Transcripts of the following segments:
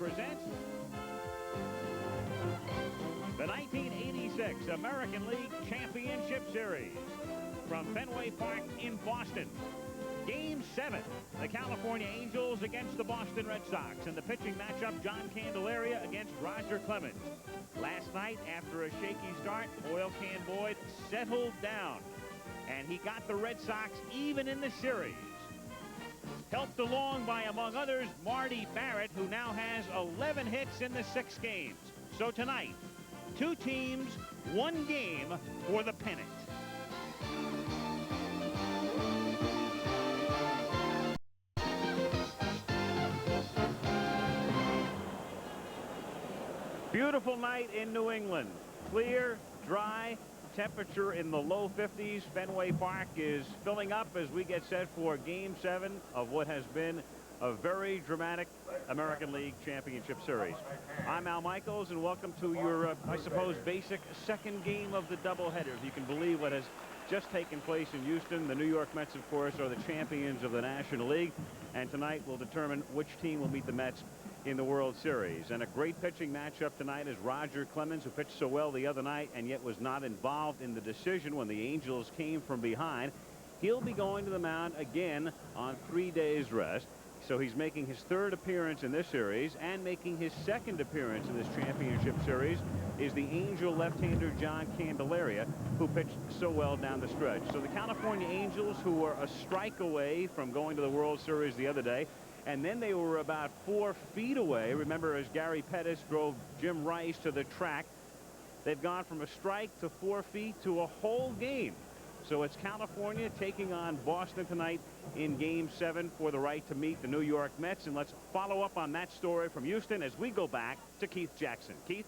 presents the 1986 American League Championship Series from Fenway Park in Boston. Game 7, the California Angels against the Boston Red Sox. In the pitching matchup, John Candelaria against Roger Clemens. Last night, after a shaky start, Oil Can Boyd settled down, and he got the Red Sox even in the series. Helped along by, among others, Marty Barrett, who now has 11 hits in the 6 games. So tonight, 2 teams, 1 game for the pennant. Beautiful night in New England. Clear, dry, temperature in the low 50s. Fenway Park is filling up as we get set for Game 7 of what has been a very dramatic American League Championship Series. I'm Al Michaels, and welcome to your, I suppose, basic second game of the doubleheader. If you can believe what has just taken place in Houston. The New York Mets, of course, are the champions of the National League, and tonight will determine which team will meet the Mets in the World Series. And a great pitching matchup tonight is Roger Clemens, who pitched so well the other night and yet was not involved in the decision when the Angels came from behind. He'll be going to the mound again on 3 days rest. So he's making his 3rd appearance in this series, and making his 2nd appearance in this championship series is the Angel left-hander John Candelaria, who pitched so well down the stretch. So the California Angels, who were a strike away from going to the World Series the other day, and then they were about 4 feet away. Remember, as Gary Pettis drove Jim Rice to the track, they've gone from a strike to 4 feet to a whole game. So it's California taking on Boston tonight in Game 7 for the right to meet the New York Mets. And let's follow up on that story from Houston as we go back to Keith Jackson. Keith?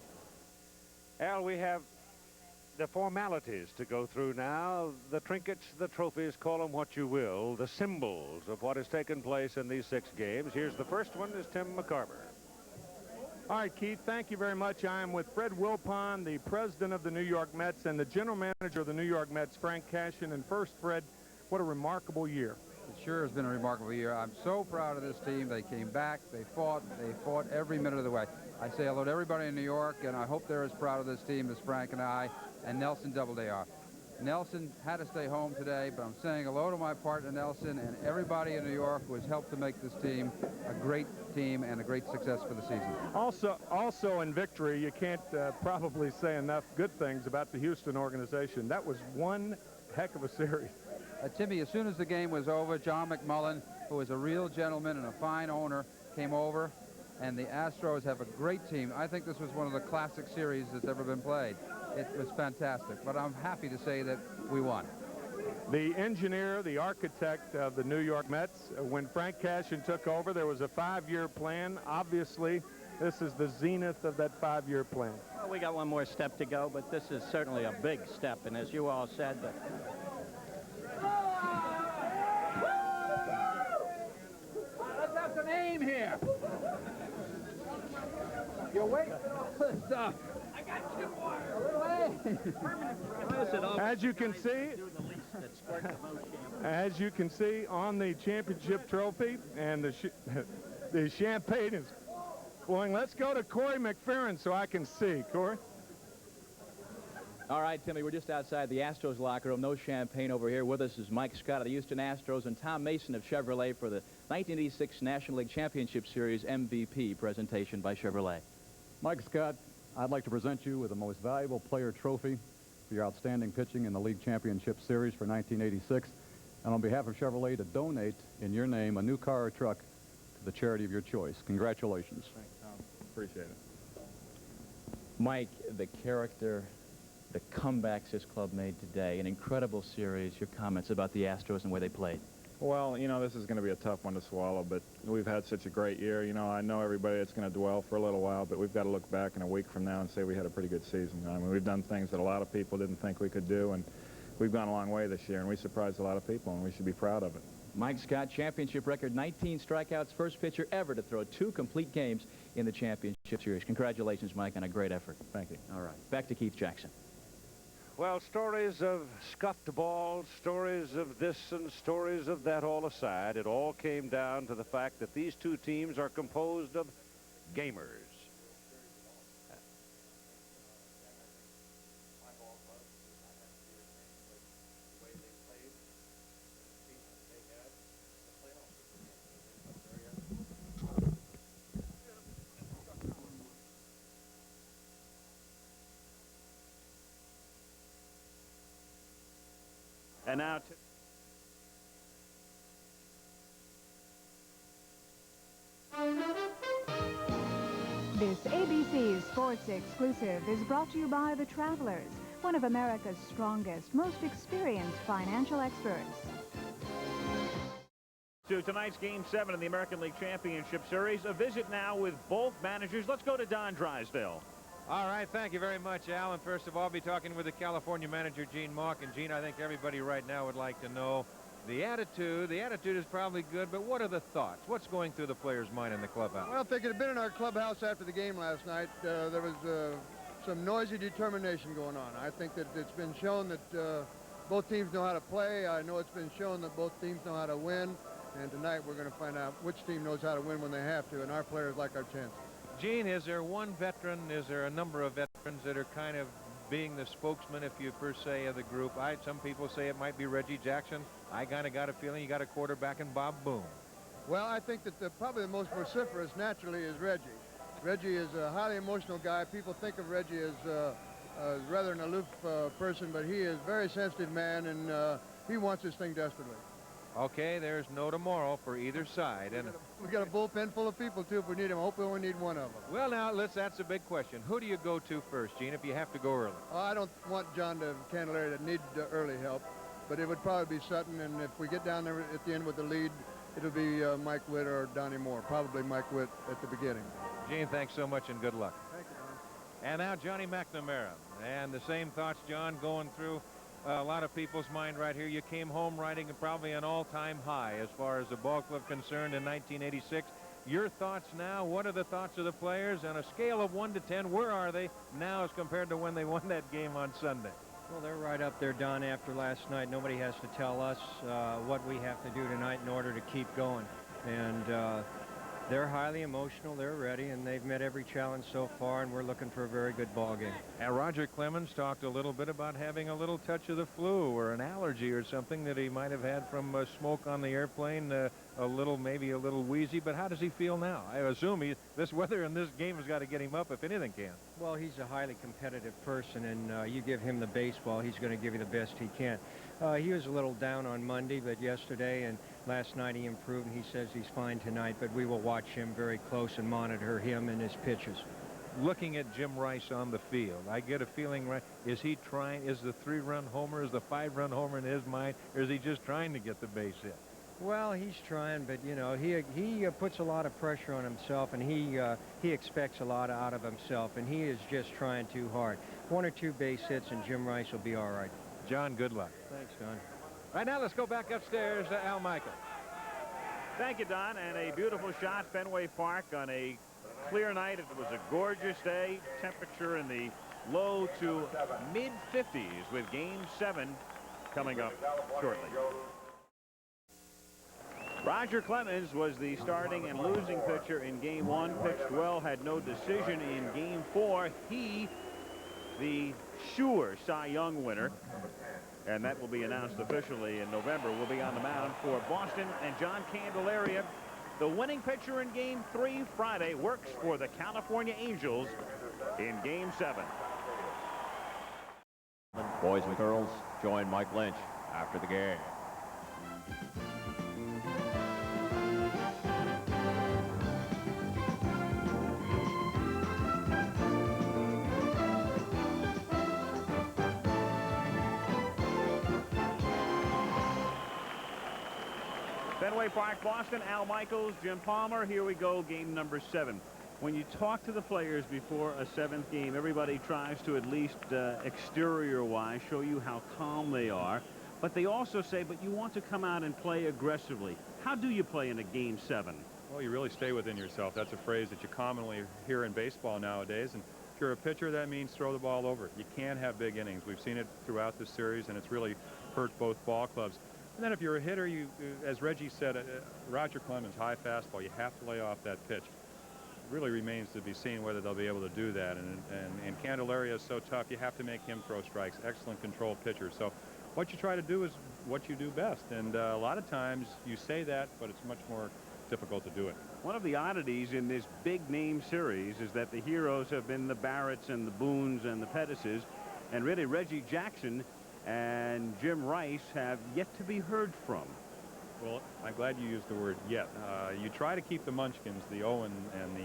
Al, we have the formalities to go through now. The trinkets, the trophies, call them what you will, the symbols of what has taken place in these 6 games. Here's the first one, is Tim McCarver. All right, Keith, thank you very much. I am with Fred Wilpon, the president of the New York Mets, and the general manager of the New York Mets, Frank Cashin. And first, Fred, what a remarkable year. It sure has been a remarkable year. I'm so proud of this team. They came back. They fought every minute of the way. I say hello to everybody in New York, and I hope they're as proud of this team as Frank and I and Nelson Doubleday are. Nelson had to stay home today, but I'm saying hello to my partner Nelson and everybody in New York who has helped to make this team a great team and a great success for the season. Also in victory, you can't probably say enough good things about the Houston organization. That was one heck of a series. Timmy, as soon as the game was over, John McMullen, who is a real gentleman and a fine owner, came over, and the Astros have a great team. I think this was one of the classic series that's ever been played. It was fantastic, but I'm happy to say that we won. The engineer, the architect of the New York Mets, when Frank Cashin took over, there was a 5-year plan. Obviously, this is the zenith of that 5-year plan. Well, we got one more step to go, but this is certainly a big step. And as you all said, Let's have some aim here. You're waiting for all this stuff. I got 2 more. A little aim. As you can see on the championship trophy, and the champagne is flowing. Let's go to Corey McFerrin so I can see. Corey? All right, Timmy, we're just outside the Astros locker room. No champagne over here. With us is Mike Scott of the Houston Astros and Tom Mason of Chevrolet for the 1986 National League Championship Series MVP presentation by Chevrolet. Mike Scott, I'd like to present you with the most valuable player trophy for your outstanding pitching in the League Championship Series for 1986. And on behalf of Chevrolet, to donate in your name a new car or truck to the charity of your choice. Congratulations. Thanks, Tom. Appreciate it. Mike, the character, the comebacks this club made today, an incredible series. Your comments about the Astros and where they played. Well, you know, this is going to be a tough one to swallow, but we've had such a great year. You know, I know everybody it's going to dwell for a little while, but we've got to look back in a week from now and say we had a pretty good season. I mean, we've done things that a lot of people didn't think we could do, and we've gone a long way this year, and we surprised a lot of people, and we should be proud of it. Mike Scott, championship record, 19 strikeouts, first pitcher ever to throw 2 complete games in the championship series. Congratulations, Mike, on a great effort. Thank you. All right, back to Keith Jackson. Well, stories of scuffed balls, stories of this and stories of that all aside, it all came down to the fact that these 2 teams are composed of gamers. And now This ABC Sports Exclusive is brought to you by The Travelers, one of America's strongest, most experienced financial experts. to tonight's Game 7 of the American League Championship Series. A visit now with both managers. Let's go to Don Drysdale. All right, thank you very much, Alan. First of all, I'll be talking with the California manager, Gene Mauch. And, Gene, I think everybody right now would like to know the attitude. The attitude is probably good, but what are the thoughts? What's going through the players' mind in the clubhouse? Well, if they could have been in our clubhouse after the game last night, there was some noisy determination going on. I think that it's been shown that both teams know how to play. I know it's been shown that both teams know how to win. And tonight we're going to find out which team knows how to win when they have to, and our players like our chances. Gene, is there one veteran, is there a number of veterans that are kind of being the spokesman, if you per se, of the group? Some people say it might be Reggie Jackson. I kind of got a feeling you got a quarterback in Bob Boone. Well, I think that probably the most vociferous naturally is Reggie. Reggie is a highly emotional guy. People think of Reggie as rather an aloof person, but he is a very sensitive man, and he wants this thing desperately. Okay, there's no tomorrow for either side. And we got a bullpen full of people, too, if we need them. Hopefully we only need one of them. Well, now, that's a big question. Who do you go to first, Gene, if you have to go early? I don't want John Candelaria to need early help, but it would probably be Sutton, and if we get down there at the end with the lead, it'll be Mike Witt or Donnie Moore. Probably Mike Witt at the beginning. Gene, thanks so much and good luck. Thank you, Don. And now Johnny McNamara. And the same thoughts, John, going through a lot of people's mind right here. You came home riding probably an all-time high as far as the ball club concerned in 1986. Your thoughts now, what are the thoughts of the players? On a scale of 1 to 10, where are they now as compared to when they won that game on Sunday? Well, they're right up there, Don, after last night. Nobody has to tell us what we have to do tonight in order to keep going. And they're highly emotional, they're ready, and they've met every challenge so far, and we're looking for a very good ball game. And Roger Clemens talked a little bit about having a little touch of the flu or an allergy or something that he might have had from smoke on the airplane, maybe a little wheezy. But how does he feel now? I assume this weather in this game has got to get him up if anything can. Well, he's a highly competitive person, and you give him the baseball, he's going to give you the best he can. He was a little down on Monday, but yesterday and last night he improved, and he says he's fine tonight, but we will watch him very close and monitor him and his pitches. Looking at Jim Rice on the field, I get a feeling, right, is he trying, is the 3-run homer, is the 5-run homer in his mind, or is he just trying to get the base hit? Well, he's trying, but, you know, he puts a lot of pressure on himself, and he expects a lot out of himself, and he is just trying too hard. 1 or 2 base hits, and Jim Rice will be all right. John, good luck. Thanks, Don. Right now, let's go back upstairs to Al Michael. Thank you, Don. And a beautiful shot, Fenway Park, on a clear night. It was a gorgeous day. Temperature in the low to mid-50s with Game 7 coming up shortly. Roger Clemens was the starting and losing pitcher in Game 1. Pitched well, had no decision in Game 4. He, the sure Cy Young winner, and that will be announced officially in November, will be on the mound for Boston. And John Candelaria, the winning pitcher in Game 3 Friday, works for the California Angels in Game 7. Boys and girls, join Mike Lynch after the game. Fenway Park, Boston. Al Michaels, Jim Palmer. Here we go, game number 7. When you talk to the players before a 7th game, everybody tries to, at least exterior-wise, show you how calm they are. But they also say, but you want to come out and play aggressively. How do you play in a Game 7? Well, you really stay within yourself. That's a phrase that you commonly hear in baseball nowadays. And if you're a pitcher, that means throw the ball over. You can't have big innings. We've seen it throughout this series, and it's really hurt both ball clubs. And then if you're a hitter, as Reggie said, Roger Clemens, high fastball, you have to lay off that pitch. really remains to be seen whether they'll be able to do that. And Candelaria is so tough, you have to make him throw strikes. Excellent control pitcher. So what you try to do is what you do best. And a lot of times you say that, but it's much more difficult to do it. One of the oddities in this big name series is that the heroes have been the Barretts and the Boones and the Pettises, and really Reggie Jackson and Jim Rice have yet to be heard from. Well, I'm glad you used the word yet. You try to keep the Munchkins, the Owen and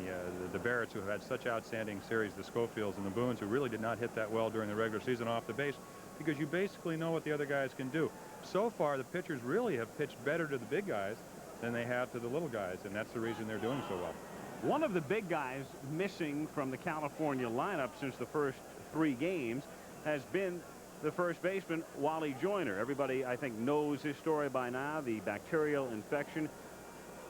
the Barretts, who have had such outstanding series, the Schofields and the Boones, who really did not hit that well during the regular season off the base, because you basically know what the other guys can do. So far, the pitchers really have pitched better to the big guys than they have to the little guys, and that's the reason they're doing so well. One of the big guys missing from the California lineup since the first 3 games has been the first baseman, Wally Joyner. Everybody, I think, knows his story by now, the bacterial infection,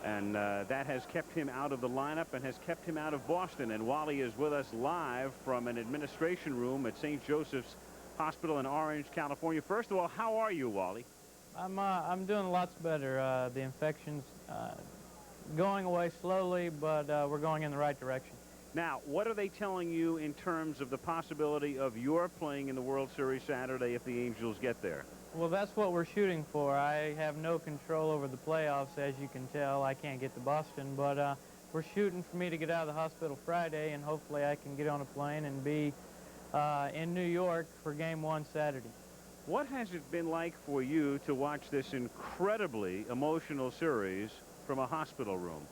and that has kept him out of the lineup and has kept him out of Boston. And Wally is with us live from an administration room at St. Joseph's Hospital in Orange, California. First of all, how are you, Wally? I'm doing lots better. The infection's going away slowly, but we're going in the right direction. Now, what are they telling you in terms of the possibility of your playing in the World Series Saturday if the Angels get there? Well, that's what we're shooting for. I have no control over the playoffs, as you can tell. I can't get to Boston, but we're shooting for me to get out of the hospital Friday, and hopefully I can get on a plane and be in New York for Game 1 Saturday. What has it been like for you to watch this incredibly emotional series from a hospital room?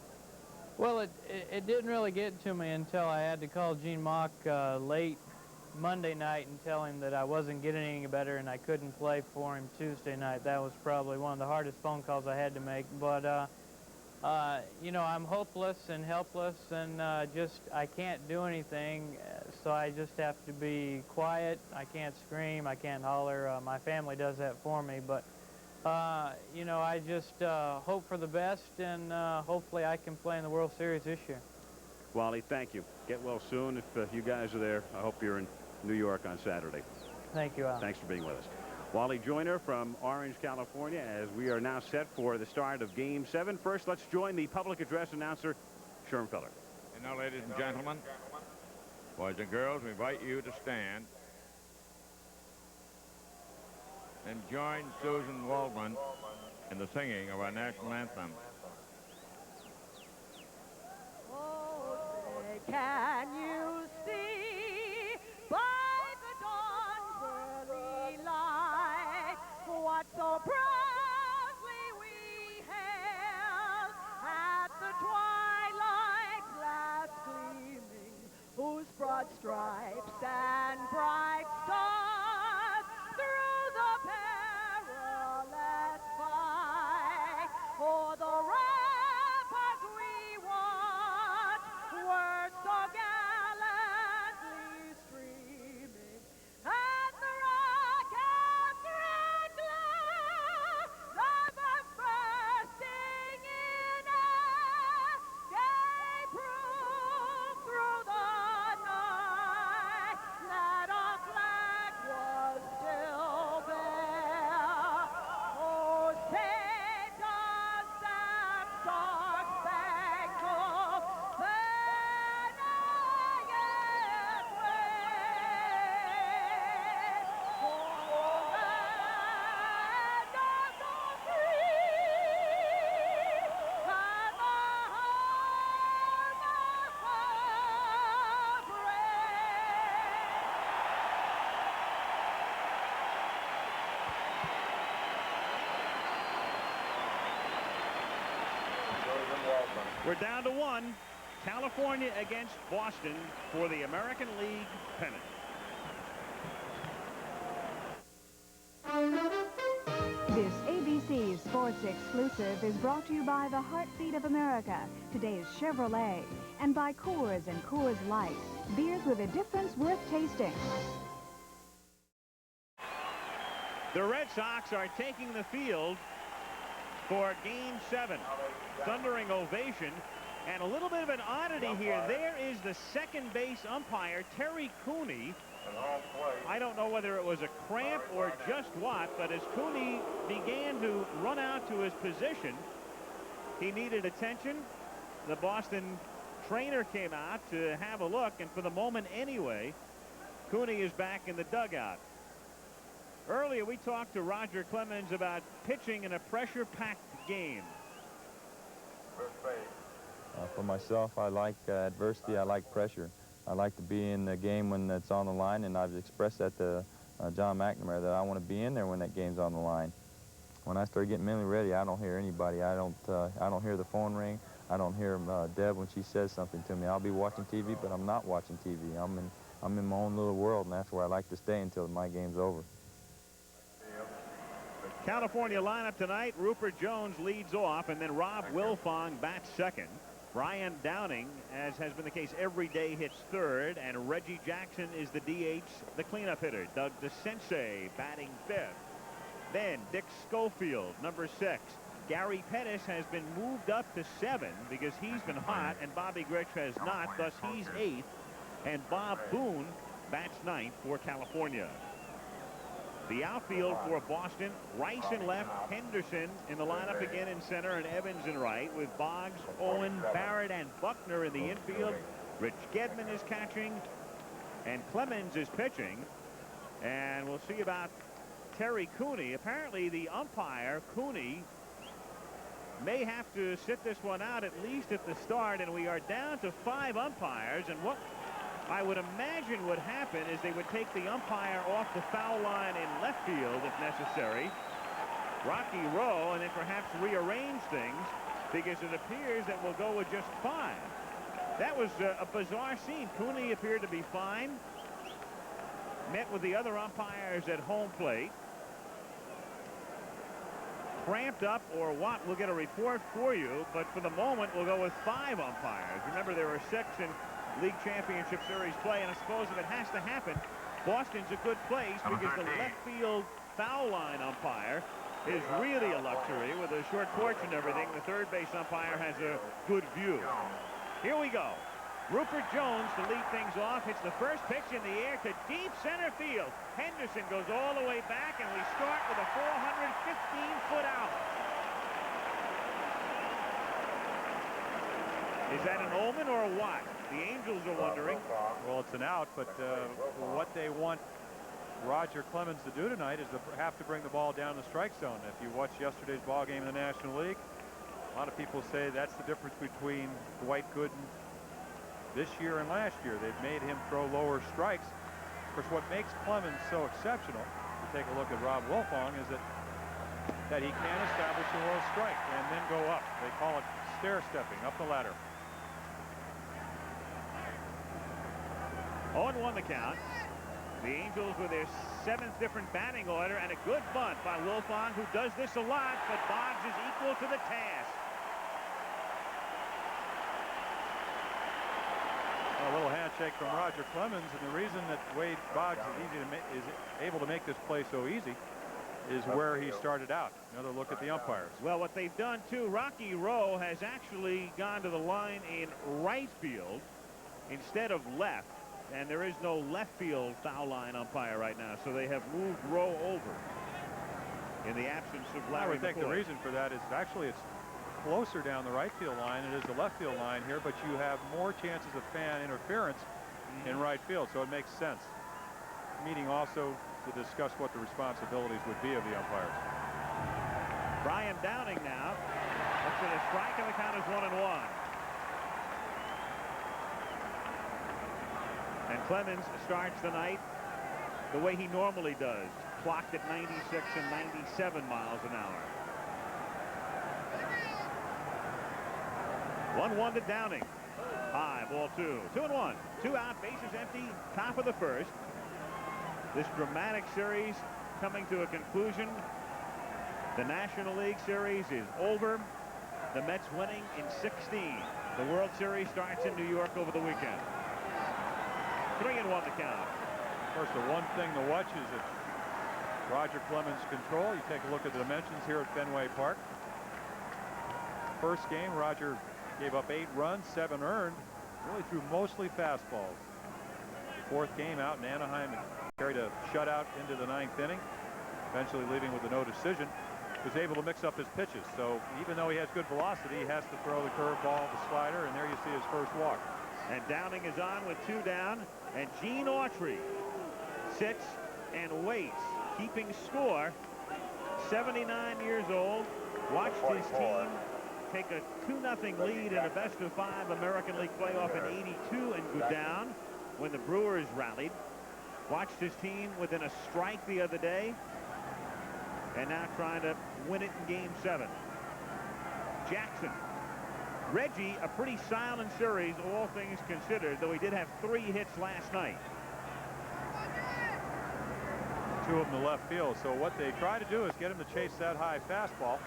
Well, it didn't really get to me until I had to call Gene Mock late Monday night and tell him that I wasn't getting any better and I couldn't play for him Tuesday night. That was probably one of the hardest phone calls I had to make. But, you know, I'm hopeless and helpless and I can't do anything, so I just have to be quiet. I can't scream. I can't holler. My family does that for me. But, you know, I just hope for the best, and hopefully I can play in the World Series this year. Wally, thank you. Get well soon. If you guys are there, I hope you're in New York on Saturday. Thank you, Al. Thanks for being with us. Wally Joyner from Orange, California, as we are now set for the start of Game 7. First, let's join the public address announcer, Shermfeller. And now, ladies and gentlemen, boys and girls, we invite you to stand and join Susan Waldman in the singing of our national anthem. Oh, say, can you see by the dawn's early light what so proudly we hailed at the twilight's last gleaming, whose broad stripes and bright stars through the perilous fight o'er the ramparts we watched were so gallantly streaming, and the rocket's red glare never bursting in air gave proof through the night that our flag was still there. Oh, say does that star-spangled banner yet wave for the land of the free and the home of the brave? We're down to 1. California against Boston for the American League pennant. This ABC Sports exclusive is brought to you by the Heartbeat of America, today's Chevrolet, and by Coors and Coors Light, beers with a difference worth tasting. The Red Sox are taking the field for Game 7. Thundering ovation. And a little bit of an oddity here. There is the second base umpire, Terry Cooney. I don't know whether it was a cramp or just what, but as Cooney began to run out to his position, he needed attention. The Boston trainer came out to have a look, and for the moment anyway, Cooney is back in the dugout. Earlier, we talked to Roger Clemens about pitching in a pressure-packed game. For myself, I like adversity. I like pressure. I like to be in the game when it's on the line, and I've expressed that to John McNamara that I want to be in there when that game's on the line. When I start getting mentally ready, I don't hear anybody. I don't hear the phone ring. I don't hear Deb when she says something to me. I'll be watching TV, but I'm not watching TV. I'm in my own little world, and that's where I like to stay until my game's over. California lineup tonight. Rupert Jones leads off, and then Rob Wilfong bats second. Brian Downing, as has been the case every day, hits third, and Reggie Jackson is the DH, the cleanup hitter. Doug DeCense batting fifth. Then Dick Schofield, number 6. Gary Pettis has been moved up to 7 because he's been hot, and Bobby Grich has not, thus he's 8th. And Bob Boone bats 9th for California. The outfield for Boston, Rice in left, Henderson in the lineup again in center, and Evans in right, with Boggs, Owen, Barrett, and Buckner in the infield. Rich Gedman is catching, and Clemens is pitching. And we'll see about Terry Cooney. Apparently the umpire, Cooney, may have to sit this one out at least at the start, and we are down to 5 umpires. And what I would imagine would happen is they would take the umpire off the foul line in left field if necessary, Rocky Rowe, and then perhaps rearrange things, because it appears that we'll go with just 5. That was a bizarre scene. Cooney appeared to be fine. Met with the other umpires at home plate. Cramped up or what? We'll get a report for you, but for the moment we'll go with 5 umpires. Remember, there are 6 in League Championship Series play, and I suppose if it has to happen, Boston's a good place because the left field foul line umpire is really a luxury with a short porch and everything. The third base umpire has a good view. Here we go. Rupert Jones to lead things off, hits the first pitch in the air to deep center field. Henderson goes all the way back, and we start with a 415-foot out. Is that an omen or what? The Angels are wondering. Well, it's an out, but what they want Roger Clemens to do tonight is to have to bring the ball down the strike zone. If you watch yesterday's ball game in the National League, a lot of people say that's the difference between Dwight Gooden this year and last year. They've made him throw lower strikes. Of course, what makes Clemens so exceptional, to take a look at Rob Wilfong, is that he can establish a low strike and then go up. They call it stair-stepping up the ladder. 0-1 the count. The Angels with their 7th different batting order, and a good bunt by Wilfong, who does this a lot, but Boggs is equal to the task. A little handshake from Roger Clemens, and the reason that Wade Boggs is able to make this play so easy is where he started out. Another look at the umpires. Well, what they've done too, Rocky Rowe has actually gone to the line in right field instead of left, and there is no left field foul line umpire right now, so they have moved Rowe over in the absence of Larry I would think McCoy. the reason for that is actually it's closer down the right field line than it is the left field line here, but you have more chances of fan interference in right field, so it makes sense. Meeting also to discuss what the responsibilities would be of the umpires. Brian Downing now. Looks at a strike, and the count is 1-1. And Clemens starts the night the way he normally does, clocked at 96 and 97 miles an hour. 1-1 to Downing. High, ball 2. 2-1. 2 out, bases empty, top of the first. This dramatic series coming to a conclusion. The National League Series is over. The Mets winning in 16. The World Series starts in New York over the weekend. 3-1 the count. Of course, the one thing to watch is that Roger Clemens' control. You take a look at the dimensions here at Fenway Park. First game, Roger gave up 8 runs, 7 earned. Really threw mostly fastballs. The 4th game out in Anaheim and carried a shutout into the 9th inning, eventually leaving with a no decision. was able to mix up his pitches. So even though he has good velocity, he has to throw the curveball, the slider, and there you see his first walk. And Downing is on with 2 down, and Gene Autry sits and waits, keeping score. 79 years old, watched his team take a 2-0 lead in a best-of-5 American League playoff in '82 and go down when the Brewers rallied. Watched his team within a strike the other day, and now trying to win it in Game 7. Jackson. Reggie, a pretty silent series, all things considered, though he did have 3 hits last night. 2 of them to left field. So what they try to do is get him to chase that high fastball.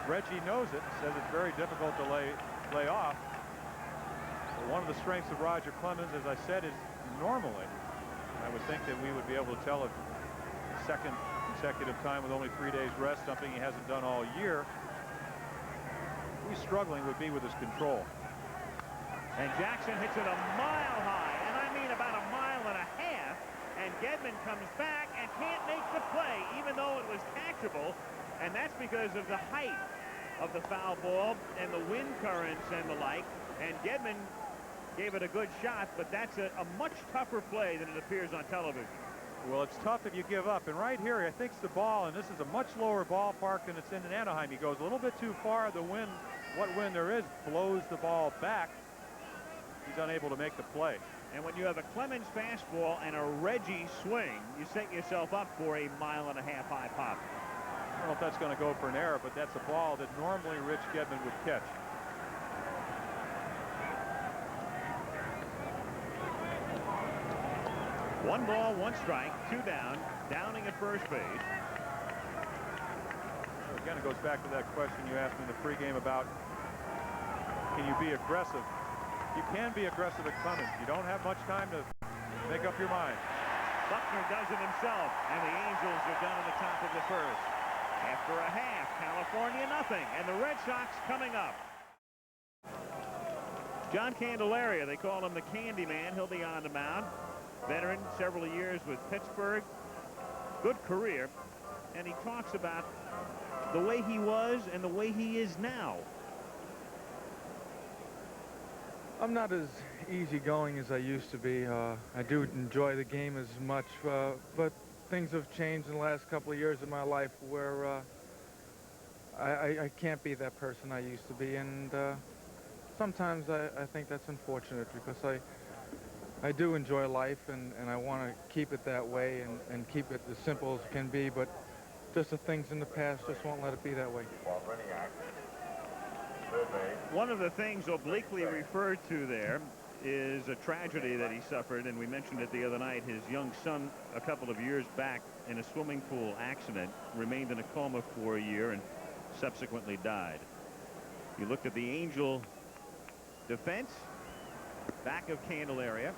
Reggie knows it, says it's very difficult to lay off. But one of the strengths of Roger Clemens, as I said, is normally, I would think that we would be able to tell a second consecutive time with only 3 days rest, something he hasn't done all year. He's struggling would be with his control. And Jackson hits it a mile high, and I mean about a mile and a half, and Gedman comes back and can't make the play, even though it was catchable, and that's because of the height of the foul ball and the wind currents and the like, and Gedman gave it a good shot, but that's a much tougher play than it appears on television. Well, it's tough if you give up, and right here, I think it's the ball, and this is a much lower ballpark than it's in Anaheim. He goes a little bit too far. The wind, what wind there is, blows the ball back. He's unable to make the play. And when you have a Clemens fastball and a Reggie swing, you set yourself up for a mile-and-a-half high pop. I don't know if that's going to go for an error, but that's a ball that normally Rich Gedman would catch. One ball, 1 strike, 2 down. Downing at first base. So again, it goes back to that question you asked me in the pregame about can you be aggressive? You can be aggressive at Clemens. You don't have much time to make up your mind. Buckner does it himself, and the Angels are done in the top of the first. After a half, California nothing, and the Red Sox coming up. John Candelaria, they call him the Candy Man. He'll be on the mound. Veteran, several years with Pittsburgh. Good career. And he talks about the way he was and the way he is now. I'm not as easygoing as I used to be. I do enjoy the game as much, but things have changed in the last couple of years of my life where I can't be that person I used to be, and sometimes I think that's unfortunate because I do enjoy life, and I want to keep it that way and keep it as simple as can be, but just the things in the past just won't let it be that way. One of the things obliquely referred to there is a tragedy that he suffered, and we mentioned it the other night. His young son, a couple of years back, in a swimming pool accident, remained in a coma for a year and subsequently died. You looked at the Angel defense, back of Candelaria,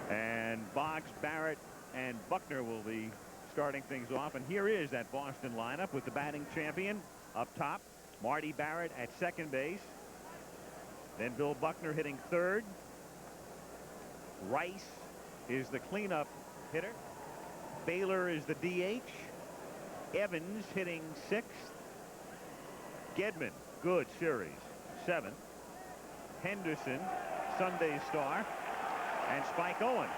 and Boggs, Barrett, and Buckner will be starting things off. And here is that Boston lineup with the batting champion up top, Marty Barrett at second base, then Bill Buckner hitting third. Rice is the cleanup hitter. Baylor is the DH. Evans hitting sixth. Gedman, good series, seventh. Henderson, Sunday star, and Spike Owen,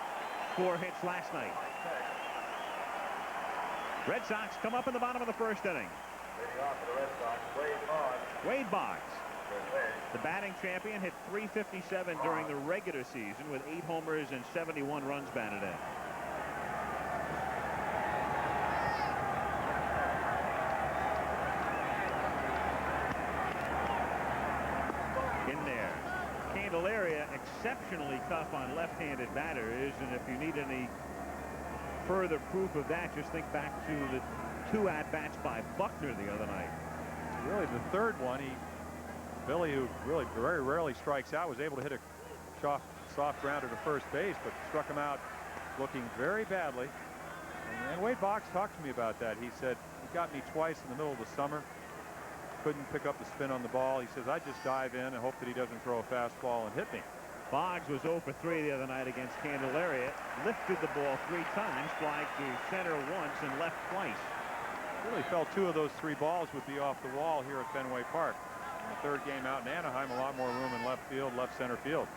4 hits last night. Red Sox come up in the bottom of the first inning. Wade Boggs, the batting champion, hit .357 during the regular season with 8 homers and 71 runs batted in. In there, Candelaria exceptionally tough on left-handed batters, and if you need any further proof of that, just think back to the 2 at-bats by Buckner the other night. Really, the third one, Billy, who really very rarely strikes out, was able to hit a soft grounder to first base, but struck him out looking very badly. And Wade Boggs talked to me about that. He said, he got me twice in the middle of the summer. Couldn't pick up the spin on the ball. He says, I just dive in and hope that he doesn't throw a fastball and hit me. Boggs was 0 for 3 the other night against Candelaria. Lifted the ball 3 times, flied to center once, and left twice. Really felt 2 of those 3 balls would be off the wall here at Fenway Park. In the 3rd game out in Anaheim, a lot more room in left field, left center field.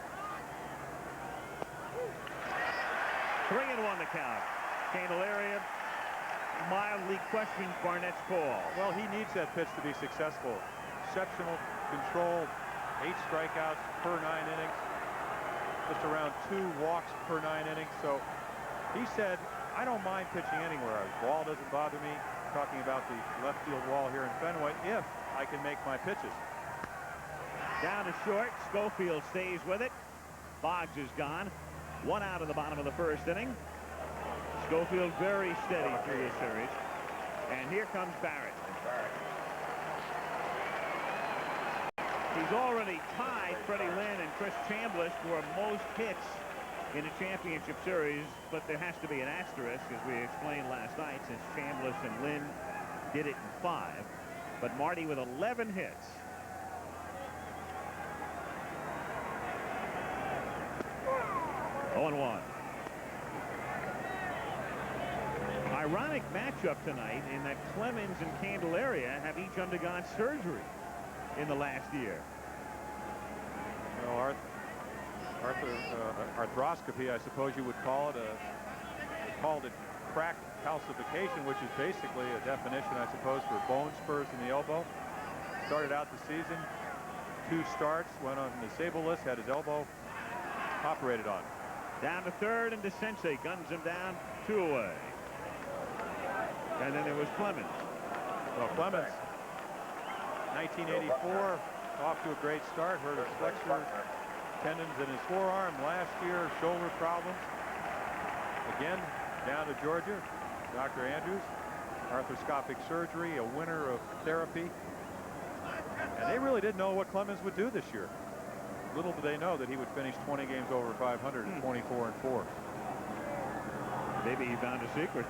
3-1 the count. Candelaria mildly questioned Barnett's call. Well, he needs that pitch to be successful. Exceptional control, 8 strikeouts per 9 innings, just around 2 walks per 9 innings. So he said, I don't mind pitching anywhere. The ball doesn't bother me. Talking about the left field wall here in Fenway, if I can make my pitches. Down to short. Schofield stays with it. Boggs is gone. 1 out of the bottom of the 1st inning. Schofield very steady through this series. And here comes Barrett. He's already tied Freddie Lynn and Chris Chambliss for most hits in a championship series, but there has to be an asterisk, as we explained last night, since Chambliss and Lynn did it in 5. But Marty with 11 hits. Oh, and 1. Ironic matchup tonight in that Clemens and Candelaria have each undergone surgery in the last year. Well, arthroscopy, I suppose you would call it. They called it crack calcification, which is basically a definition, I suppose, for bone spurs in the elbow. Started out the season, 2 starts, went on the disabled list, had his elbow operated on. Down to 3rd, and DeCense guns him down, 2 away. And then there was Clemens. Well, Clemens, 1984, off to a great start. Hurt his flexor tendons in his forearm last year, shoulder problems. Again, down to Georgia, Dr. Andrews, arthroscopic surgery, a winter of therapy. And they really didn't know what Clemens would do this year. Little did they know that he would finish 20 games over 500 and 24-4. Maybe he found a secret.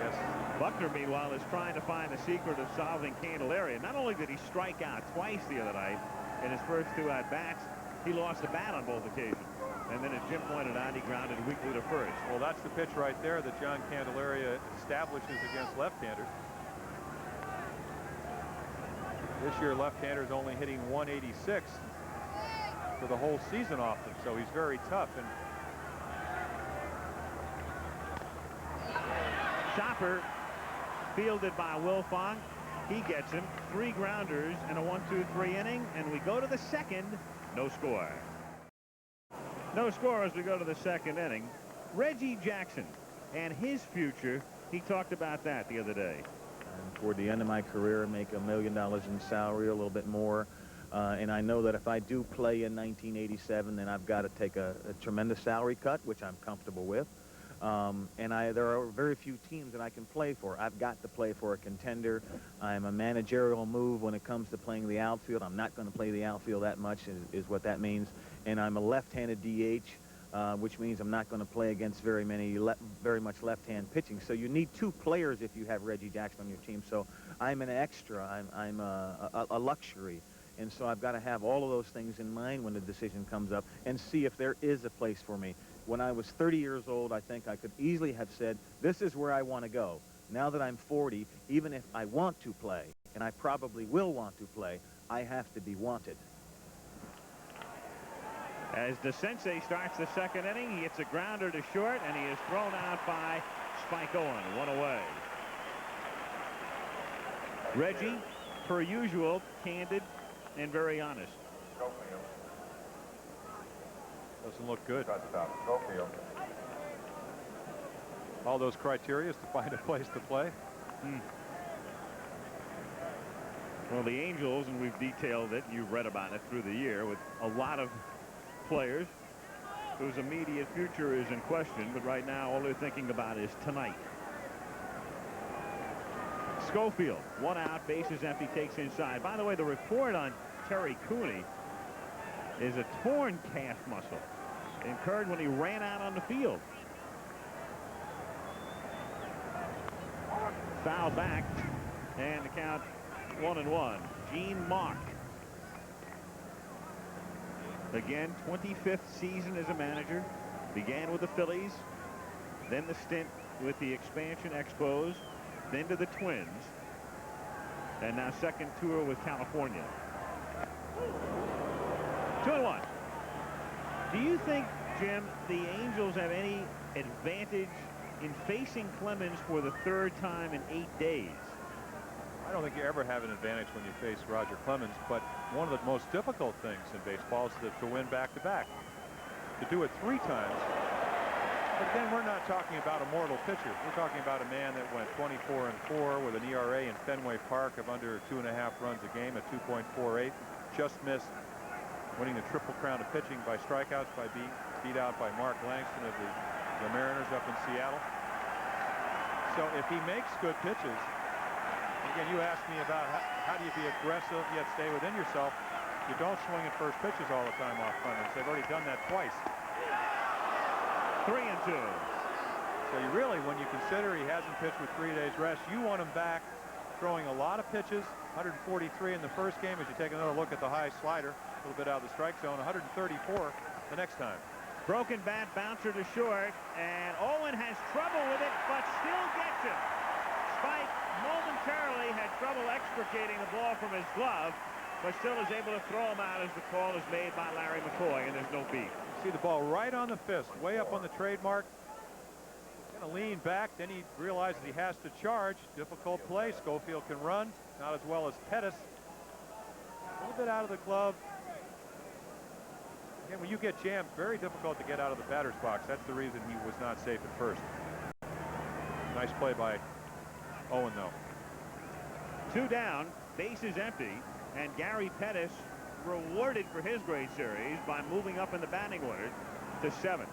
Yes. Buckner, meanwhile, is trying to find the secret of solving Candelaria. Not only did he strike out twice the other night in his first 2 at-bats, he lost the bat on both occasions. And then, as Jim pointed out, he grounded weakly to 1st. Well, that's the pitch right there that John Candelaria establishes against left-handers. This year, left-handers only hitting 186 for the whole season off them, so he's very tough. And Chopper fielded by Wilfong. He gets him. 3 grounders and a 1-2-3 inning, and we go to the 2nd. No score. No score as we go to the 2nd inning. Reggie Jackson and his future, he talked about that the other day. Toward the end of my career, make $1 million in salary, a little bit more. And I know that if I do play in 1987, then I've got to take a tremendous salary cut, which I'm comfortable with. There are very few teams that I can play for. I've got to play for a contender. I'm a managerial move when it comes to playing the outfield. I'm not going to play the outfield that much, is what that means. And I'm a left-handed DH, which means I'm not going to play against very much left-hand pitching. So you need 2 players if you have Reggie Jackson on your team. So I'm an extra. I'm a luxury. And so I've got to have all of those things in mind when the decision comes up and see if there is a place for me. When I was 30 years old, I think I could easily have said, this is where I want to go. Now that I'm 40, even if I want to play, and I probably will want to play, I have to be wanted. As DeCense starts the 2nd inning, he hits a grounder to short, and he is thrown out by Spike Owen. 1 away. Reggie, per usual, candid and very honest. Doesn't look good. All those criteria is to find a place to play. Well, the Angels, and we've detailed it, you've read about it through the year, with a lot of players whose immediate future is in question, but right now all they're thinking about is tonight. Schofield, 1 out, bases empty, takes inside. By the way, the report on Terry Cooney is a torn calf muscle incurred when he ran out on the field. Foul back, and the count 1-1. Gene Mauch. Again, 25th season as a manager. Began with the Phillies, then the stint with the expansion Expos, then to the Twins, and now second tour with California. 2-1. Do you think, Jim, the Angels have any advantage in facing Clemens for the third time in 8 days? I don't think you ever have an advantage when you face Roger Clemens, but one of the most difficult things in baseball is to win back-to-back. To do it 3 times. But then we're not talking about a mortal pitcher. We're talking about a man that went 24-4 with an ERA in Fenway Park of under 2.5 runs a game at 2.48. Just missed winning the Triple Crown of pitching by strikeouts, by beat out by Mark Langston of the Mariners up in Seattle. So if he makes good pitches, again, you asked me about how do you be aggressive yet stay within yourself. You don't swing at first pitches all the time off Clemens. They've already done that twice. 3-2. So you really, when you consider he hasn't pitched with 3 days rest, you want him back throwing a lot of pitches. 143 in the first game as you take another look at the high slider, a little bit out of the strike zone. 134 the next time. Broken bat, bouncer to short, and Owen has trouble with it, but still gets him. Spike momentarily had trouble extricating the ball from his glove, but still is able to throw him out as the call is made by Larry McCoy, and there's no beat. See the ball right on the fist, way up on the trademark. Going to lean back, then he realizes he has to charge. Difficult play. Schofield can run, not as well as Pettis. A little bit out of the glove. Again, when you get jammed, very difficult to get out of the batter's box. That's the reason he was not safe at first. Nice play by Owen, though. 2 down, bases empty, and Gary Pettis rewarded for his great series by moving up in the batting order to 7th.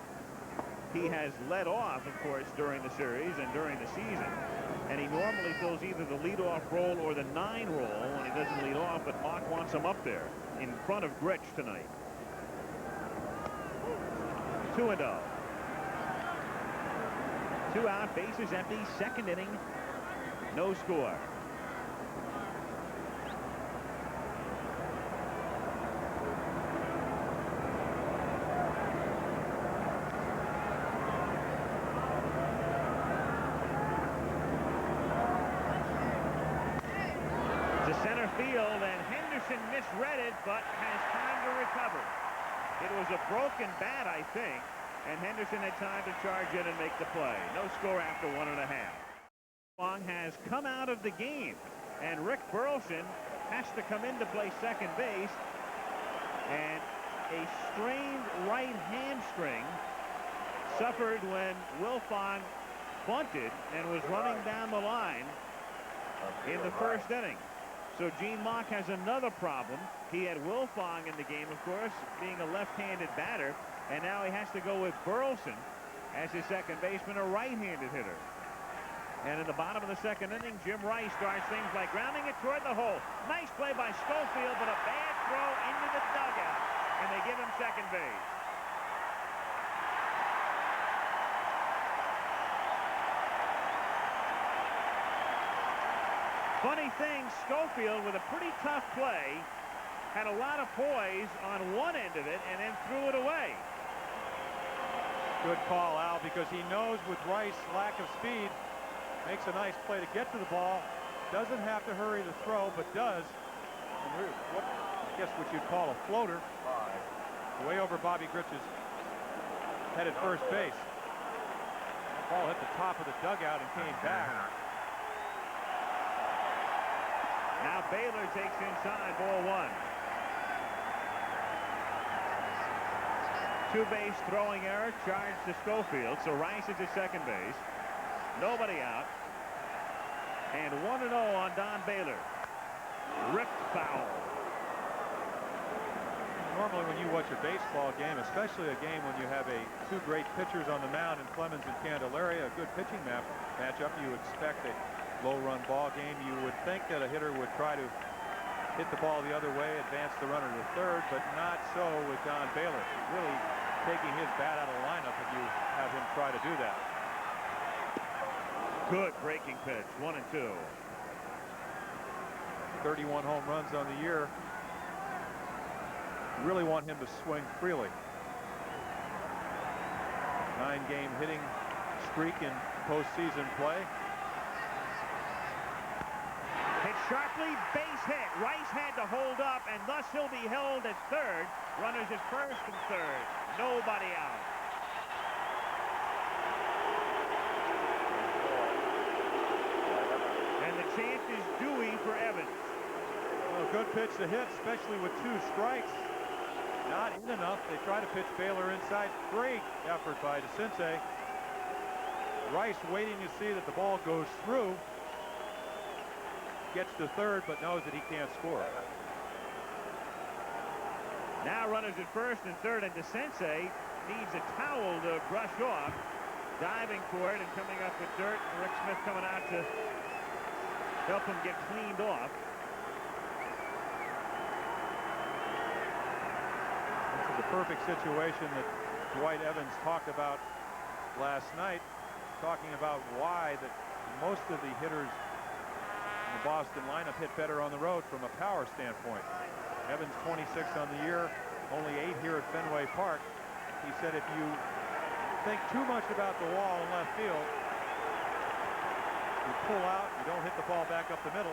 He has led off, of course, during the series and during the season, and he normally fills either the leadoff role or the 9 role when he doesn't lead off, but Mock wants him up there in front of Grich tonight. 2-0. 2 out, bases empty, second inning, no score. To center field, and Henderson misread it, but has time to recover. It was a broken bat, I think, and Henderson had time to charge in and make the play. No score after 1.5. Long has come out of the game, and Rick Burleson has to come in to play second base, and a strained right hamstring suffered when Wilfong bunted and was running down the line in the first inning. So Gene Mock has another problem. He had Wilfong in the game, of course, being a left-handed batter, and now he has to go with Burleson as his second baseman, a right-handed hitter. And in the bottom of the second inning, Jim Rice starts things by grounding it toward the hole. Nice play by Schofield, but a bad throw into the dugout, and they give him second base. Funny thing, Schofield, with a pretty tough play, had a lot of poise on one end of it and then threw it away. Good call, Al, because he knows with Rice lack of speed, makes a nice play to get to the ball, doesn't have to hurry the throw, but does. And I guess what you'd call a floater, way over Bobby Grich's head at first base. The ball hit the top of the dugout and came back. Now Baylor takes inside, ball 1. Two-base throwing error, charged to Schofield, so Rice is at second base. Nobody out. And 1-0 on Don Baylor. Ripped foul. Normally when you watch a baseball game, especially a game when you have two great pitchers on the mound in Clemens and Candelaria, a good pitching matchup, you expect a low-run ball game. You would think that a hitter would try to hit the ball the other way, advance the runner to third, but not so with Don Baylor. Really taking his bat out of the lineup if you have him try to do that. Good breaking pitch, 1-2. 31 home runs on the year. really want him to swing freely. 9-game hitting streak in postseason play. Hit sharply, base hit. Rice had to hold up, and thus he'll be held at third. Runners at first and third. Nobody out. And the chance is Dewey for Evans. Well, good pitch to hit, especially with 2 strikes. Not in enough. They try to pitch Baylor inside. Great effort by DeCinces. Rice waiting to see that the ball goes through. Gets to third, but knows that he can't score. Now runners at first and third, and DeCinces needs a towel to brush off. Diving for it and coming up with dirt. Rick Smith coming out to help him get cleaned off. This is the perfect situation that Dwight Evans talked about last night, talking about why that most of the hitters in the Boston lineup hit better on the road from a power standpoint. Evans 26 on the year, only 8 here at Fenway Park. He said if you think too much about the wall in left field, you pull out, you don't hit the ball back up the middle.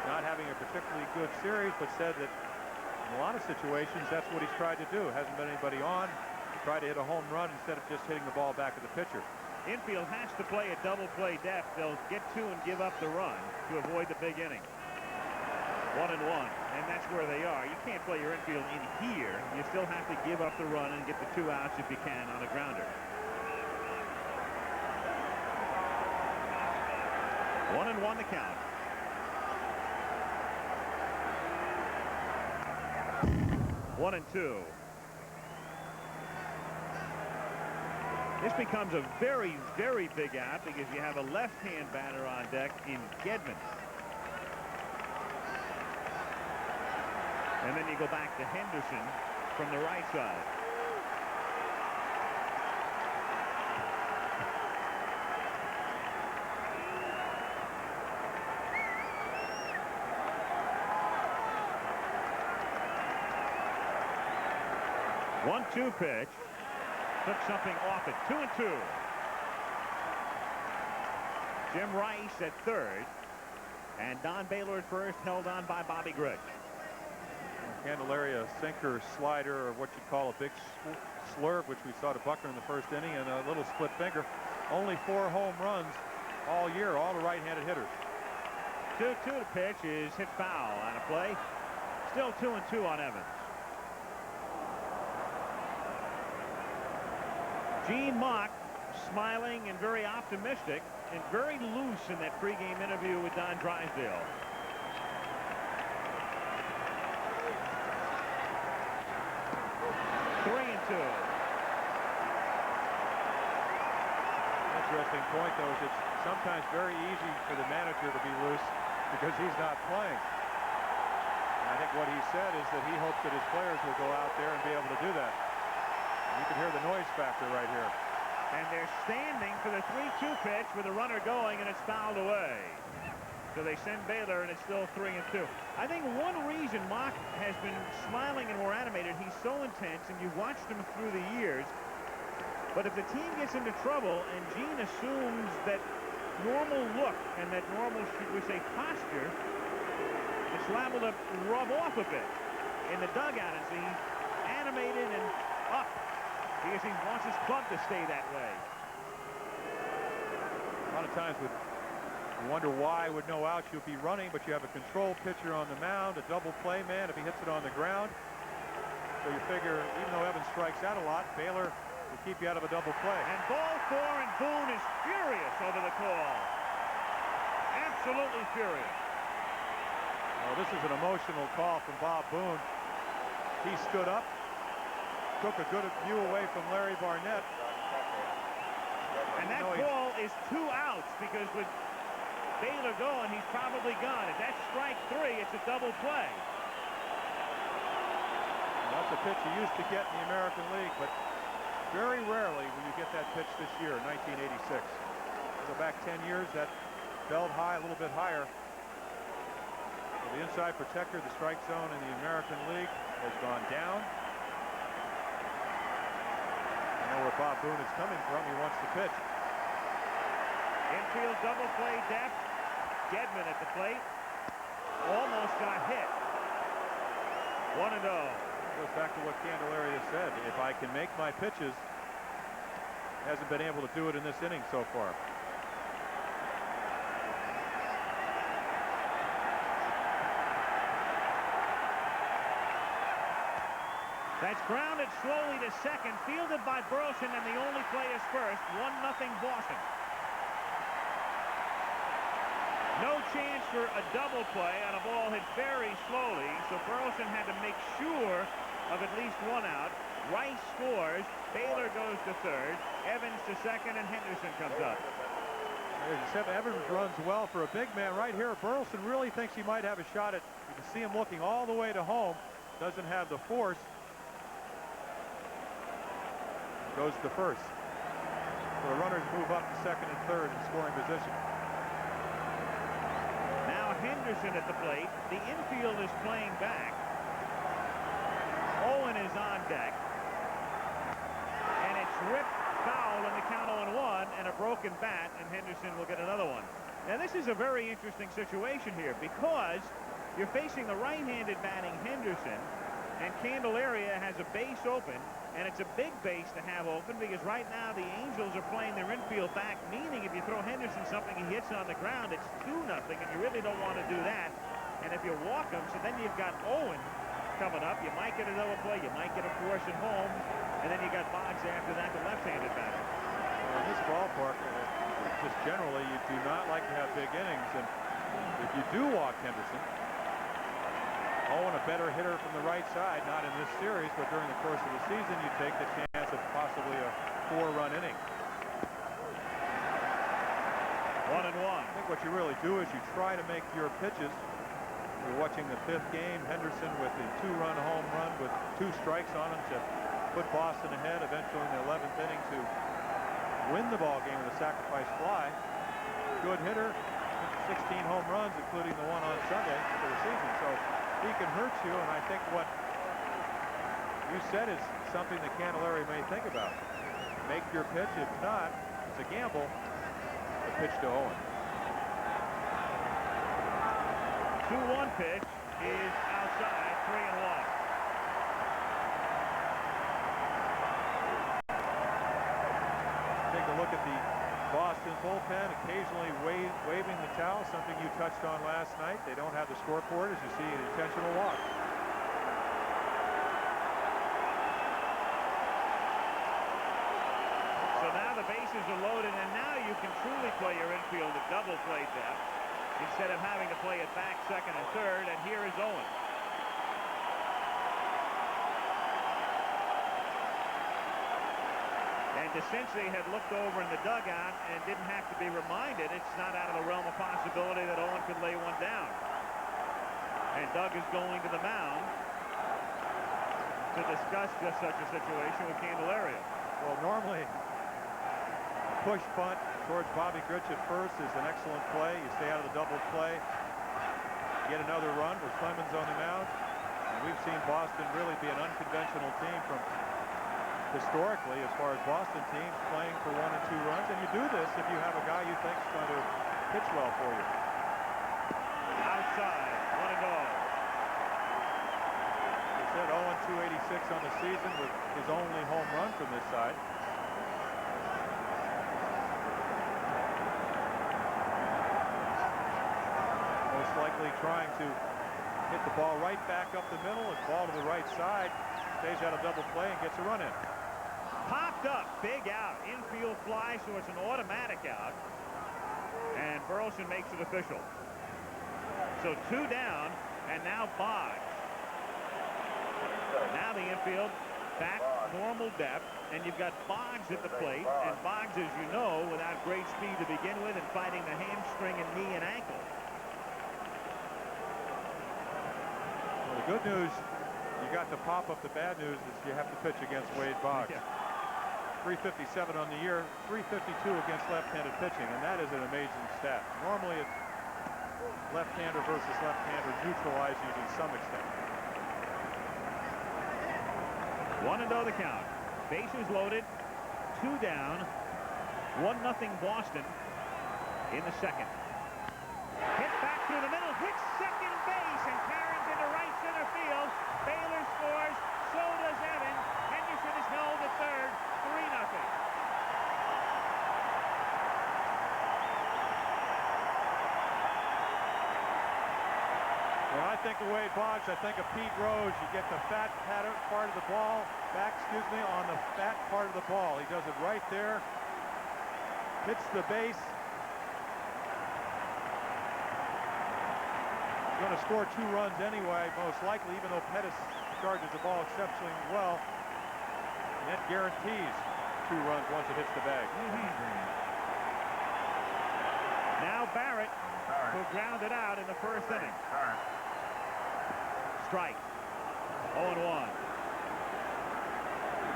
Not having a particularly good series, but said that in a lot of situations that's what he's tried to do. Hasn't been anybody on. Try to hit a home run instead of just hitting the ball back at the pitcher. Infield has to play a double play depth. They'll get 2 and give up the run to avoid the big inning. 1-1, and that's where they are. You can't play your infield in here. You still have to give up the run and get the 2 outs if you can on a grounder. 1-1 the count. One and 2. This becomes a very, very big out because you have a left-hand batter on deck in Gedman. And then you go back to Henderson from the right side. One-two pitch. Took something off it. 2-2. Jim Rice at third. And Don Baylor at first, held on by Bobby Grich. Candelaria sinker, slider, or what you call a big slurve, which we saw to Buckner in the first inning, and a little split finger. Only 4 home runs all year, all the right-handed hitters. 2-2 to pitch is hit foul on a play. Still 2-2 on Evans. Gene Mock smiling and very optimistic and very loose in that pregame interview with Don Drysdale. Interesting point, though, is it's sometimes very easy for the manager to be loose because he's not playing. And I think what he said is that he hopes that his players will go out there and be able to do that. And you can hear the noise factor right here. And they're standing for the 3-2 pitch with a runner going, and it's fouled away. So they send Baylor, and it's still 3-2. I think one reason Mock has been smiling and more animated, he's so intense, and you've watched him through the years. But if the team gets into trouble, and Gene assumes that normal look and that normal, should we say, posture, it's liable to rub off a bit in the dugout, and so he's animated and up because he wants his club to stay that way. A lot of times with you wonder why with no outs you'll be running, but you have a control pitcher on the mound, a double play man if he hits it on the ground. So you figure, even though Evans strikes out a lot, Baylor will keep you out of a double play. And ball 4, and Boone is furious over the call. Absolutely furious. Well, this is an emotional call from Bob Boone. He stood up, took a good view away from Larry Barnett. And that ball is 2 outs because with Baylor going, he's probably gone. If that's strike 3, it's a double play. Well, that's a pitch you used to get in the American League, but very rarely will you get that pitch this year, 1986. Go back 10 years, that belled high, a little bit higher. So the inside protector, the strike zone in the American League, has gone down. I know where Bob Boone is coming from. He wants to pitch. Infield double play depth. Gedman at the plate. Almost got hit. 1-0. Goes back to what Candelaria said. If I can make my pitches, hasn't been able to do it in this inning so far. That's grounded slowly to second, fielded by Burleson, and the only play is first. 1-0 Boston. No chance for a double play on a ball hit very slowly, so Burleson had to make sure of at least one out. Rice scores, Baylor goes to third, Evans to second, and Henderson comes up. Except Evans runs well for a big man right here. Burleson really thinks he might have a shot at, you can see him looking all the way to home, doesn't have the force. Goes to first. So the runners move up to second and third in scoring position. Now Henderson at the plate. The infield is playing back. Owen is on deck. And it's ripped foul in the count 0-1 and a broken bat, and Henderson will get another one. Now this is a very interesting situation here because you're facing the right-handed batting Henderson, and Candelaria has a base open, and it's a big base to have open because right now the Angels are playing their infield back, meaning if you throw Henderson something he hits on the ground, it's 2-0, and you really don't want to do that. And if you walk him, so then you've got Owen coming up. You might get a double play, you might get a force at home, and then you got Boggs after that, the left-handed batter. Well, in this ballpark, just generally, you do not like to have big innings, and if you do walk Henderson, Owen a better hitter from the right side, not in this series, but during the course of the season, you take the chance of possibly a 4-run inning. 1-1. I think what you really do is you try to make your pitches. You're watching the 5th game, Henderson with the 2-run home run with 2 strikes on him to put Boston ahead, eventually in the 11th inning to win the ball game with a sacrifice fly. Good hitter, 16 home runs, including the one on Sunday for the season. So he can hurt you, and I think what you said is something that Candelaria may think about. Make your pitch. If not, it's a gamble. The pitch to Owen. 2-1 pitch is outside, 3-1. Take a look at the Boston bullpen, occasionally waving the towel, something you touched on last night. They don't have the scoreboard, as you see, an intentional walk. So now the bases are loaded, and now you can truly play your infield at double play depth instead of having to play it back second and third, and here is Owen. And DeCinces had looked over in the dugout and didn't have to be reminded. It's not out of the realm of possibility that Owen could lay one down. And Doug is going to the mound to discuss just such a situation with Candelaria. Well, normally, a push punt towards Bobby Grich at first is an excellent play. You stay out of the double play. You get another run with Clemens on the mound. And we've seen Boston really be an unconventional team from historically, as far as Boston teams playing for 1 and 2 runs, and you do this if you have a guy you think is going to pitch well for you. Outside, 1-0. He said 0-286 on the season with his only home run from this side. Most likely trying to hit the ball right back up the middle and ball to the right side. Stays out of double play and gets a run in. Popped up, big out, infield fly, so it's an automatic out. And Burleson makes it official. So 2 down, and now Boggs. Now the infield back normal depth, and you've got Boggs at the plate, and Boggs, as you know, without great speed to begin with and fighting the hamstring and knee and ankle. Well, the good news, you got to pop up. The bad news is you have to pitch against Wade Boggs. Yeah. 357 on the year, 352 against left-handed pitching, and that is an amazing stat. Normally, left-hander versus left-hander neutralize you to some extent. 1-0 the count. Bases loaded, 2 down, 1-0 Boston in the second. Hit back through the middle, hits second base, and Caron's into right center field. Baylor scores, so does Evan. Henderson is held at third, 3-0. When I think of Wade Boggs, I think of Pete Rose. You get the fat part of the ball back, on the fat part of the ball. He does it right there. Hits the base. He's going to score 2 runs anyway, most likely, even though Pettis charges the ball exceptionally well. And that guarantees 2 runs once it hits the bag. Now Barrett, who grounded out in the first inning. Strike. 0-1.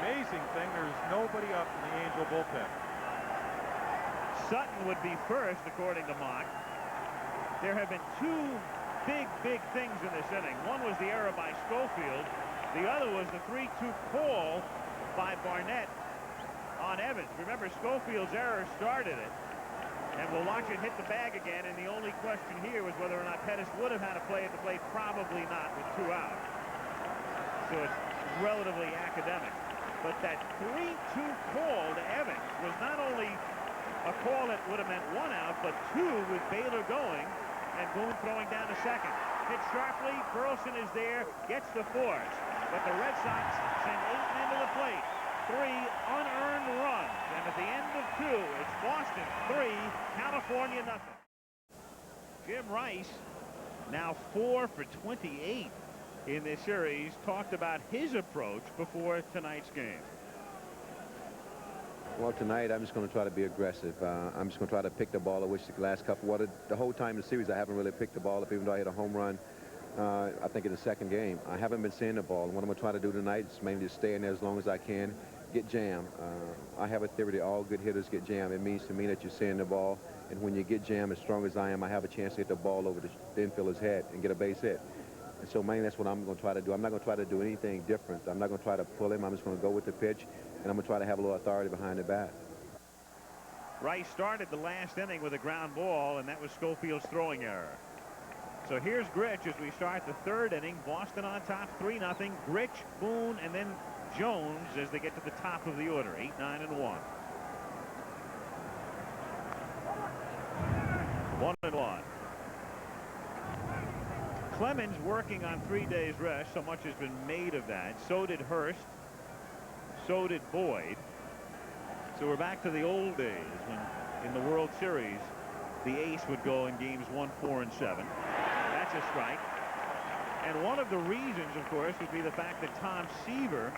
Amazing thing, there's nobody up in the Angel bullpen. Sutton would be first, according to Mock. There have been 2 big things in this inning. One was the error by Schofield. The other was the 3-2 call by Barnett on Evans. Remember, Schofield's error started it. And we'll watch it hit the bag again, and the only question here was whether or not Pettis would have had a play at the plate. Probably not with 2 out. So it's relatively academic. But that 3-2 call to Evans was not only a call that would have meant 1 out, but 2 with Baylor going and Boone throwing down to second. Hit sharply, Burleson is there, gets the force. But the Red Sox send 8 men to the plate. 3 unearned runs, and at the end of 2, it's Boston 3, California nothing. Jim Rice, now 4 for 28 in this series, talked about his approach before tonight's game. Well, tonight I'm just going to try to be aggressive. I'm just going to try to pick the ball, which the last couple, the whole time in the series I haven't really picked the ball up, even though I hit a home run. I think in the second game, I haven't been seeing the ball. And what I'm going to try to do tonight is mainly just stay in there as long as I can, get jammed. I have a theory that all good hitters get jammed. It means to me that you're seeing the ball, and when you get jammed as strong as I am, I have a chance to hit the ball over the infielder's head and get a base hit. And so mainly that's what I'm going to try to do. I'm not going to try to do anything different. I'm not going to try to pull him. I'm just going to go with the pitch, and I'm going to try to have a little authority behind the bat. Rice started the last inning with a ground ball, and that was Schofield's throwing error. So here's Grich as we start the 3rd inning. Boston on top, 3-0. Grich, Boone, and then Jones as they get to the top of the order, 8, 9, and 1. 1-1. Clemens working on 3 days rest. So much has been made of that. So did Hurst. So did Boyd. So we're back to the old days when in the World Series the ace would go in games 1, 4, and 7. That's a strike. And one of the reasons, of course, would be the fact that Tom Seaver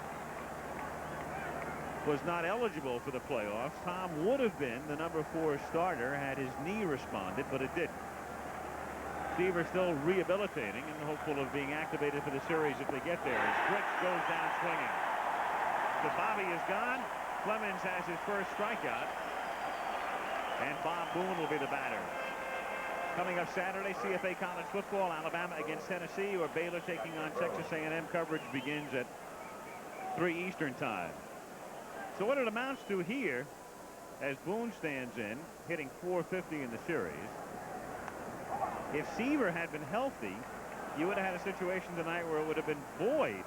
was not eligible for the playoffs. Tom would have been the number 4 starter had his knee responded, but it didn't. Seaver still rehabilitating and hopeful of being activated for the series if they get there. As Grich goes down swinging. So Bobby is gone. Clemens has his first strikeout. And Bob Boone will be the batter. Coming up Saturday, CFA college football, Alabama against Tennessee, or Baylor taking on Texas A&M. Coverage begins at 3 Eastern time. So what it amounts to here, as Boone stands in, hitting .450 in the series, if Seaver had been healthy, you would have had a situation tonight where it would have been Boyd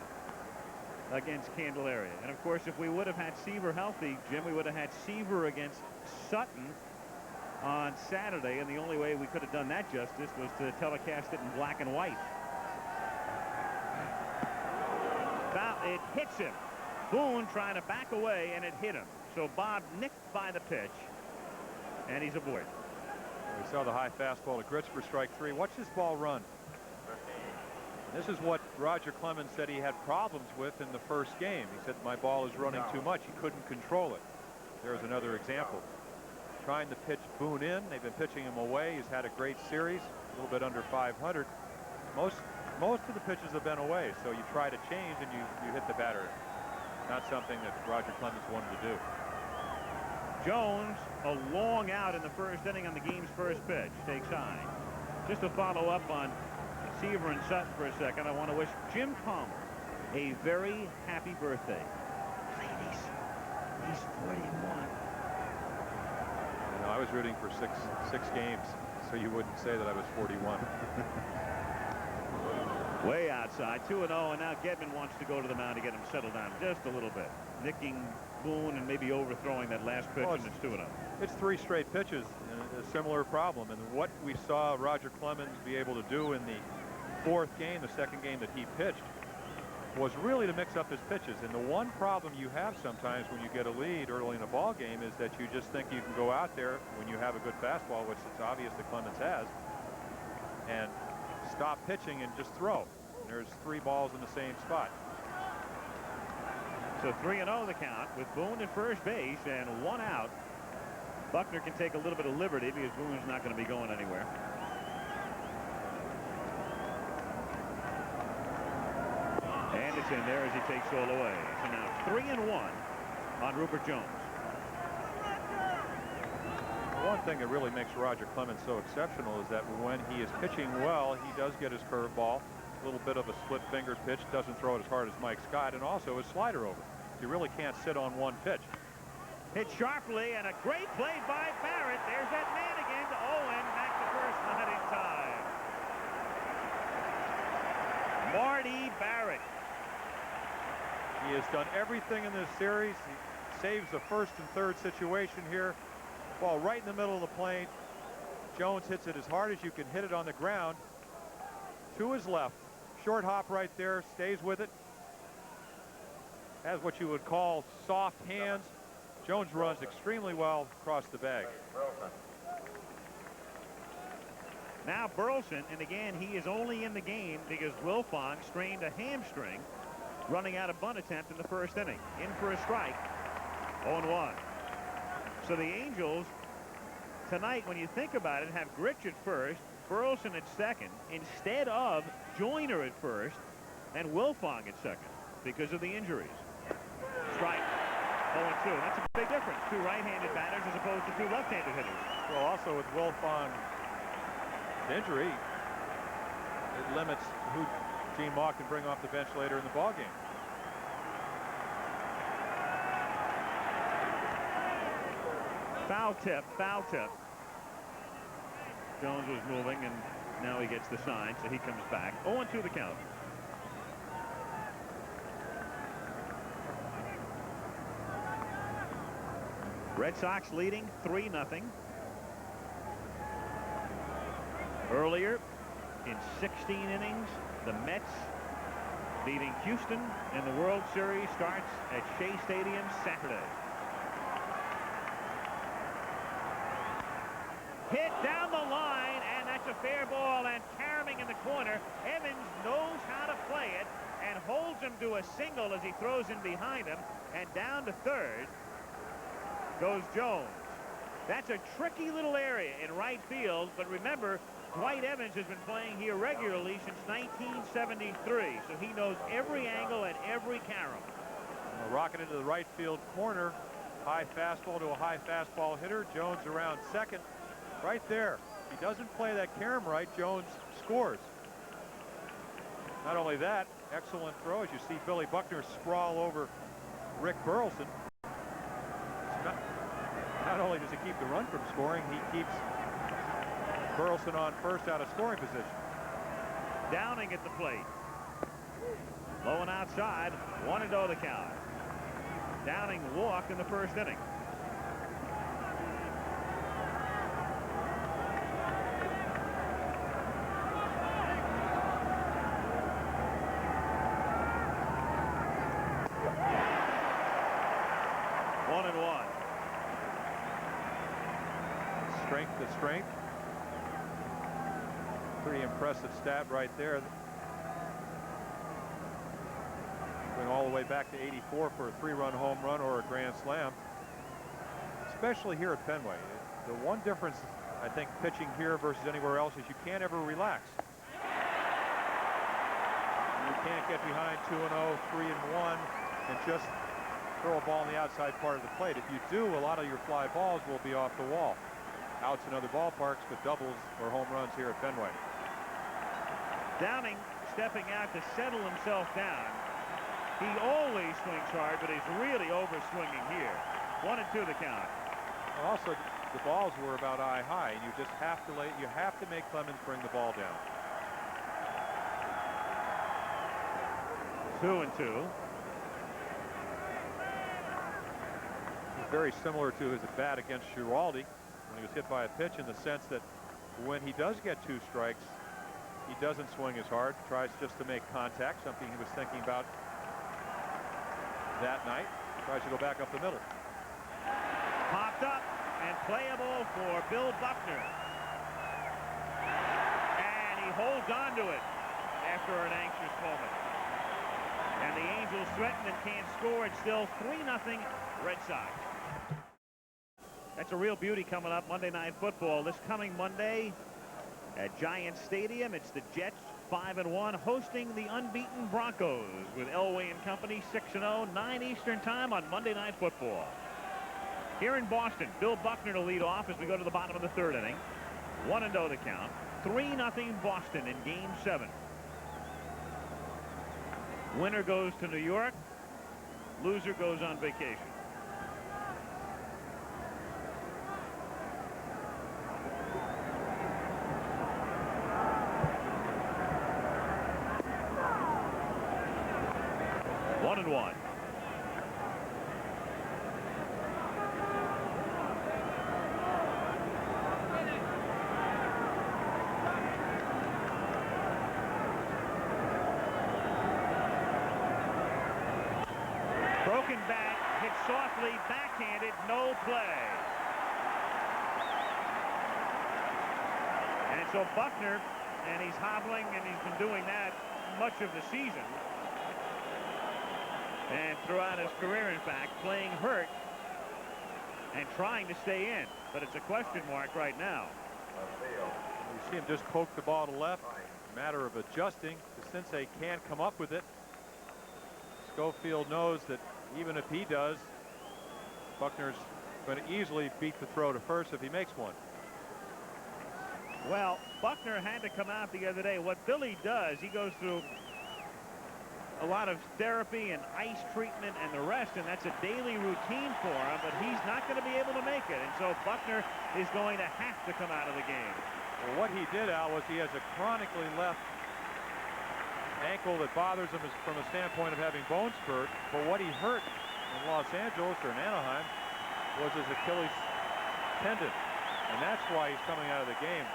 against Candelaria. And of course, if we would have had Seaver healthy, Jim, we would have had Seaver against Sutton on Saturday, and the only way we could have done that justice was to telecast it in black and white. Now it hits him. Boone trying to back away, and it hit him. So Bob nicked by the pitch, and he's aboard. We saw the high fastball to Grich for strike 3. Watch this ball run. This is what Roger Clemens said he had problems with in the first game. He said, my ball is running too much. He couldn't control it. There's another example. Trying to pitch Boone in. They've been pitching him away. He's had a great series, a little bit under 500. Most of the pitches have been away, so you try to change and you hit the batter. Not something that Roger Clemens wanted to do. Jones, a long out in the first inning on the game's first pitch, takes high. Just to follow up on Seaver and Sutton for a second, I want to wish Jim Palmer a very happy birthday. Ladies, he's 41. You know, I was rooting for six games, so you wouldn't say that I was 41. Way outside, 2-0, and now Gedman wants to go to the mound to get him settled down just a little bit. Nicking Boone and maybe overthrowing that last pitch, and it's 2-0. It's 3 straight pitches, and a similar problem. And what we saw Roger Clemens be able to do in the 4th game, the 2nd game that he pitched, was really to mix up his pitches. And the one problem you have sometimes when you get a lead early in a ball game is that you just think you can go out there when you have a good fastball, which it's obvious that Clemens has, and stop pitching and just throw. And there's 3 balls in the same spot. So 3-0 the count with Boone at first base and 1 out. Buckner can take a little bit of liberty because Boone's not going to be going anywhere. And it's in there as he takes all away. So now 3-1 on Rupert Jones. One thing that really makes Roger Clemens so exceptional is that when he is pitching well, he does get his curveball, a little bit of a split-fingered pitch, doesn't throw it as hard as Mike Scott, and also his slider over. You really can't sit on one pitch. Hit sharply, and a great play by Barrett. There's that man again to Owen. Back to first, not in time. Marty Barrett. He has done everything in this series. He saves the 1st and 3rd situation here. Ball right in the middle of the plane. Jones hits it as hard as you can hit it on the ground. To his left. Short hop right there. Stays with it. Has what you would call soft hands. Jones runs extremely well across the bag. Now Burleson, and again, he is only in the game because Wilfong strained a hamstring running out a bunt attempt in the 1st inning. In for a strike. 0-1. So the Angels tonight, when you think about it, have Grich at first, Burleson at second, instead of Joyner at first, and Wilfong at second because of the injuries. Strike. 0-2. That's a big difference. 2 right-handed batters as opposed to 2 left-handed hitters. Well, also with Wilfong's injury, it limits who Gene Mauch can bring off the bench later in the ballgame. Foul tip, foul tip. Jones was moving, and now he gets the sign, so he comes back. 0-2 the count. Red Sox leading 3-0. Earlier in 16 innings, the Mets beating Houston in the World Series starts at Shea Stadium Saturday. Hit down the line, and that's a fair ball, and caroming in the corner. Evans knows how to play it and holds him to a single as he throws in behind him, and down to third goes Jones. That's a tricky little area in right field, but remember, Dwight Evans has been playing here regularly since 1973, so he knows every angle and every carom. Rocket into the right field corner. High fastball to a high fastball hitter. Jones around second. Right there. If he doesn't play that carom right, Jones scores. Not only that, excellent throw as you see Billy Buckner sprawl over Rick Burleson. Not only does he keep the run from scoring, he keeps Burleson on first out of scoring position. Downing at the plate. Low and outside. 1-0 the count. Downing walked in the 1st inning. Strength to strength. Pretty impressive stat right there. Going all the way back to 84 for a 3-run home run or a grand slam. Especially here at Fenway. The one difference, I think, pitching here versus anywhere else is you can't ever relax. You can't get behind 2-0, 3-1, and just throw a ball on the outside part of the plate. If you do, a lot of your fly balls will be off the wall. outs in other ballparks, but doubles or home runs here at Fenway. Downing stepping out to settle himself down. He always swings hard, but he's really over swinging here. 1-2 the count. Also, the balls were about eye high, and you just have to make Clemens bring the ball down. 2-2. He's very similar to his at bat against Schiraldi when he was hit by a pitch, in the sense that when he does get 2 strikes, he doesn't swing as hard, tries just to make contact, something he was thinking about that night. Tries to go back up the middle. Popped up and playable for Bill Buckner. And he holds on to it after an anxious moment. And the Angels threaten and can't score. It's still 3-0 Red Sox. That's a real beauty coming up Monday Night Football. This coming Monday at Giants Stadium, it's the Jets 5-1 hosting the unbeaten Broncos with Elway and company 6-0, 9 Eastern time on Monday Night Football. Here in Boston, Bill Buckner to lead off as we go to the bottom of the 3rd inning. 1-0 the count. 3-0 Boston in Game 7. Winner goes to New York. Loser goes on vacation. One and one. Broken bat, hit softly, backhanded, no play. And so Buckner, and he's hobbling, and he's been doing that much of the season. And throughout his career, in fact, playing hurt and trying to stay in. But it's a question mark right now. You see him just poke the ball to left. A matter of adjusting. Sensei can't come up with it. Schofield knows that even if he does, Buckner's going to easily beat the throw to first if he makes one. Well, Buckner had to come out the other day. What Billy does, he goes through a lot of therapy and ice treatment and the rest, and that's a daily routine for him, but he's not going to be able to make it, and so Buckner is going to have to come out of the game. Well, what he did, Al, was he has a chronically left ankle that bothers him from a standpoint of having bone spurt, but what he hurt in Los Angeles or in Anaheim was his Achilles tendon, and that's why he's coming out of the game.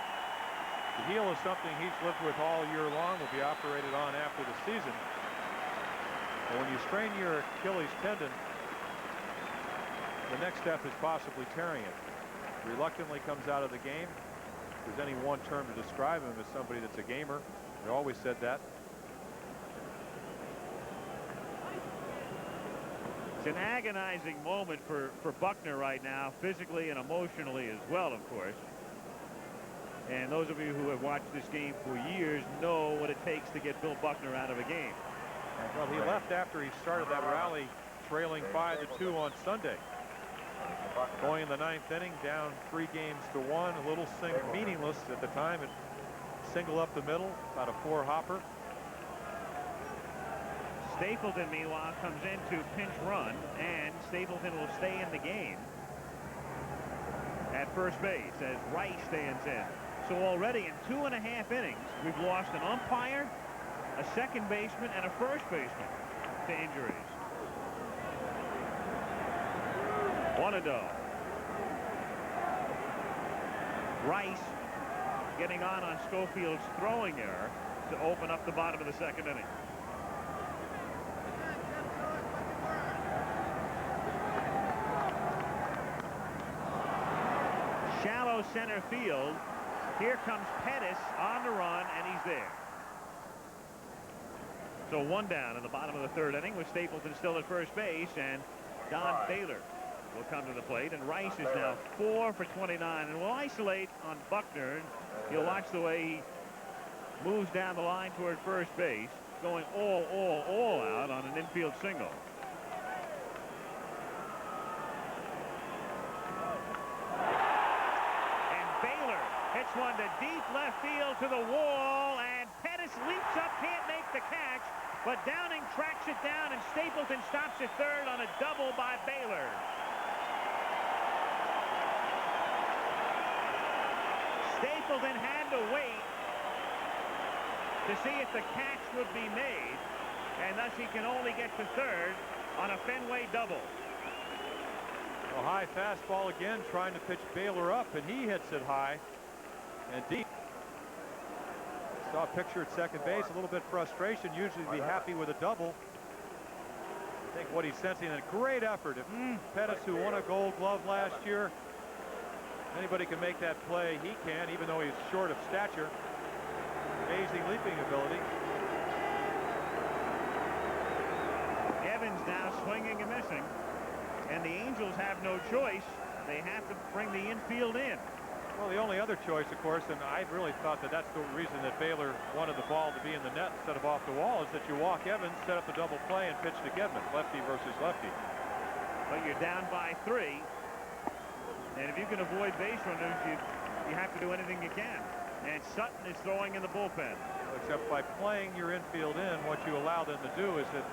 The heel is something he's lived with all year long, will be operated on after the season. And when you strain your Achilles tendon, the next step is possibly tearing it. Reluctantly comes out of the game. If there's any one term to describe him as somebody that's a gamer, they always said that. It's an agonizing moment for Buckner right now, physically and emotionally as well, of course. And those of you who have watched this game for years know what it takes to get Bill Buckner out of a game. Well, he left after he started that rally trailing 5-2 on Sunday. Going in the 9th inning, down 3 games to 1, a little meaningless at the time. And single up the middle, about a 4-hopper. Stapleton, meanwhile, comes in to pinch run, and Stapleton will stay in the game at first base as Rice stands in. So already in 2.5 innings, we've lost an umpire, a second baseman, and a first baseman to injuries. 1-0. Rice getting on Schofield's throwing error to open up the bottom of the 2nd inning. Shallow center field. Here comes Pettis on the run, and he's there. So 1 down in the bottom of the 3rd inning with Stapleton still at first base, and Don Baylor will come to the plate, and Rice is now 4 for 29, and will isolate on Buckner. You'll watch the way he moves down the line toward first base, going all out on an infield single. one to deep left field to the wall, and Pettis leaps up, can't make the catch, but Downing tracks it down, and Stapleton stops at third on a double by Baylor. Stapleton had to wait to see if the catch would be made, and thus he can only get to third on a Fenway double. A high fastball again, trying to pitch Baylor up, and he hits it high and deep. Saw a picture at second base, a little bit frustration. Usually be happy with a double. I think what he's sensing, a great effort. If Pettis, who won a Gold Glove last year, anybody can make that play, he can, even though he's short of stature. Amazing leaping ability. Evans now swinging and missing, and the Angels have no choice. They have to bring the infield in. Well, the only other choice, of course, and I really thought that that's the reason that Baylor wanted the ball to be in the net instead of off the wall, is that you walk Evans, set up the double play, and pitch to Gedman, lefty versus lefty. But you're down by 3, and if you can avoid base runners, you have to do anything you can. And Sutton is throwing in the bullpen. Except by playing your infield in, what you allow them to do is that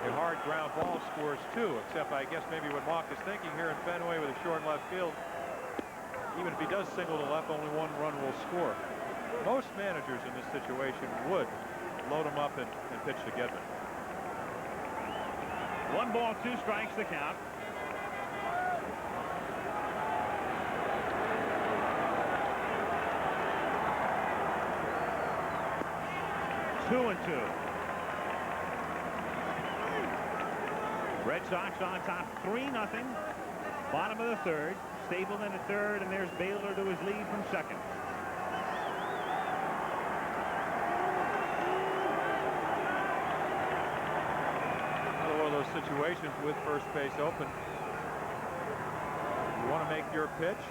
a hard ground ball scores 2, except I guess maybe what Mock is thinking here in Fenway with a short left field, even if he does single to left, only 1 run will score. Most managers in this situation would load him up and pitch to Gedman. 1 ball, 2 strikes the count. Two and 2. Red Sox on top 3-0. Bottom of the third. Stapleton at third, and there's Baylor to his lead from second. Another one of those situations with first base open. You want to make your pitch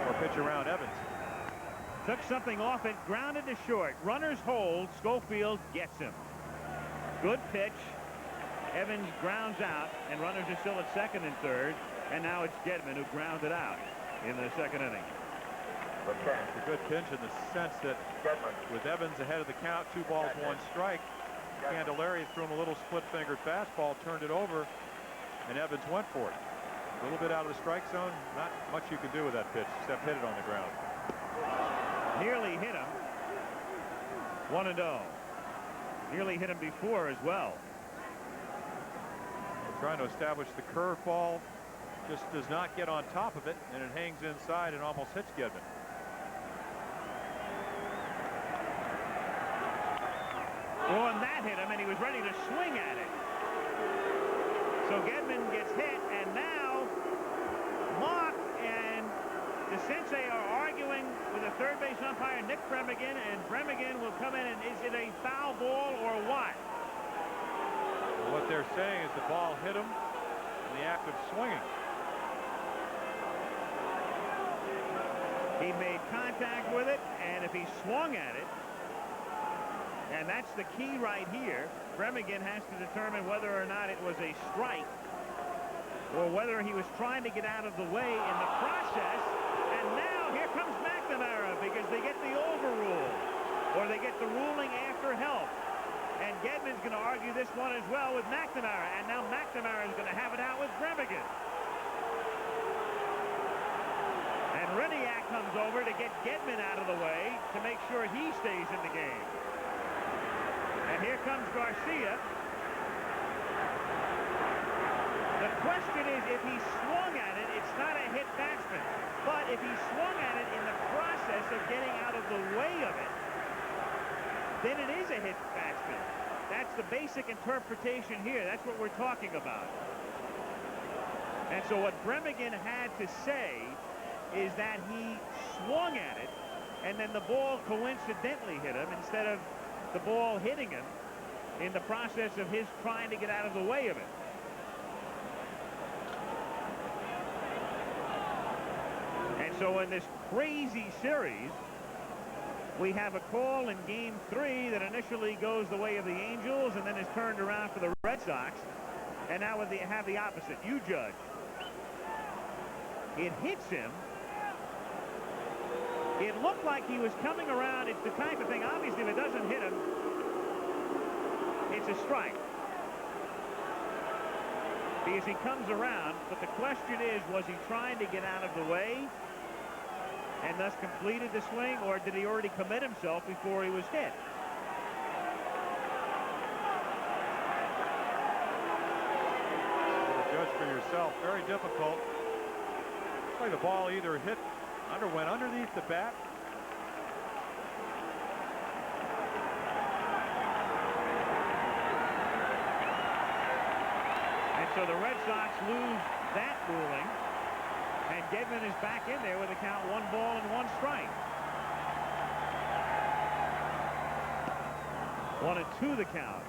or pitch around Evans. Took something off it, grounded to short. Runners hold. Schofield gets him. Good pitch. Evans grounds out, and runners are still at second and third. And now it's Gedman who grounded out in the second inning. It's a good pinch in the sense that with Evans ahead of the count, 2 balls, 1 strike, Candelaria threw him a little split-fingered fastball, turned it over, and Evans went for it. A little bit out of the strike zone. Not much you can do with that pitch except hit it on the ground. Nearly hit him. 1-0. Nearly hit him before as well. Trying to establish the curveball. Just does not get on top of it, and it hangs inside and almost hits Gedman. Oh, and that hit him, and he was ready to swing at it. So Gedman gets hit, and now Mock and DeCinces are arguing with the third base umpire, Nick Bremigan, and Bremigan will come in, and is it a foul ball or what? Well, what they're saying is the ball hit him in the act of swinging. He made contact with it, and if he swung at it, and that's the key right here, Bremigan has to determine whether or not it was a strike or whether he was trying to get out of the way in the process. And now here comes McNamara because they get the overrule, or they get the ruling after help. And Gedman's going to argue this one as well with McNamara, and now McNamara is going to have it out with Bremigan. And Reniak comes over to get Gedman out of the way to make sure he stays in the game. And here comes Garcia. The question is, if he swung at it, it's not a hit batsman. But if he swung at it in the process of getting out of the way of it, then it is a hit batsman. That's the basic interpretation here. That's what we're talking about. And so what Bremigan had to say is that he swung at it, and then the ball coincidentally hit him instead of the ball hitting him in the process of his trying to get out of the way of it. And so in this crazy series, we have a call in Game 3 that initially goes the way of the Angels and then is turned around for the Red Sox. And now we have the opposite. You judge. It hits him, It looked like he was coming around. It's the type of thing, obviously, if it doesn't hit him, it's a strike. Because he comes around, but the question is, was he trying to get out of the way and thus completed the swing, or did he already commit himself before he was hit? Judge for yourself. Very difficult. Looks like the ball either went underneath the bat. And so the Red Sox lose that ruling. And Gedman is back in there with a count 1 ball and 1 strike. 1-2 the count.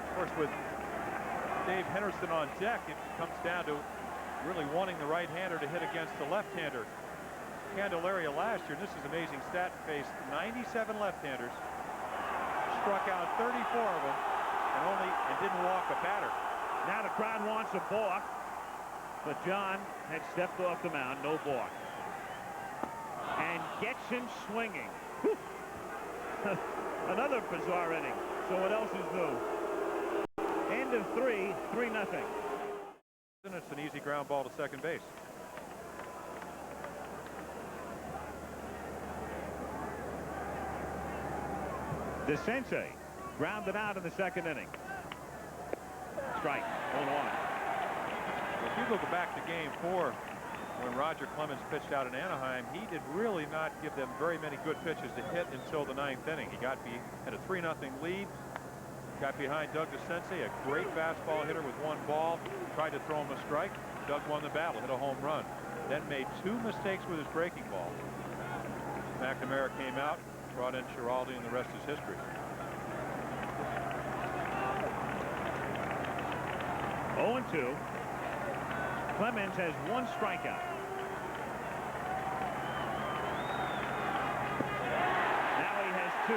Of course, with Dave Henderson on deck, it comes down to really wanting the right-hander to hit against the left-hander. Candelaria last year, this is an amazing stat, faced 97 left-handers, struck out 34 of them, and didn't walk a batter. Now the crowd wants a balk, but John had stepped off the mound, no balk. And gets him swinging. Another bizarre inning. So what else is new? End of 3-0. It's an easy ground ball to second base. DeCense grounded out in the second inning. Strike, 0-1. If you look back to Game 4, when Roger Clemens pitched out in Anaheim, he did really not give them very many good pitches to hit until the 9th inning. He had a 3-0 lead, got behind Doug DeCense, a great fastball hitter with 1 ball, tried to throw him a strike. Doug won the battle, hit a home run, then made 2 mistakes with his breaking ball. McNamara came out, brought in Schiraldi, and the rest is history. 0-2. Clemens has 1 strikeout. Now he has 2.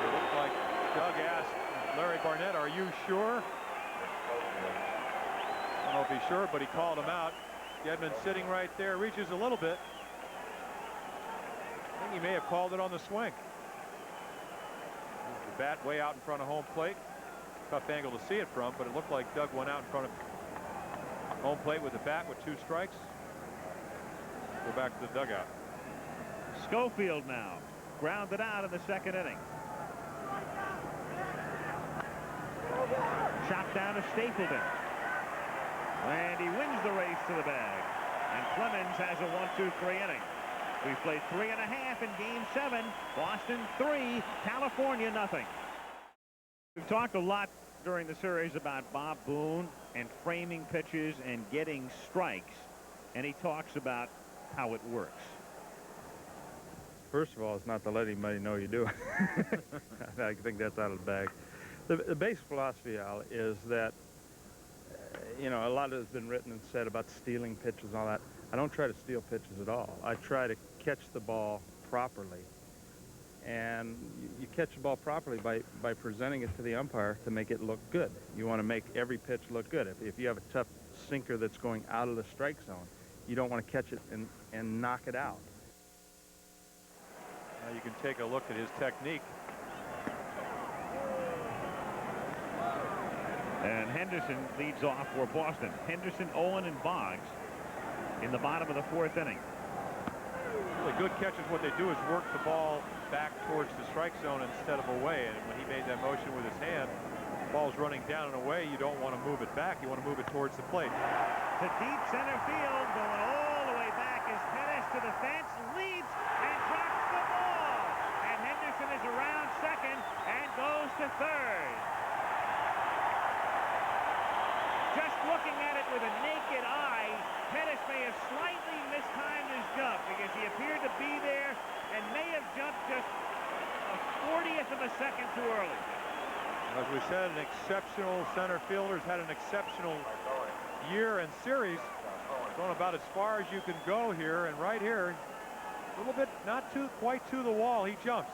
It looked like Doug asked Larry Barnett, "Are you sure?" I don't know if he's sure, but he called him out. Gedman sitting right there, reaches a little bit. I think he may have called it on the swing. The bat way out in front of home plate. Tough angle to see it from, but it looked like Doug went out in front of home plate with the bat with 2 strikes. Go back to the dugout. Schofield now grounded out in the second inning. Shot down to Stapleton. And he wins the race to the bag. And Clemens has a 1-2-3 inning. We've played 3.5 in Game 7. Boston 3, California nothing. We've talked a lot during the series about Bob Boone and framing pitches and getting strikes. And he talks about how it works. First of all, it's not to let anybody know you do it. I think that's out of the bag. The basic philosophy, Al, is that, you know, a lot has been written and said about stealing pitches and all that. I don't try to steal pitches at all. I try to catch the ball properly. And you catch the ball properly by presenting it to the umpire to make it look good. You want to make every pitch look good. If you have a tough sinker that's going out of the strike zone, you don't want to catch it and knock it out. Now you can take a look at his technique. And Henderson leads off for Boston. Henderson, Owen, and Boggs in the bottom of the 4th inning. Really good catches. What they do is work the ball back towards the strike zone instead of away. And when he made that motion with his hand, the ball's running down and away. You don't want to move it back. You want to move it towards the plate. To deep center field, going all the way back is Pettis to the fence, leads and drops the ball. And Henderson is around second and goes to third. Just looking at it with a naked eye, Pettis may have slightly mistimed his jump because he appeared to be there and may have jumped just a 40th of a second too early. As we said, an exceptional center fielder's had an exceptional year and series. Going about as far as you can go here, and right here, a little bit not quite to the wall, he jumps.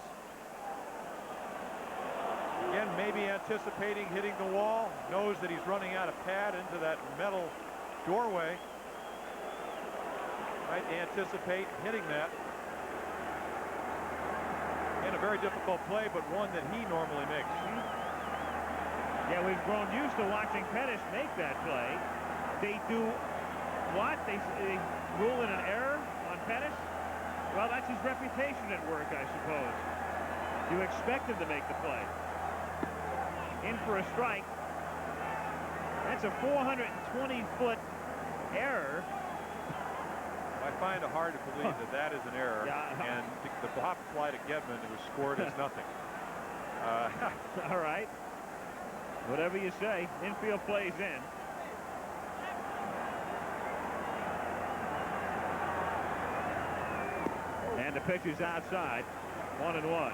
Again, maybe anticipating hitting the wall, knows that he's running out of pad into that metal doorway. Might anticipate hitting that. And a very difficult play, but one that he normally makes. Yeah, we've grown used to watching Pettis make that play. They do what? They rule in an error on Pettis? Well, that's his reputation at work, I suppose. You expect him to make the play. In for a strike. That's a 420-foot error. I find it hard to believe that that is an error. Yeah. And the pop fly to Gedman was scored as nothing. All right. Whatever you say. Infield plays in. And the pitch is outside. 1-1. Well,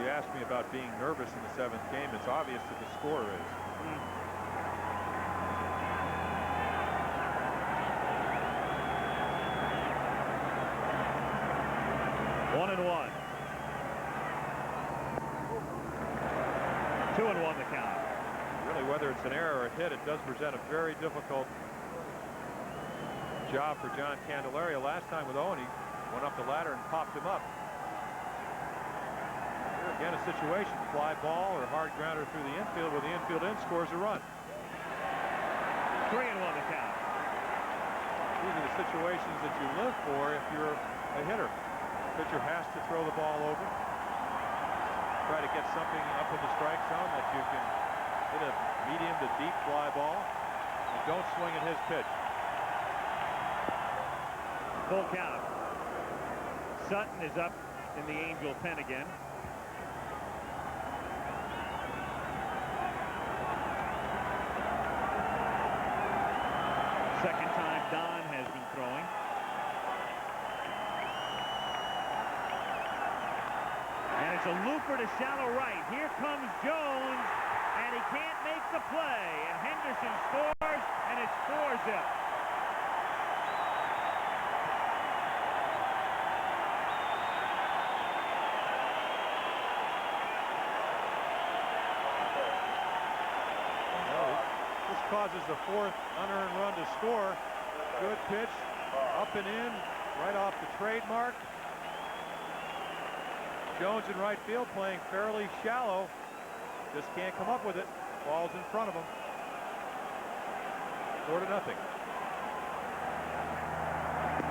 you asked me about being nervous in the 7th game. It's obvious that the score is. 1-1. 2-1 the count. Really, whether it's an error or a hit, it does present a very difficult job for John Candelaria. Last time with Owen, he went up the ladder and popped him up. Here again, a situation, fly ball or hard grounder through the infield, where the infield in scores a run. 3-1 the count. These are the situations that you live for if you're a hitter. Pitcher has to throw the ball over. Try to get something up in the strike zone that you can hit a medium to deep fly ball. And don't swing at his pitch. Full count. Sutton is up in the Angel pen again. Second time Don has been throwing. And it's a looper to shallow right. Here comes Jones, and he can't make the play. And Henderson scores, and it's 4-zip. This causes the 4th unearned run to score. Good pitch, up and in, right off the trademark. Jones in right field playing fairly shallow. Just can't come up with it. Ball's in front of him. 4-0.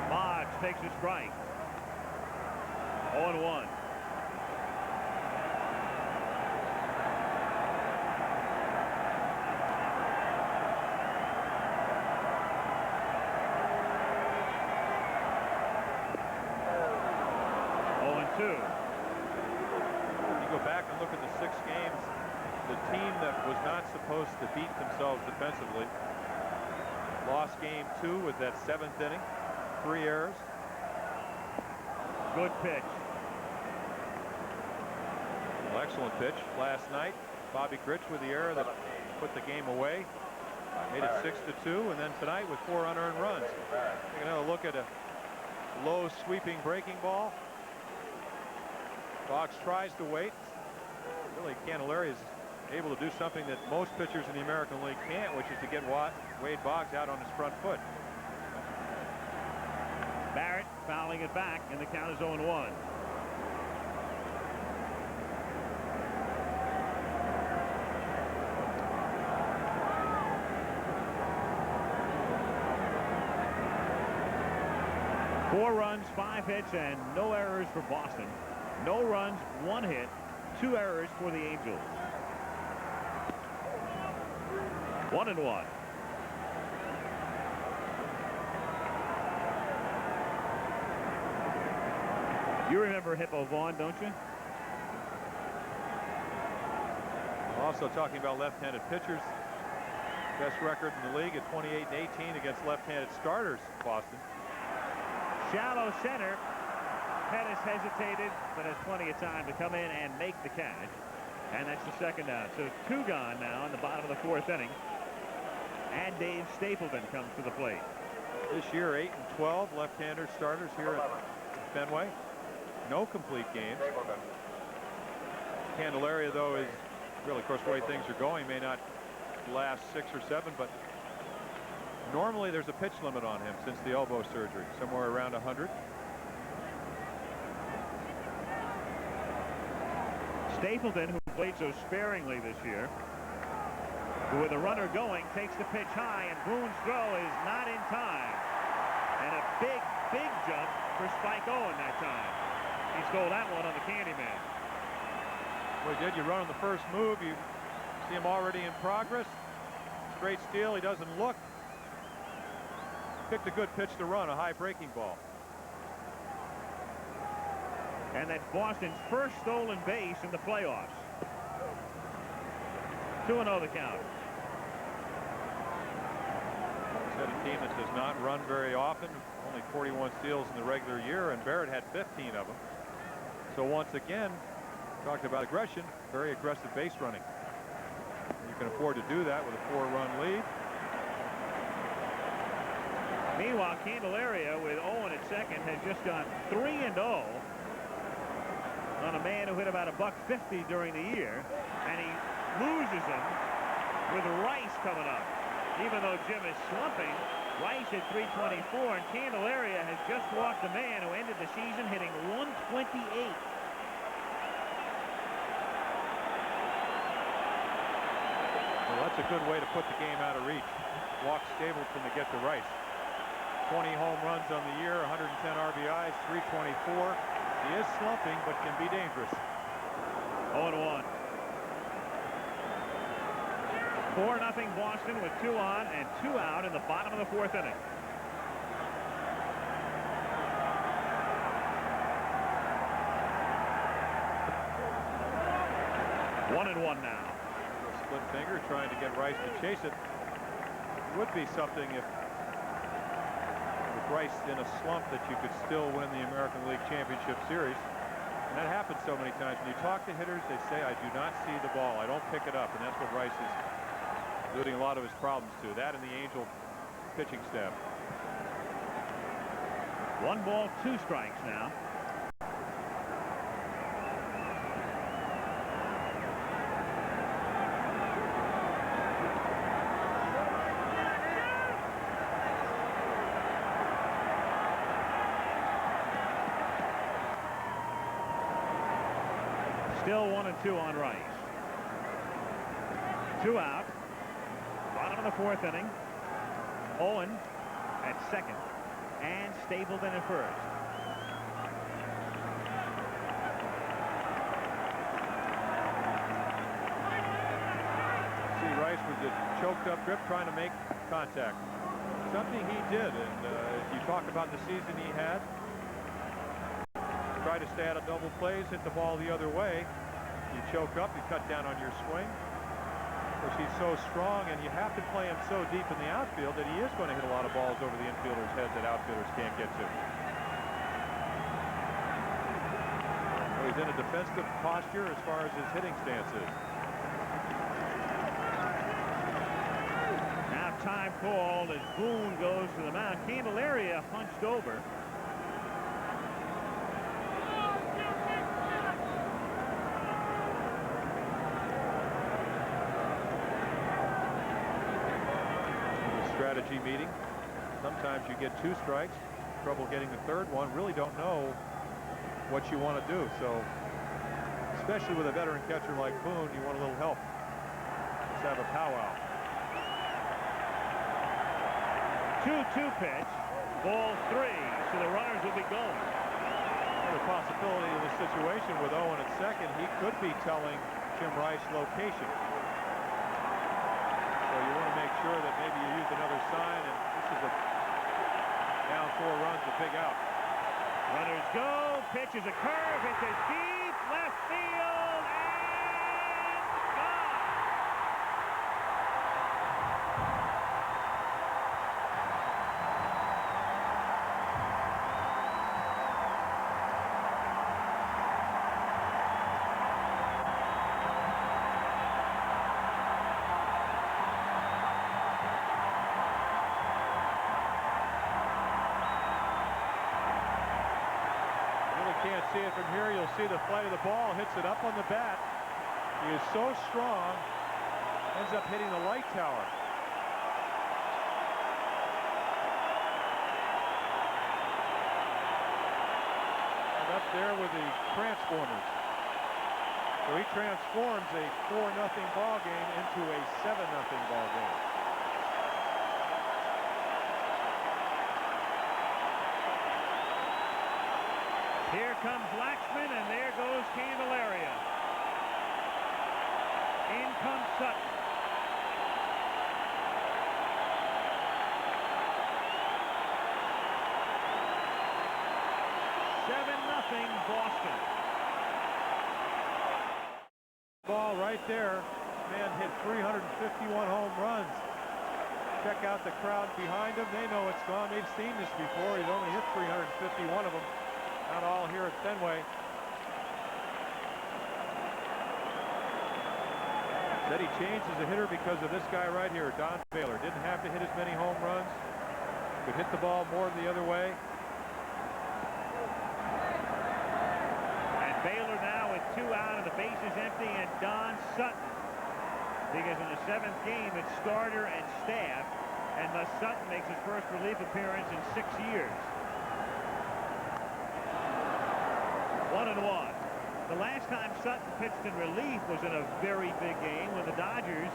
Boggs takes a strike. 0-1. Go back and look at the 6 games. The team that was not supposed to beat themselves defensively lost game 2 with that 7th inning. 3 errors. Good pitch. Well, excellent pitch last night. Bobby Grich with the error that put the game away. Made it 6-2, and then tonight with 4 unearned runs. Take another look at a low sweeping breaking ball. Boggs tries to wait. Really, Candelaria is able to do something that most pitchers in the American League can't, which is to get Wade Boggs out on his front foot. Barrett fouling it back, and the count is 0-1. Four runs, 5 hits, and no errors for Boston. No runs, 1 hit, 2 errors for the Angels. 1-1. You remember Hippo Vaughn, don't you? Also talking about left-handed pitchers. Best record in the league at 28-18 against left-handed starters, Boston. Shallow center. Pettis hesitated, but has plenty of time to come in and make the catch. And that's the second out. So 2 gone now in the bottom of the 4th inning. And Dave Stapleton comes to the plate. This year, 8-12 left-hander starters here at Fenway. No complete games. Candelaria, though, is really, of course, the way things are going may not last 6 or 7, but normally there's a pitch limit on him since the elbow surgery, somewhere around 100. Stapleton, who played so sparingly this year, with a runner going, takes the pitch high, and Boone's throw is not in time. And a big, big jump for Spike Owen that time. He stole that one on the Candyman. Well, he did. You run on the first move. You see him already in progress. Straight steal. He doesn't look. Picked a good pitch to run, a high breaking ball. And that's Boston's first stolen base in the playoffs. 2-0 the count. Said a team that does not run very often. Only 41 steals in the regular year, and Barrett had 15 of them. So once again, talking about aggression, very aggressive base running. You can afford to do that with a 4-run lead. Meanwhile, Candelaria with Owen at second has just gone 3-0 on a man who hit about $150 during the year, and he loses him with Rice coming up. Even though Jim is slumping, Rice hit 324, and Candelaria has just walked a man who ended the season hitting 128. Well, that's a good way to put the game out of reach. Walk Stapleton to get to Rice. 20 home runs on the year, 110 RBIs, 324. He is slumping, but can be dangerous. 0-1. 4-0 Boston with 2 on and 2 out in the bottom of the 4th inning. One and one now. Split finger trying to get Rice to chase it. It would be something if with Rice in a slump that you could still win the American League Championship Series. And that happens so many times. When you talk to hitters, they say, I do not see the ball. I don't pick it up. And that's what Rice is alluding a lot of his problems to. That and the Angel pitching staff. 1 ball, 2 strikes now. Still 1 and 2 on Rice. 2 out. Bottom of the 4th inning. Owen at second and Stapleton at first. See Rice with the choked up grip trying to make contact. Something he did, and if you talk about the season he had, try to stay out of double plays, hit the ball the other way. You choke up, you cut down on your swing. Of course, he's so strong, and you have to play him so deep in the outfield that he is going to hit a lot of balls over the infielders' heads that outfielders can't get to. So he's in a defensive posture as far as his hitting stance is. Now time called as Boone goes to the mound. Candelaria hunched over. Strategy meeting. Sometimes you get 2 strikes, trouble getting the 3rd one, really don't know what you want to do. So especially with a veteran catcher like Boone, you want a little help. Let's have a powwow. 2-2 pitch, ball 3, so the runners will be going. The possibility of the situation with Owen at second, he could be telling Jim Rice location. So you want to make sure that maybe you use another sign, and this is a down 4 runs, a big out. Runners go, pitch is a curve, it's a deep left field, and gone. Can't see it from here. You'll see the flight of the ball, hits it up on the bat. He is so strong, ends up hitting the light tower. And up there with the Transformers. So he transforms a 4-0 ball game into a 7-0 ball game. Here comes Laxman, and there goes Candelaria. In comes Sutton. Boston. Ball right there. Man hit 351 home runs. Check out the crowd behind him. They know it's gone. They've seen this before. He's only hit 351 of them. Not all here at Fenway. Said he changed as a hitter because of this guy right here, Don Baylor. Didn't have to hit as many home runs. Could hit the ball more the other way. And Baylor now with 2 out and the bases empty, and Don Sutton. Because in the 7th game, it's starter and staff, and thus Sutton makes his first relief appearance in 6 years. 1-1. The last time Sutton pitched in relief was in a very big game when the Dodgers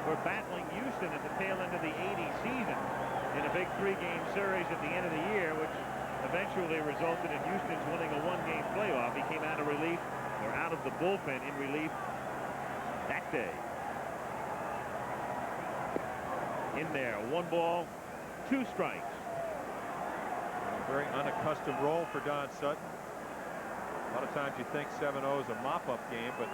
were battling Houston at the tail end of the '80 season in a big 3-game series at the end of the year, which eventually resulted in Houston's winning a 1-game playoff. He came out of relief, or out of the bullpen in relief that day. In there, 1 ball, 2 strikes. A very unaccustomed role for Don Sutton. A lot of times you think 7-0 is a mop-up game, but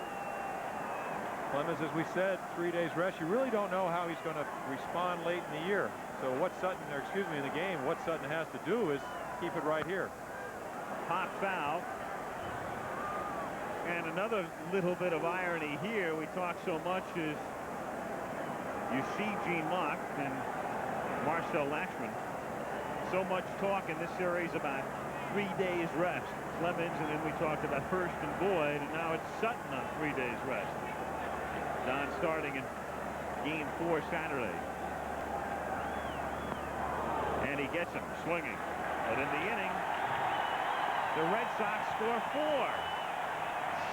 Clemens, as we said, 3 days rest. You really don't know how he's going to respond late in the year. So what Sutton, or excuse me, in the game, what Sutton has to do is keep it right here. Pop foul. And another little bit of irony here. We talk so much as you see Gene Mock and Marcel Laxman. So much talk in this series about 3 days rest. Clemens, and then we talked about Hurst and Boyd, and now it's Sutton on 3 days rest. Don starting in game 4 Saturday. And he gets him swinging. But in the inning, the Red Sox score 4.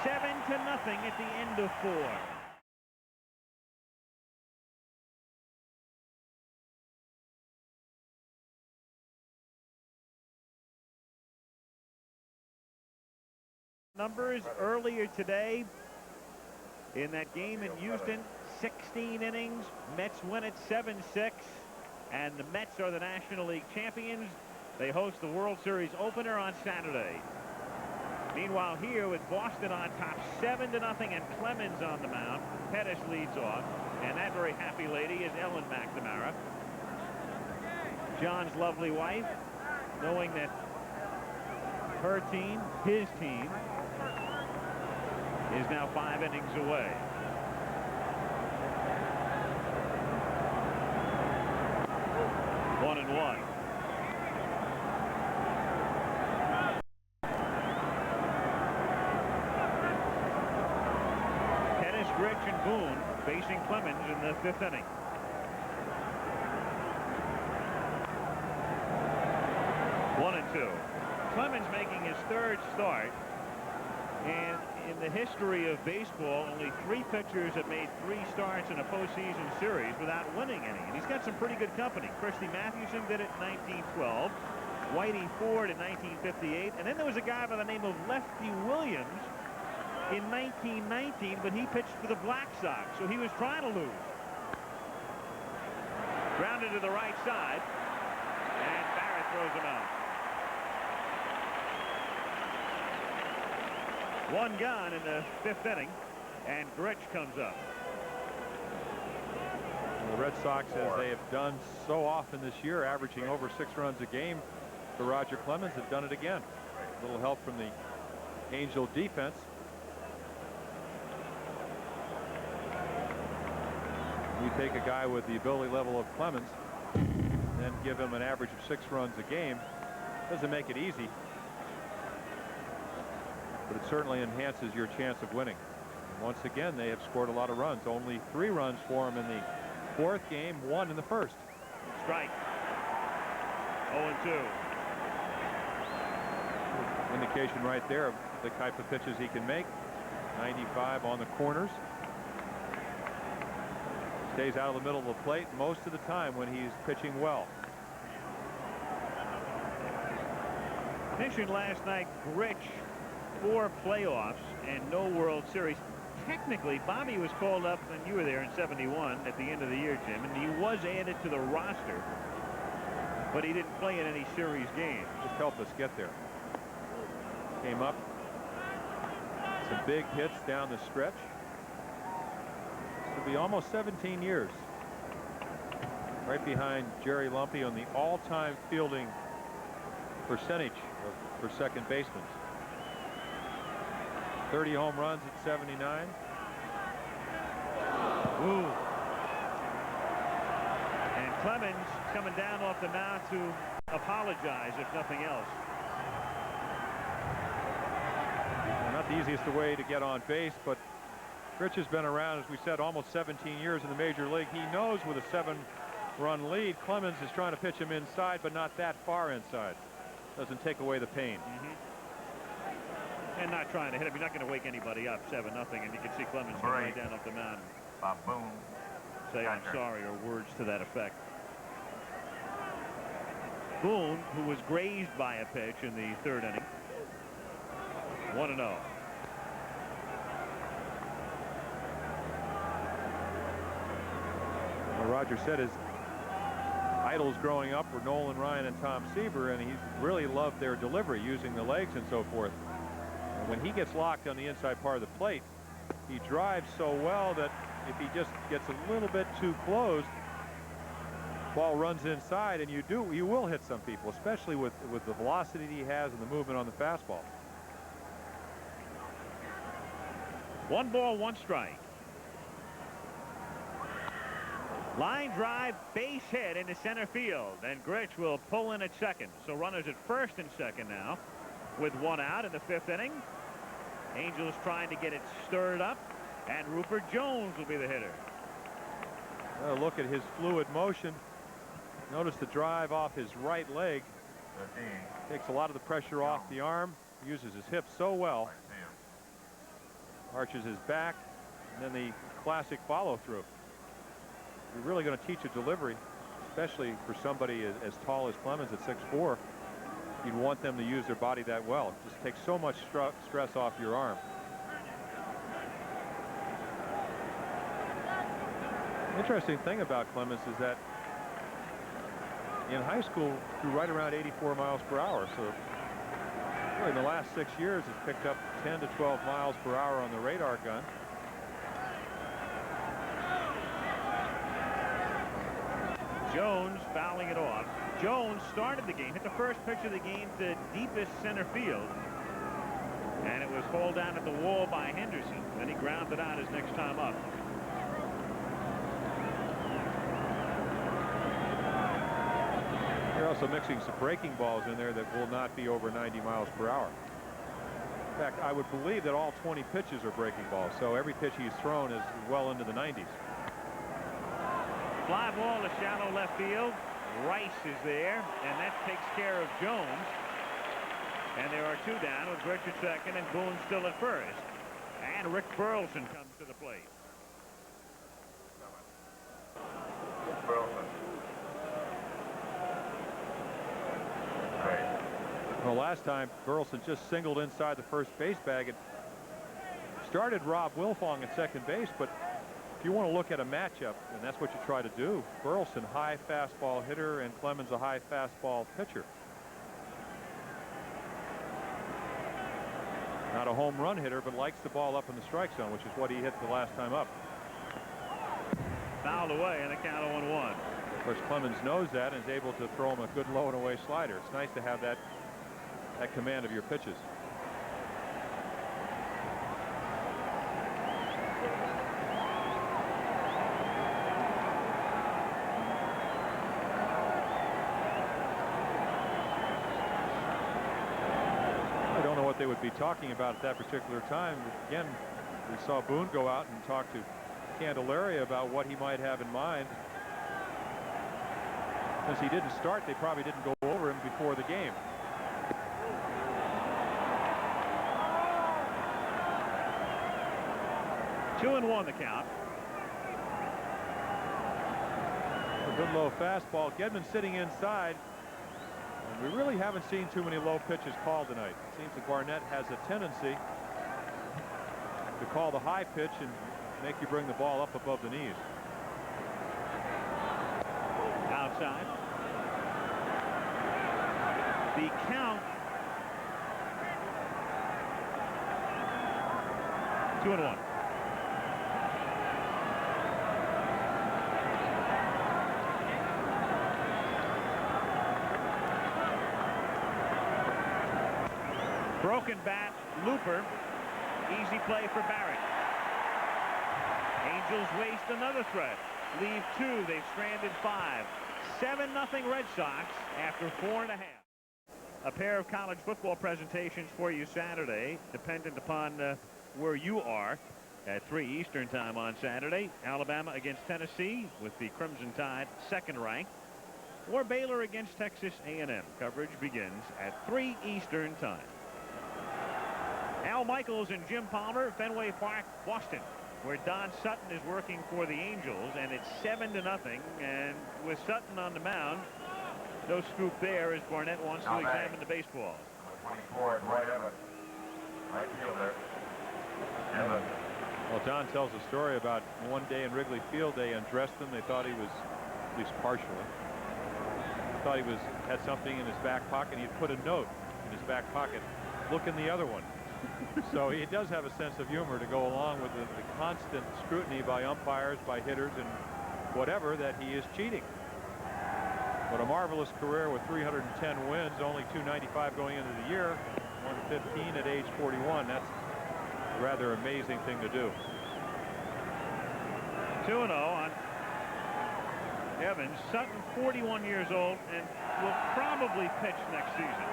7-0 at the end of 4. Numbers earlier today in that game in Houston, 16 innings. Mets win it 7-6, and the Mets are the National League champions. They host the World Series opener on Saturday. Meanwhile, here with Boston on top 7-0 and Clemens on the mound, Pettis leads off, and that very happy lady is Ellen McNamara. John's lovely wife, knowing that her team, his team, is now 5 innings away. One and one. Pettis, Grich, and Boone facing Clemens in the 5th inning. One and two. Clemens making his 3rd start. And in the history of baseball, only 3 pitchers have made 3 starts in a postseason series without winning any. And he's got some pretty good company. Christy Mathewson did it in 1912. Whitey Ford in 1958. And then there was a guy by the name of Lefty Williams in 1919, but he pitched for the Black Sox, so he was trying to lose. Grounded to the right side, and Barrett throws him out. 1 gone in the 5th inning, and Grich comes up. The Red Sox, as they have done so often this year, averaging over 6 runs a game for Roger Clemens, have done it again. A little help from the Angel defense. You take a guy with the ability level of Clemens and then give him an average of 6 runs a game. Doesn't make it easy, but it certainly enhances your chance of winning. Once again, they have scored a lot of runs. Only 3 runs for him in the 4th game, 1 in the 1st. Strike. 0-2. Indication right there of the type of pitches he can make. 95 on the corners. Stays out of the middle of the plate most of the time when he's pitching well. Mentioned last night, Grich, 4 playoffs and no World Series. Technically, Bobby was called up, and you were there in '71 at the end of the year, Jim, and he was added to the roster, but he didn't play in any series games. Just help us get there. Came up. Some big hits down the stretch. This will be almost 17 years. Right behind Jerry Lumpy on the all-time fielding percentage for second baseman. 30 home runs at 79. Ooh. And Clemens coming down off the mound to apologize, if nothing else. Well, not the easiest way to get on base, but Rich has been around, as we said, almost 17 years in the major league. He knows with a 7-run lead, Clemens is trying to pitch him inside, but not that far inside. Doesn't take away the pain. And not trying to hit him. You're not going to wake anybody up 7-0, and you can see Clemens come right down off the mound. Boom. Say I'm sorry, or words to that effect. Boone, who was grazed by a pitch in the 3rd inning. 1-0. Well, Roger said his idols growing up were Nolan Ryan and Tom Seaver, and he really loved their delivery, using the legs and so forth. And when he gets locked on the inside part of the plate, he drives so well that if he just gets a little bit too close, ball runs inside, and you will hit some people, especially with the velocity he has and the movement on the fastball. 1 ball, 1 strike. Line drive, base hit into center field, and Grich will pull in at second. So runners at first and second now, with 1 out in the 5th inning. Angels trying to get it stirred up, and Rupert Jones will be the hitter. Look at his fluid motion. Notice the drive off his right leg. Takes a lot of the pressure off the arm. Uses his hips so well. Arches his back, and then the classic follow-through. You're really going to teach a delivery, especially for somebody as tall as Clemens at 6'4". You'd want them to use their body that well. It just takes so much stress off your arm. Interesting thing about Clemens is that in high school threw right around 84 miles per hour. So really in the last 6 years has picked up 10 to 12 miles per hour on the radar gun. Jones fouling it off. Jones started the game, hit the first pitch of the game to deepest center field, and it was hauled down at the wall by Henderson. Then he grounded out his next time up. They're also mixing some breaking balls in there that will not be over 90 miles per hour. In fact, I would believe that all 20 pitches are breaking balls, so every pitch he's thrown is well into the 90s. Fly ball to shallow left field. Rice is there, and that takes care of Jones. And there are 2 down with Grich at second and Boone still at first. And Rick Burleson comes to the plate. Well, last time Burleson just singled inside the first base bag. It started Rob Wilfong at second base, but if you want to look at a matchup, and that's what you try to do, Burleson, high fastball hitter, and Clemens, a high fastball pitcher. Not a home run hitter, but likes the ball up in the strike zone, which is what he hit the last time up. Fouled away, and a count of 1-1. Of course, Clemens knows that and is able to throw him a good low and away slider. It's nice to have that command of your pitches. I don't know what they would be talking about at that particular time. Again, We saw Boone go out and talk to Candelaria about what he might have in mind. Since he didn't start, they probably didn't go over him before the game. Two and one the count. A good low fastball. Gedman sitting inside. And we really haven't seen too many low pitches called tonight. It seems that Barnett has a tendency to call the high pitch and make you bring the ball up above the knees. Outside. The count. 2-1. Broken bat, Looper. Easy play for Barrett. Angels waste another threat. Leave two. They've stranded 5. 7-0 Red Sox after 4.5. A pair of college football presentations for you Saturday, dependent upon where you are. At 3 Eastern time on Saturday, Alabama against Tennessee with the Crimson Tide second ranked, or Baylor against Texas A&M. Coverage begins at 3 Eastern time. Al Michaels and Jim Palmer, Fenway Park, Boston, where Don Sutton is working for the Angels, and it's 7-0. And with Sutton on the mound, no scoop there as Barnett wants to examine the baseball. 24, Dwight Evans, right fielder. Evans. Well, Don tells a story about one day in Wrigley Field, they undressed him. They thought he was, at least partially, thought he had something in his back pocket. He'd put a note in his back pocket, look in the other one. So he does have a sense of humor to go along with the constant scrutiny by umpires, by hitters, and whatever, that he is cheating. But a marvelous career with 310 wins, only 295 going into the year, 115 at age 41. That's a rather amazing thing to do. 2-0 on Evans. Sutton, 41 years old, and will probably pitch next season.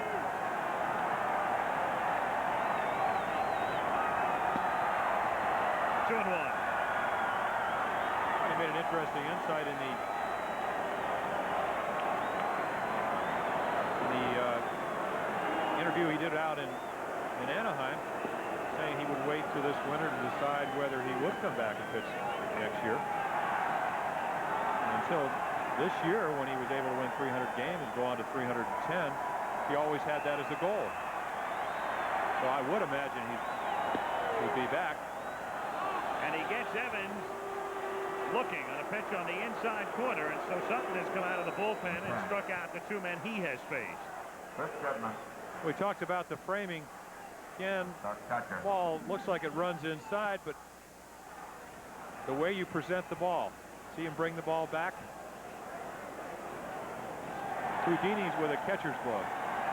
He made an interesting insight in the interview he did out in Anaheim, saying he would wait till this winter to decide whether he would come back and pitch next year. And until this year, when he was able to win 300 games and go on to 310, he always had that as a goal. So I would imagine he would be back. And he gets Evans looking on a pitch on the inside corner, and so Sutton has come out of the bullpen and struck out the 2 men he has faced. We talked about the framing. Again, ball looks like it runs inside, but the way you present the ball, see him bring the ball back. Houdini's with a catcher's glove.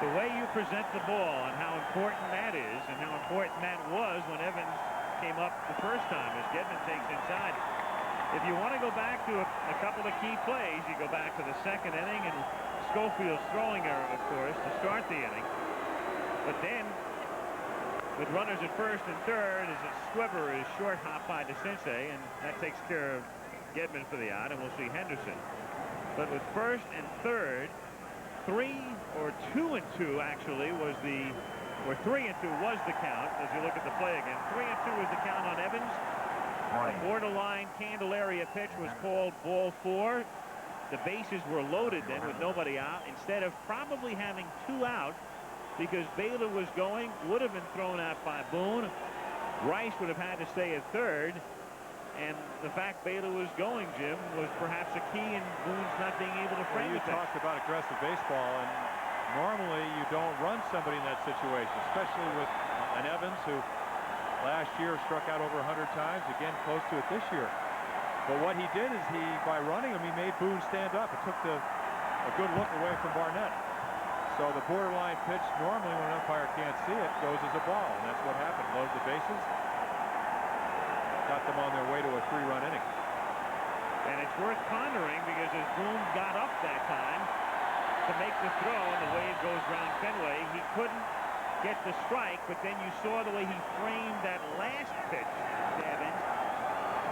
The way you present the ball and how important that is, and how important that was when Evans came up the first time as Gedman takes inside. If you want to go back to a couple of key plays, you go back to the second inning and Schofield's throwing error, of course, to start the inning. But then, with runners at first and third, as Schweber is short hop by DeCinces, and that takes care of Gedman for the out, and we'll see Henderson. But with first and third, 3 or 2 and 2 actually was the, or 3 and 2 was the count as you look at the play again. 3 and 2 was the count on Evans. A borderline Candelaria pitch was called ball 4. The bases were loaded then with nobody out, instead of probably having 2 out because Baylor was going, would have been thrown out by Boone. Rice would have had to stay at third. And the fact Baylor was going, Jim, was perhaps a key in Boone's not being able to frame it. You talked about aggressive baseball, and normally you don't run somebody in that situation, especially with an Evans who last year struck out over 100 times, again close to it this year. But what he did is by running him, he made Boone stand up. It took a good look away from Barnett. So the borderline pitch, normally when an umpire can't see it, goes as a ball, and that's what happened. Loaded the bases. Got them on their way to a 3-run inning. And it's worth pondering because as Boone got up that time to make the throw and the way it goes around Fenway, he couldn't get the strike, but then you saw the way he framed that last pitch, Devin,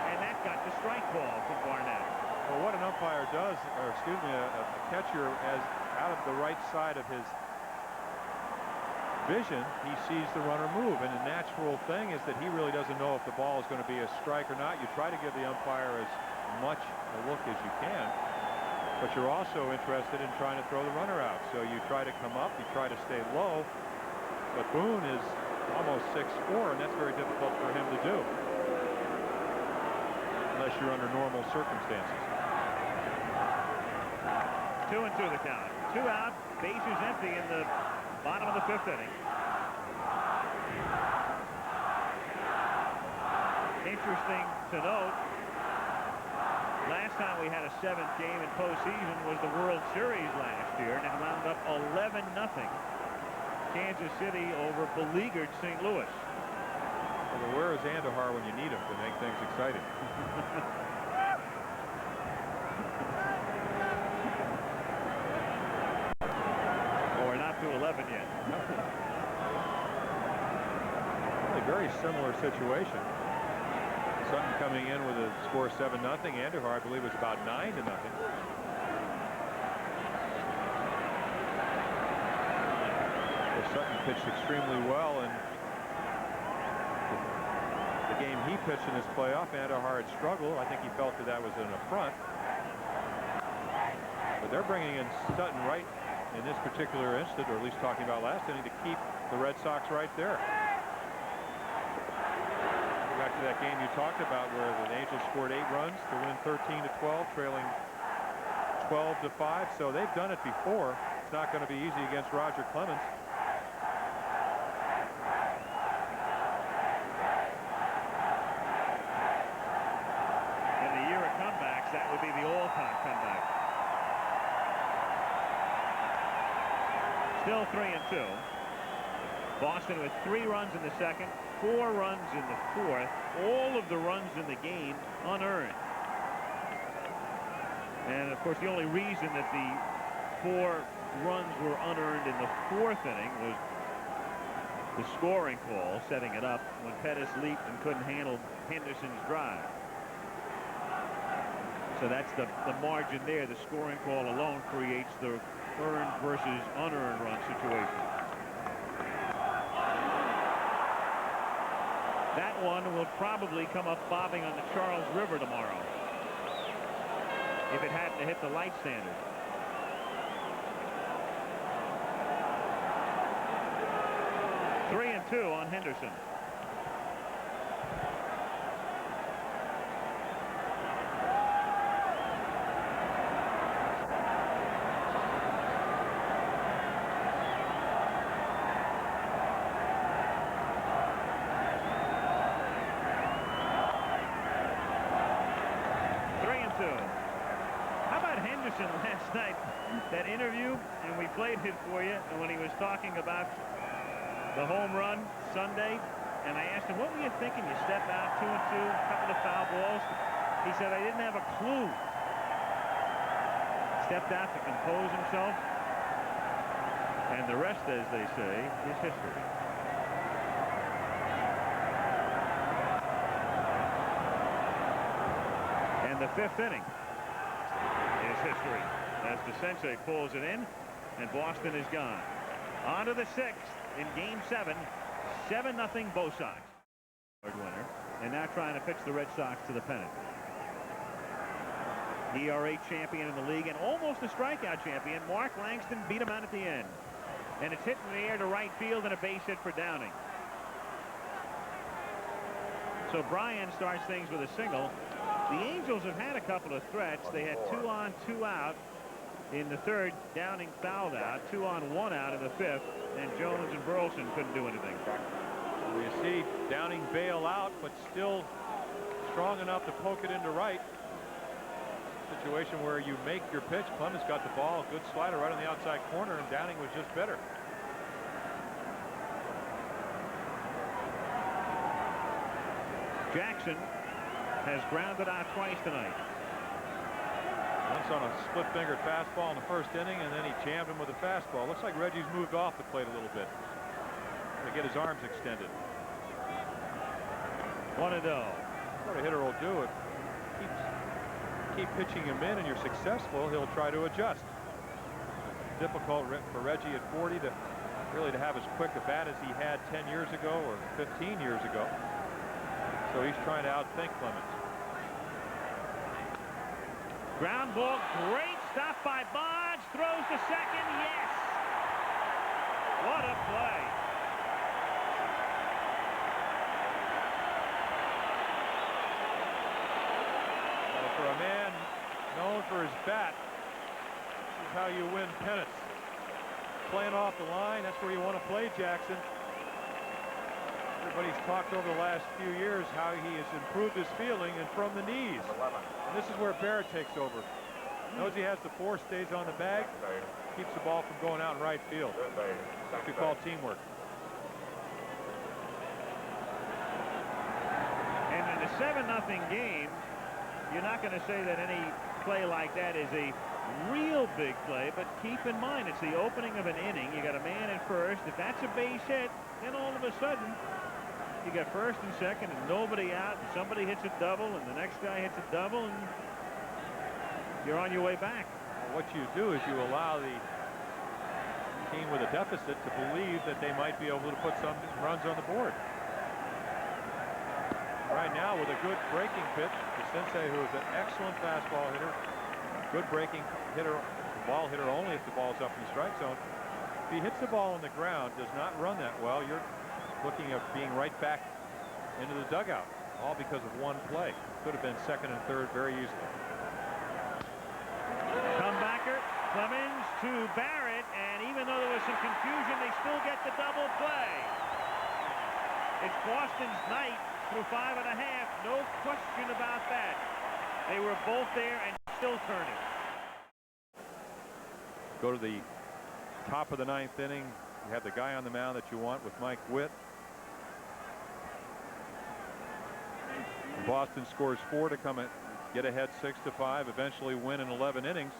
and that got the strike call from Barnett. Well, what an umpire does, or excuse me, a catcher, as out of the right side of his vision, he sees the runner move, and the natural thing is that he really doesn't know if the ball is going to be a strike or not. You try to give the umpire as much a look as you can, but you're also interested in trying to throw the runner out. So you try to come up, you try to stay low, but Boone is almost 6'4", and that's very difficult for him to do unless you're under normal circumstances. 2-2 the count. 2 out, bases empty in the bottom of the 5th inning. Interesting to note, last time we had a 7th game in postseason was the World Series last year, and it wound up 11-0. Kansas City over beleaguered St. Louis. Well, where is Andahar when you need him to make things exciting? To 11 yet. A very similar situation. Sutton coming in with a score 7-0. Andahar, I believe, was about 9-0. Well, Sutton pitched extremely well, and the game he pitched in this playoff, Andahar had struggled. I think he felt that was an affront. But they're bringing in Sutton right in this particular instant, or at least talking about last inning, to keep the Red Sox right there. Go back to that game you talked about where the Angels scored 8 runs to win 13-12, trailing 12-5. So they've done it before. It's not going to be easy against Roger Clemens. In the year of comebacks, that would be the all-time comeback. Still 3-2. Boston with 3 runs in the 2nd, 4 runs in the 4th. All of the runs in the game unearned. And of course, the only reason that the 4 runs were unearned in the 4th inning was the scoring call, setting it up when Pettis leaped and couldn't handle Henderson's drive. So that's the margin there. The scoring call alone creates the earned versus unearned run situation. That one will probably come up bobbing on the Charles River tomorrow if it hadn't hit the light standard. Three and 2 on Henderson. Last night, that interview, and we played it for you, and when he was talking about the home run Sunday, and I asked him, what were you thinking? You step out 2-2, a couple of foul balls. He said, I didn't have a clue. Stepped out to compose himself, and the rest, as they say, is history. And the 5th inning is history as the Sensei pulls it in, and Boston is gone. On to the 6th in Game 7, 7-0 Bo Sox. Winner, and now trying to pitch the Red Sox to the pennant. ERA champion in the league and almost a strikeout champion. Mark Langston beat him out at the end, and it's hit in the air to right field and a base hit for Downing. So Bryan starts things with a single. The Angels have had a couple of threats. They had 2 on, 2 out in the 3rd. Downing fouled out. 2 on, 1 out in the 5th. And Jones and Burleson couldn't do anything. Well, you see Downing bail out, but still strong enough to poke it into right. Situation where you make your pitch. Clemens got the ball. Good slider right on the outside corner, and Downing was just better. Jackson has grounded out twice tonight. Once on a split-fingered fastball in the 1st inning, and then he jammed him with a fastball. Looks like Reggie's moved off the plate a little bit. to get his arms extended. 1-0. What a hitter will do if keep pitching him in and you're successful, he'll try to adjust. Difficult for Reggie at 40 to really have as quick a bat as he had 10 years ago or 15 years ago. So he's trying to outthink Clemens. Ground ball, great stop by Boggs, throws to second, yes! What a play. Well, for a man known for his bat, this is how you win pennants. Playing off the line, that's where you want to play, Jackson. Everybody's talked over the last few years how he has improved his fielding and from the knees. And this is where Barrett takes over. Knows he has the force, stays on the bag, keeps the ball from going out in right field. That's what we call teamwork. And in a 7-0 game, you're not going to say that any play like that is a real big play, but keep in mind it's the opening of an inning. You got a man at first. If that's a base hit, then all of a sudden you got first and second and nobody out, and somebody hits a double and the next guy hits a double, and you're on your way back. Well, what you do is you allow the team with a deficit to believe that they might be able to put some runs on the board. Right now, with a good breaking pitch, the Sensei, who is an excellent fastball hitter, good breaking hitter, ball hitter only if the ball's up in the strike zone. If he hits the ball on the ground, does not run that well, you're looking at being right back into the dugout, all because of one play. Could have been second and third very easily. Comebacker, Clemens to Barrett, and even though there was some confusion, they still get the double play. It's Boston's night through 5.5. No question about that. They were both there and still turning. Go to the top of the 9th inning. You have the guy on the mound that you want with Mike Witt. Boston scores 4 to come and get ahead 6-5, eventually win in 11 innings.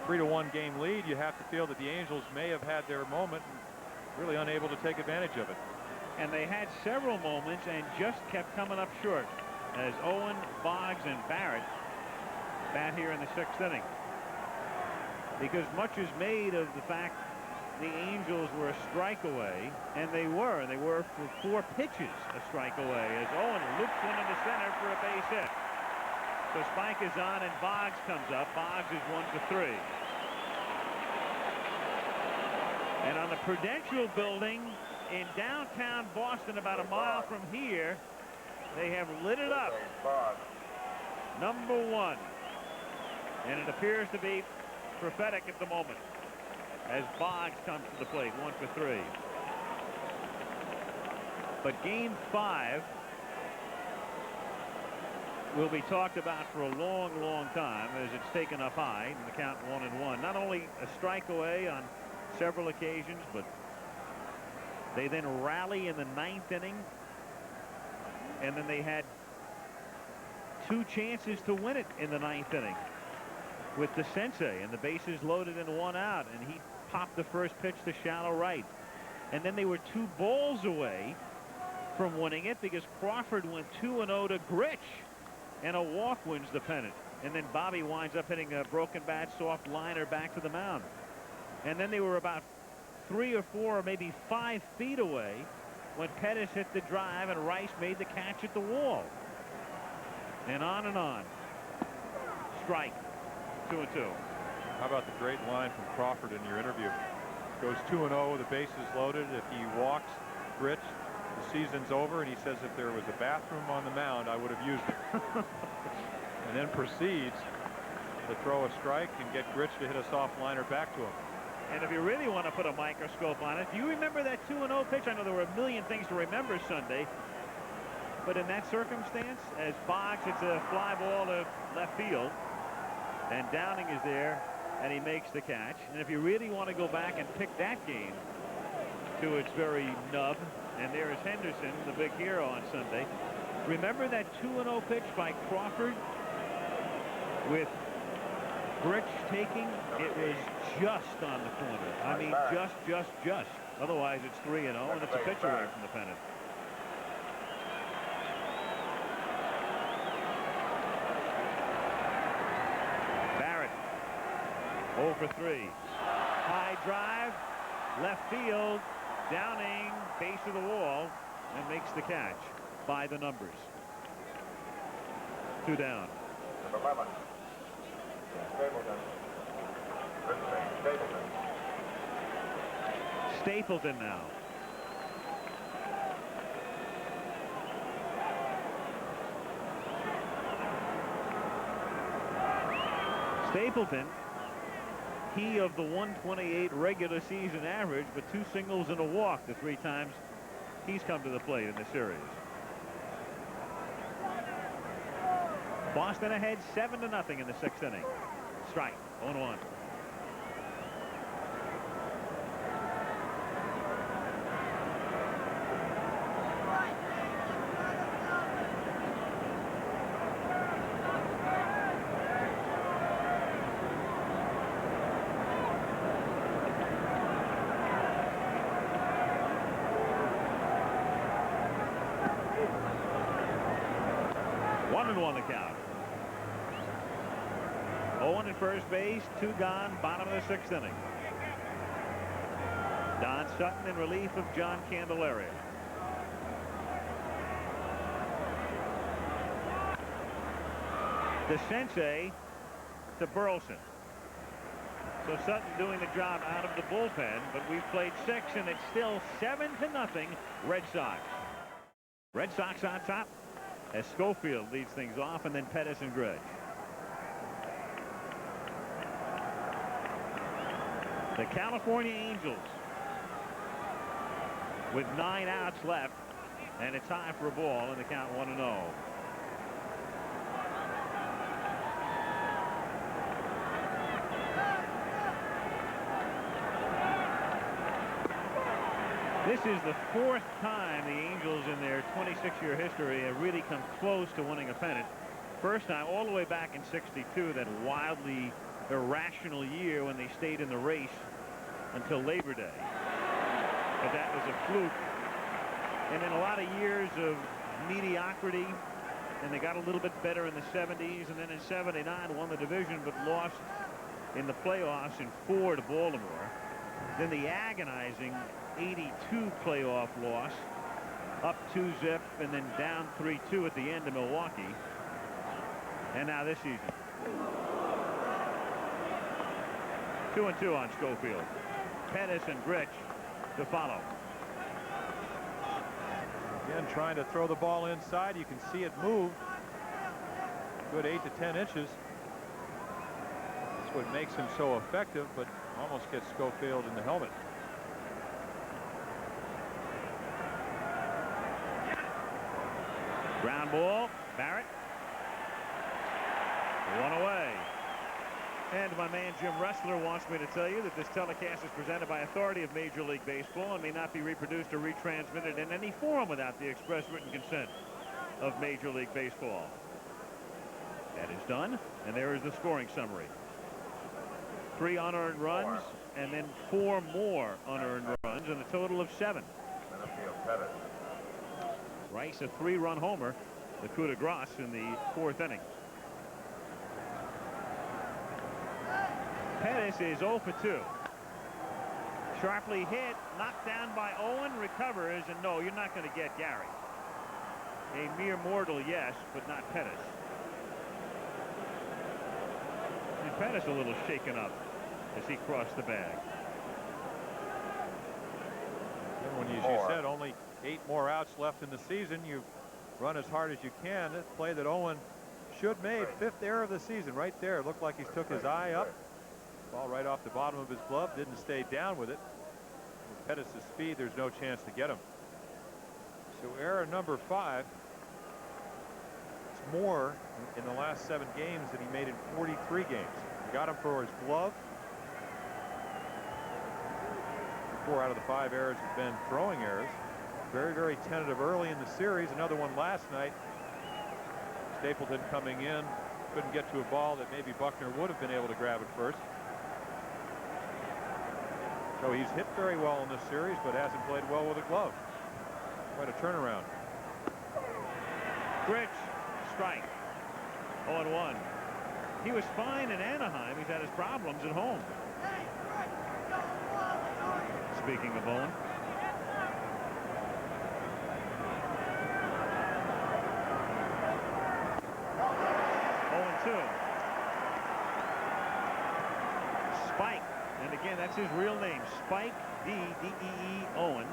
3-1 game lead. You have to feel that the Angels may have had their moment, really unable to take advantage of it. And they had several moments and just kept coming up short as Owen, Boggs, and Barrett bat here in the 6th inning. Because much is made of the fact the Angels were a strike away, and they were for 4 pitches a strike away as Owen loops one into center for a base hit. So Spike is on and Boggs comes up. Boggs is 1-3. And on the Prudential Building in downtown Boston, about a mile from here, they have lit it up. Number 1. And it appears to be prophetic at the moment as Boggs comes to the plate, 1-3. But game 5 will be talked about for a long, long time as it's taken up high in the count 1-1. Not only a strike away on several occasions, but they then rally in the 9th inning, and then they had 2 chances to win it in the 9th inning with the Sensei, and the bases loaded and 1 out, and he popped the first pitch to shallow right. And then they were 2 balls away from winning it because Crawford went 2-0 to Grich, and a walk wins the pennant. And then Bobby winds up hitting a broken bat, soft liner back to the mound. And then they were about 3 or 4 or maybe 5 feet away when Pettis hit the drive and Rice made the catch at the wall. And on and on. Strike. 2-2. How about the great line from Crawford in your interview? Goes 2-0, the bases loaded. If he walks Grich, the season's over, and he says if there was a bathroom on the mound, I would have used it. And then proceeds to throw a strike and get Grich to hit a soft liner back to him. And if you really want to put a microscope on it, do you remember that 2-0 pitch? I know there were a million things to remember Sunday, but in that circumstance, as Boggs hits a fly ball to left field, and Downing is there, and he makes the catch. And if you really want to go back and pick that game to its very nub, and there is Henderson, the big hero on Sunday. Remember that 2-0 pitch by Crawford with Grich taking, it was just on the corner. I mean, just. Otherwise, it's 3-0, and it's a pitch away from the pennant. Barrett, 0 for 3. High drive, left field, Downing, base of the wall, and makes the catch by the numbers. 2 down. Number 11. Stapleton now. Stapleton, he of the 128 regular season average, but 2 singles and a walk the 3 times he's come to the plate in the series. Boston ahead 7-0 in the 6th inning. Strike, 0-1. The count. Owen at first base, 2 gone, bottom of the 6th inning. Don Sutton in relief of John Candelaria. The sensei to Burleson. So Sutton doing the job out of the bullpen, but we've played 6, and it's still 7-0 Red Sox. Red Sox on top as Schofield leads things off, and then Pettis and Grich. The California Angels with 9 outs left and a tie for a ball, and the count 1-0. This is the 4th time the Angels in their 26-year history have really come close to winning a pennant. First time all the way back in '62, that wildly irrational year when they stayed in the race until Labor Day. But that was a fluke. And then a lot of years of mediocrity, and they got a little bit better in the 70s, and then in '79 won the division but lost in the playoffs in 4 to Baltimore. Then the agonizing '82 playoff loss, up 2-0, and then down 3-2 at the end to Milwaukee. And now this season, 2-2 on Schofield. Pettis and Grich to follow. Again, trying to throw the ball inside. You can see it move. Good 8 to 10 inches. That's what makes him so effective, but almost gets Schofield in the helmet. Ground ball, Barrett. 1 away. And my man Jim Ressler wants me to tell you that this telecast is presented by authority of Major League Baseball and may not be reproduced or retransmitted in any form without the express written consent of Major League Baseball. That is done, and there is the scoring summary. 3 unearned runs, and then 4 more unearned runs, and a total of 7. Rice a 3-run homer, the coup de grace in the 4th inning. Pettis is 0 for 2. Sharply hit, knocked down by Owen, recovers, and no, you're not going to get Gary. A mere mortal, yes, but not Pettis. And Pettis a little shaken up as he crossed the bag. And when, as you said, only 8 more outs left in the season, you run as hard as you can. That play that Owen should made, 5th error of the season right there. Looked like he took his eye up. Ball right off the bottom of his glove, didn't stay down with it. With Pettis' speed, there's no chance to get him. So error number 5. It's more in the last 7 games than he made in 43 games. He got him for his glove. 4 out of the 5 errors have been throwing errors. Very, very tentative early in the series. Another one last night. Stapleton coming in couldn't get to a ball that maybe Buckner would have been able to grab at first. So he's hit very well in this series, but hasn't played well with a glove. Quite a turnaround. Rich, strike. 0-1. He was fine in Anaheim. He's had his problems at home. Speaking of Owen. Spike, and again, that's his real name, Spike D.E.E. Owen.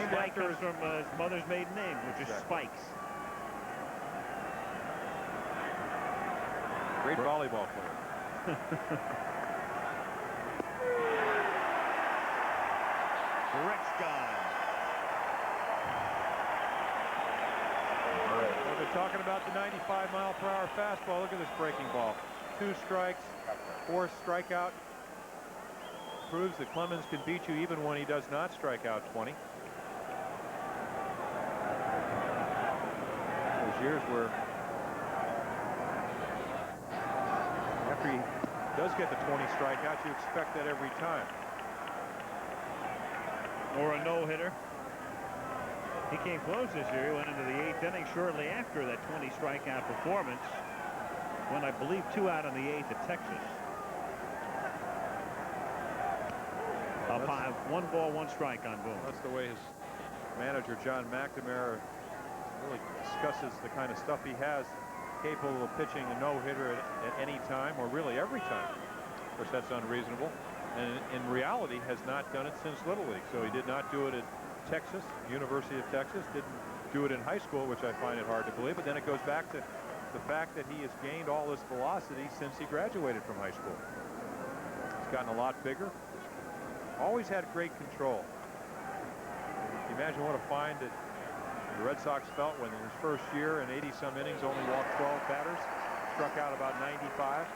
Spike comes from his mother's maiden name, which is Spikes. Great volleyball player. Rick's gone. Well, they're talking about the 95-mile-per-hour fastball. Look at this breaking ball. 2 strikes, 4th strikeout. Proves that Clemens can beat you even when he does not strike out 20. Those years where after he does get the 20 strikeouts, you expect that every time. Or a no-hitter. He came close this year. He went into the 8th inning shortly after that 20 strikeout performance. When I believe 2 out in the 8th at Texas. Up high, 1 ball, 1 strike on Boone. That's the way his manager, John McNamara, really discusses the kind of stuff he has, capable of pitching a no-hitter at any time, or really every time. Of course, that's unreasonable. And in reality, has not done it since Little League. So he did not do it at Texas, University of Texas, didn't do it in high school, which I find it hard to believe. But then it goes back to the fact that he has gained all this velocity since he graduated from high school. He's gotten a lot bigger. Always had great control. Can you imagine what a find that the Red Sox felt when in his first year in 80-some innings only walked 12 batters, struck out about 95.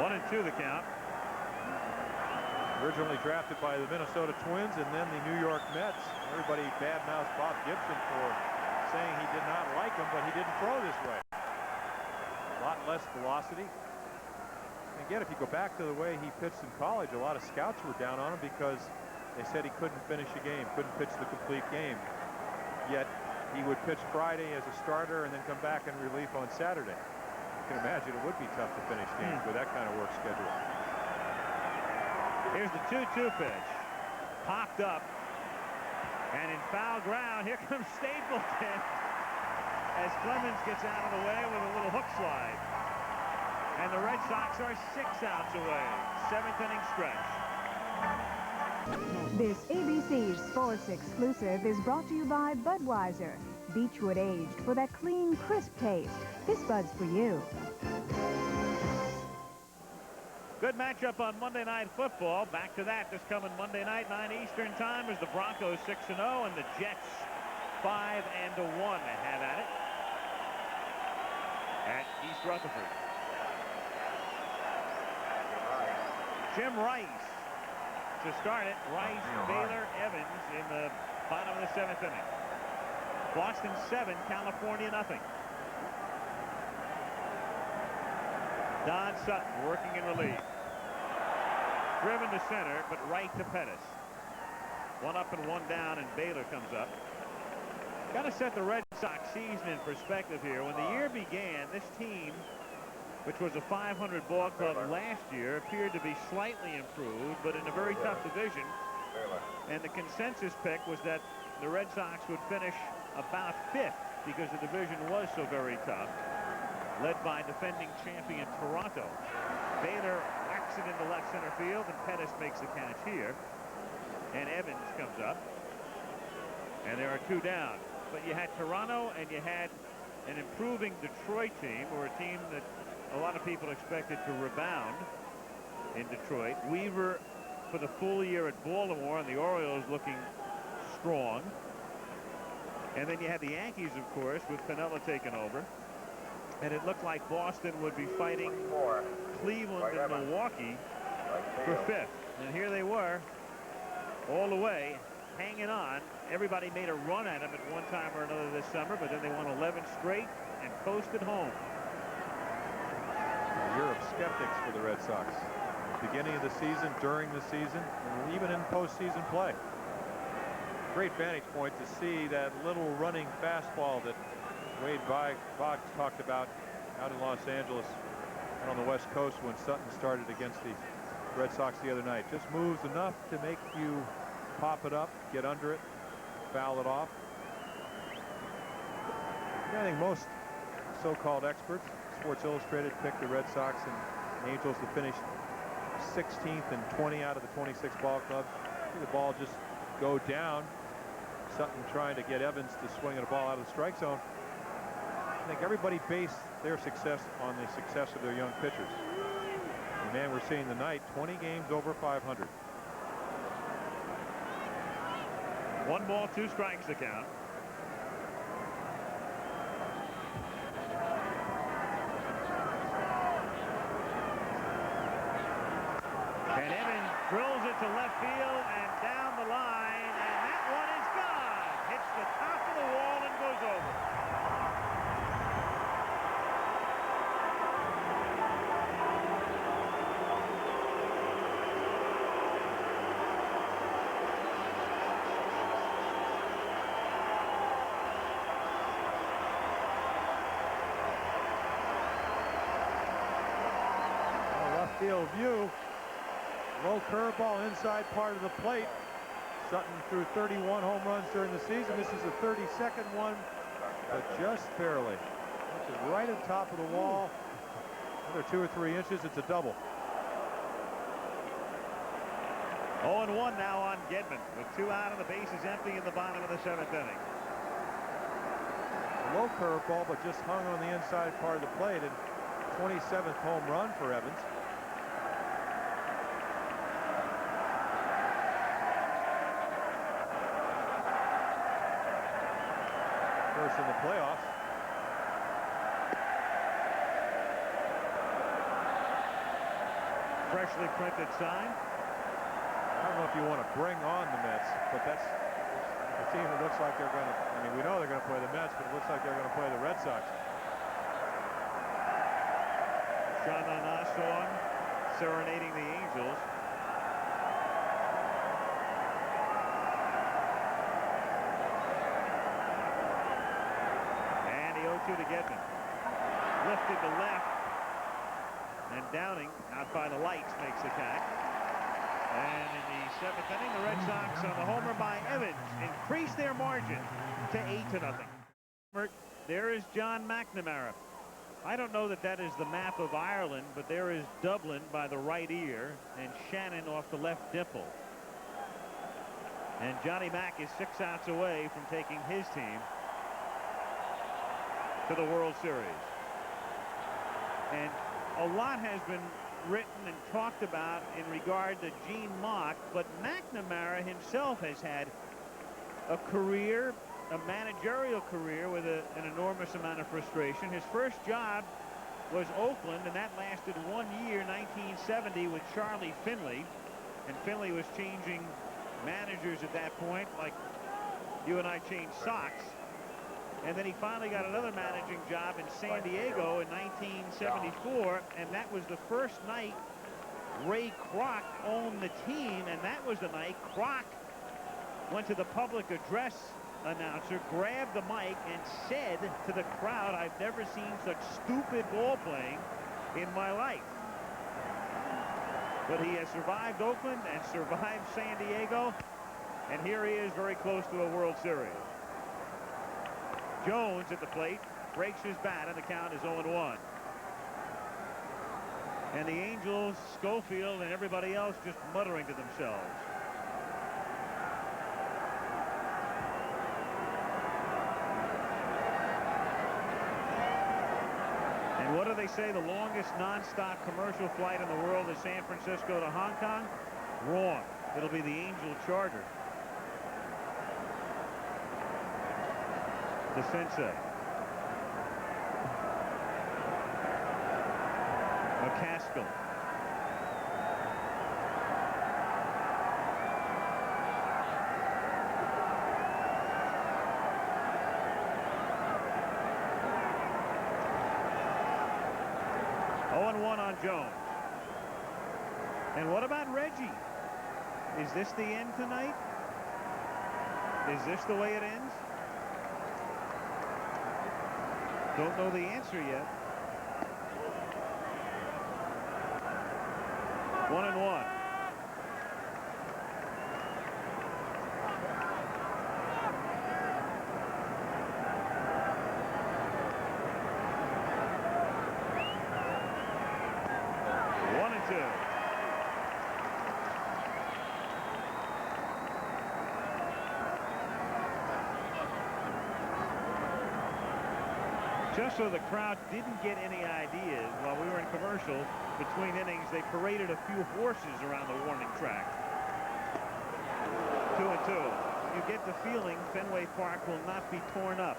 One and 2 the count. Originally drafted by the Minnesota Twins and then the New York Mets. Everybody badmouthed Bob Gibson for saying he did not like him, but he didn't throw this way. A lot less velocity. And again, if you go back to the way he pitched in college, a lot of scouts were down on him because they said he couldn't finish a game, couldn't pitch the complete game. Yet he would pitch Friday as a starter and then come back in relief on Saturday. You can imagine it would be tough to finish games with that kind of work schedule. Here's the 2-2 pitch. Popped up. And in foul ground, here comes Stapleton as Clemens gets out of the way with a little hook slide. And the Red Sox are 6 outs away. 7th inning stretch. This ABC Sports exclusive is brought to you by Budweiser. Beechwood aged for that clean, crisp taste. This Bud's for you. Good matchup on Monday Night Football. Back to that this coming Monday night, 9 Eastern time, as the Broncos 6-0 and the Jets 5-1 have at it at East Rutherford. Jim Rice to start it. Rice, Baylor, Evans in the bottom of the 7th inning. Boston 7, California nothing. Don Sutton working in relief. Driven to center, but right to Pettis. 1 up and 1 down, and Baylor comes up. Got to set the Red Sox season in perspective here. When the year began, this team, which was a 500 ball club last year, appeared to be slightly improved, but in a very tough division. And the consensus pick was that the Red Sox would finish about 5th because the division was so very tough, led by defending champion Toronto. Baylor whacks it into left center field, and Pettis makes the catch here. And Evans comes up. And there are 2 down. But you had Toronto and you had an improving Detroit team, or a team that a lot of people expected to rebound in Detroit. Weaver for the full year at Baltimore, and the Orioles looking strong. And then you had the Yankees, of course, with Piniella taking over. And it looked like Boston would be fighting Cleveland and Milwaukee for 5th. And here they were, all the way. hanging on. Everybody made a run at them at one time or another this summer, but then they won 11 straight and coasted home. A year of skeptics for the Red Sox. Beginning of the season, during the season, and even in postseason play. Great vantage point to see that little running fastball that Wade Boggs talked about out in Los Angeles and on the West Coast when Sutton started against the Red Sox the other night. Just moves enough to make you pop it up, get under it, foul it off. I think most so-called experts, Sports Illustrated, picked the Red Sox and Angels to finish 16th and 20 out of the 26 ball clubs. The ball just go down. Sutton trying to get Evans to swing at a ball out of the strike zone. I think everybody based their success on the success of their young pitchers. The man we're seeing tonight, 20 games over 500. 1 ball, 2 strikes the count. And Evans drills it to left field and down the line, and that one is gone. Hits the top of the wall and goes over. Left field view. Low curveball inside part of the plate. Sutton threw 31 home runs during the season. This is the 32nd one, but just barely. It's right at top of the wall. Another 2 or 3 inches. It's a double. 0-1 now on Gedman with 2 out and the bases empty in the bottom of the 7th inning. A low curveball, but just hung on the inside part of the plate, and 27th home run for Evans. First in the playoffs. Freshly printed sign. I don't know if you want to bring on the Mets, but that's the team that looks like they're going to, I mean, we know they're going to play the Mets, but it looks like they're going to play the Red Sox. Sha-na-na song serenading the Angels. And the 0-2 to Gedman. Lifted to left. And Downing, out by the lights, makes the catch. And in the 7th inning, the Red Sox on the homer by Evans increase their margin to 8-0. There is John McNamara. I don't know that that is the map of Ireland, but there is Dublin by the right ear and Shannon off the left dimple. And Johnny Mac is 6 outs away from taking his team to the World Series. And a lot has been written and talked about in regard to Gene Mauch, but McNamara himself has had a career, a managerial career with an enormous amount of frustration. His first job was Oakland, and that lasted 1 year, 1970, with Charlie Finley. And Finley was changing managers at that point, like you and I changed socks. And then he finally got another managing job in San Diego in 1974, and that was the first night Ray Kroc owned the team, and that was the night Kroc went to the public address announcer, grabbed the mic, and said to the crowd, "I've never seen such stupid ball playing in my life." But he has survived Oakland and survived San Diego, and here he is very close to a World Series. Jones at the plate breaks his bat, and the count is 0-1. And the Angels, Schofield, and everybody else just muttering to themselves. And what do they say? The longest nonstop commercial flight in the world is San Francisco to Hong Kong? Wrong. It'll be the Angel Charter. The Sensei. McCaskill. Jones. And what about Reggie? Is this the end tonight? Is this the way it ends? Don't know the answer yet. 1-1. Just so the crowd didn't get any ideas while we were in commercial, between innings, they paraded a few horses around the warning track. 2-2. You get the feeling Fenway Park will not be torn up.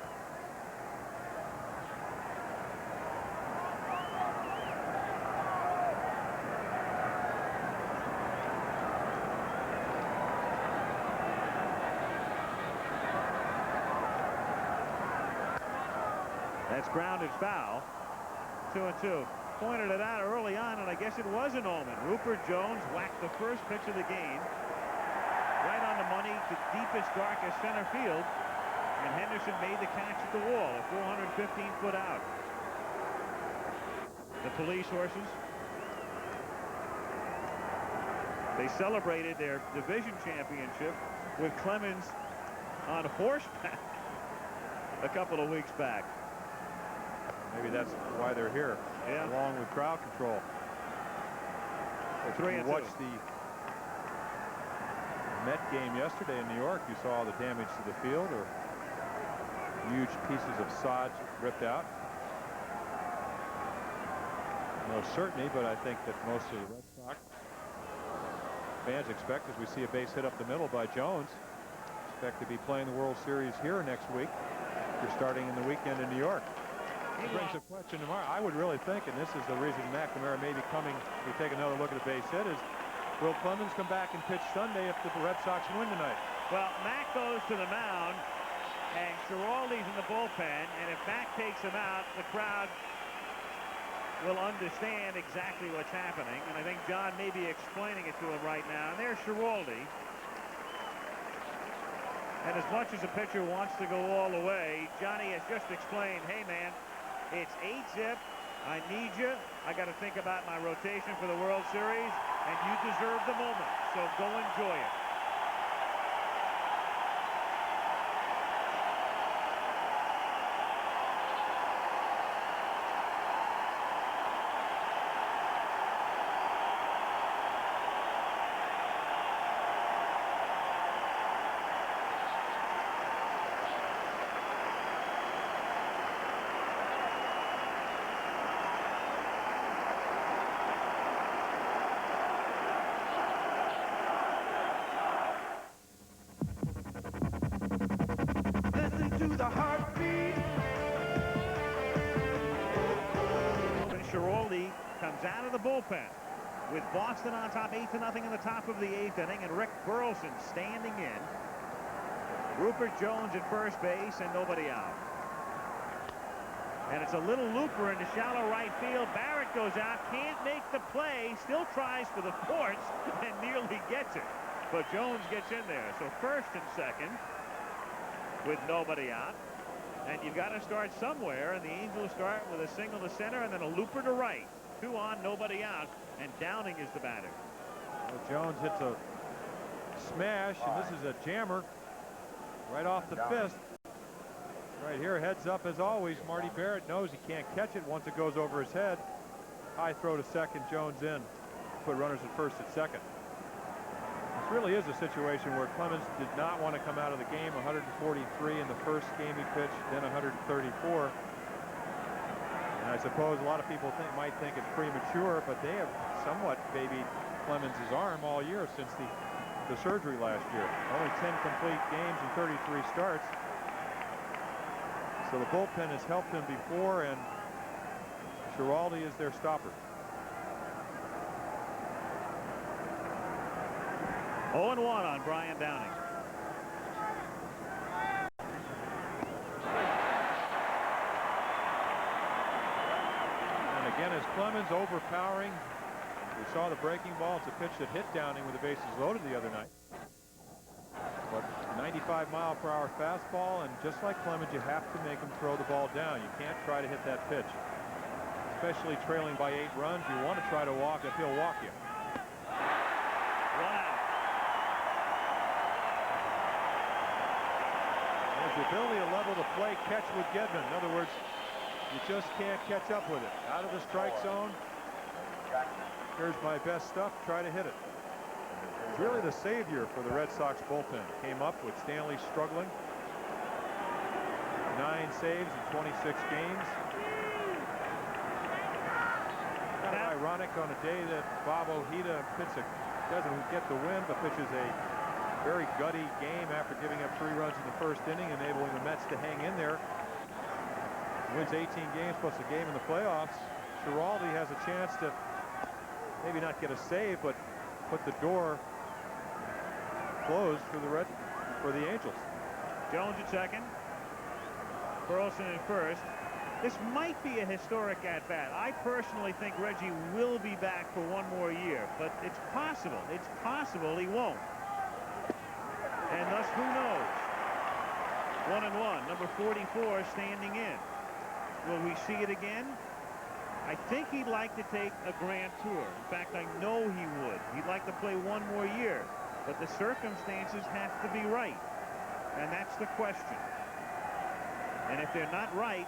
That's grounded foul. 2-2. Pointed it out early on, and I guess it was an omen. Rupert Jones whacked the first pitch of the game right on the money to deepest, darkest center field, and Henderson made the catch at the wall, a 415-foot out. The police horses, they celebrated their division championship with Clemens on horseback a couple of weeks back. Maybe that's why they're here, along with crowd control. If you watched the Met game yesterday in New York, you saw all the damage to the field, or huge pieces of sod ripped out. No certainty, but I think that most of the Red Sox fans expect, as we see a base hit up the middle by Jones, expect to be playing the World Series here next week. You're starting in the weekend in New York. It brings a question tomorrow. I would really think, and this is the reason McNamara may be coming to take another look at the base hit, is will Clemens come back and pitch Sunday if the Red Sox win tonight? Well, Mac goes to the mound, and Schiraldi's in the bullpen, and if Mac takes him out, the crowd will understand exactly what's happening, and I think John may be explaining it to him right now. And there's Schiraldi. And as much as a pitcher wants to go all the way, Johnny has just explained, hey, man, it's 8-zip. I need you. I got to think about my rotation for the World Series, and you deserve the moment. So go enjoy it. The heartbeat. Schiraldi comes out of the bullpen with Boston on top 8-0 in the top of the 8th inning, and Rick Burleson standing in. Rupert Jones at first base and nobody out. And it's a little looper into shallow right field. Barrett goes out, can't make the play, still tries for the force and nearly gets it. But Jones gets in there. So first and second with nobody out. And you've got to start somewhere, and the Angels start with a single to center and then a looper to right. 2 on, nobody out, and Downing is the batter. Well, Jones hits a smash, and this is a jammer right off the fist. Right here, heads up as always. Marty Barrett knows he can't catch it once it goes over his head. High throw to second, Jones in. Put runners at first and second. This really is a situation where Clemens did not want to come out of the game. 143 in the first game he pitched, then 134. And I suppose a lot of people might think it's premature, but they have somewhat babied Clemens' arm all year since the surgery last year. Only 10 complete games and 33 starts. So the bullpen has helped him before, and Schiraldi is their stopper. 0-1 on Brian Downing. And again, as Here's Clemens overpowering. We saw the breaking ball. It's a pitch that hit Downing with the bases loaded the other night. But 95-mile-per-hour fastball, and just like Clemens, you have to make him throw the ball down. You can't try to hit that pitch. Especially trailing by 8 runs, you want to try to walk if he'll walk you. Wow. There's the ability to level the play, catch with Gedman. In other words, you just can't catch up with it. Out of the strike zone. Here's my best stuff. Try to hit it. It's really the savior for the Red Sox bullpen. Came up with Stanley struggling. 9 saves in 26 games. Kind of ironic on a day that Bob Ojeda doesn't get the win, but pitches a very gutty game after giving up 3 runs in the first inning, enabling the Mets to hang in there. Wins 18 games plus a game in the playoffs. Schiraldi has a chance to maybe not get a save, but put the door closed for the Angels. Jones at second. Burleson in first. This might be a historic at-bat. I personally think Reggie will be back for 1 more year, but it's possible. It's possible he won't. And thus, who knows? 1-1. Number 44 standing in. Will we see it again? I think he'd like to take a Grand Tour. In fact, I know he would. He'd like to play 1 more year. But the circumstances have to be right. And that's the question. And if they're not right,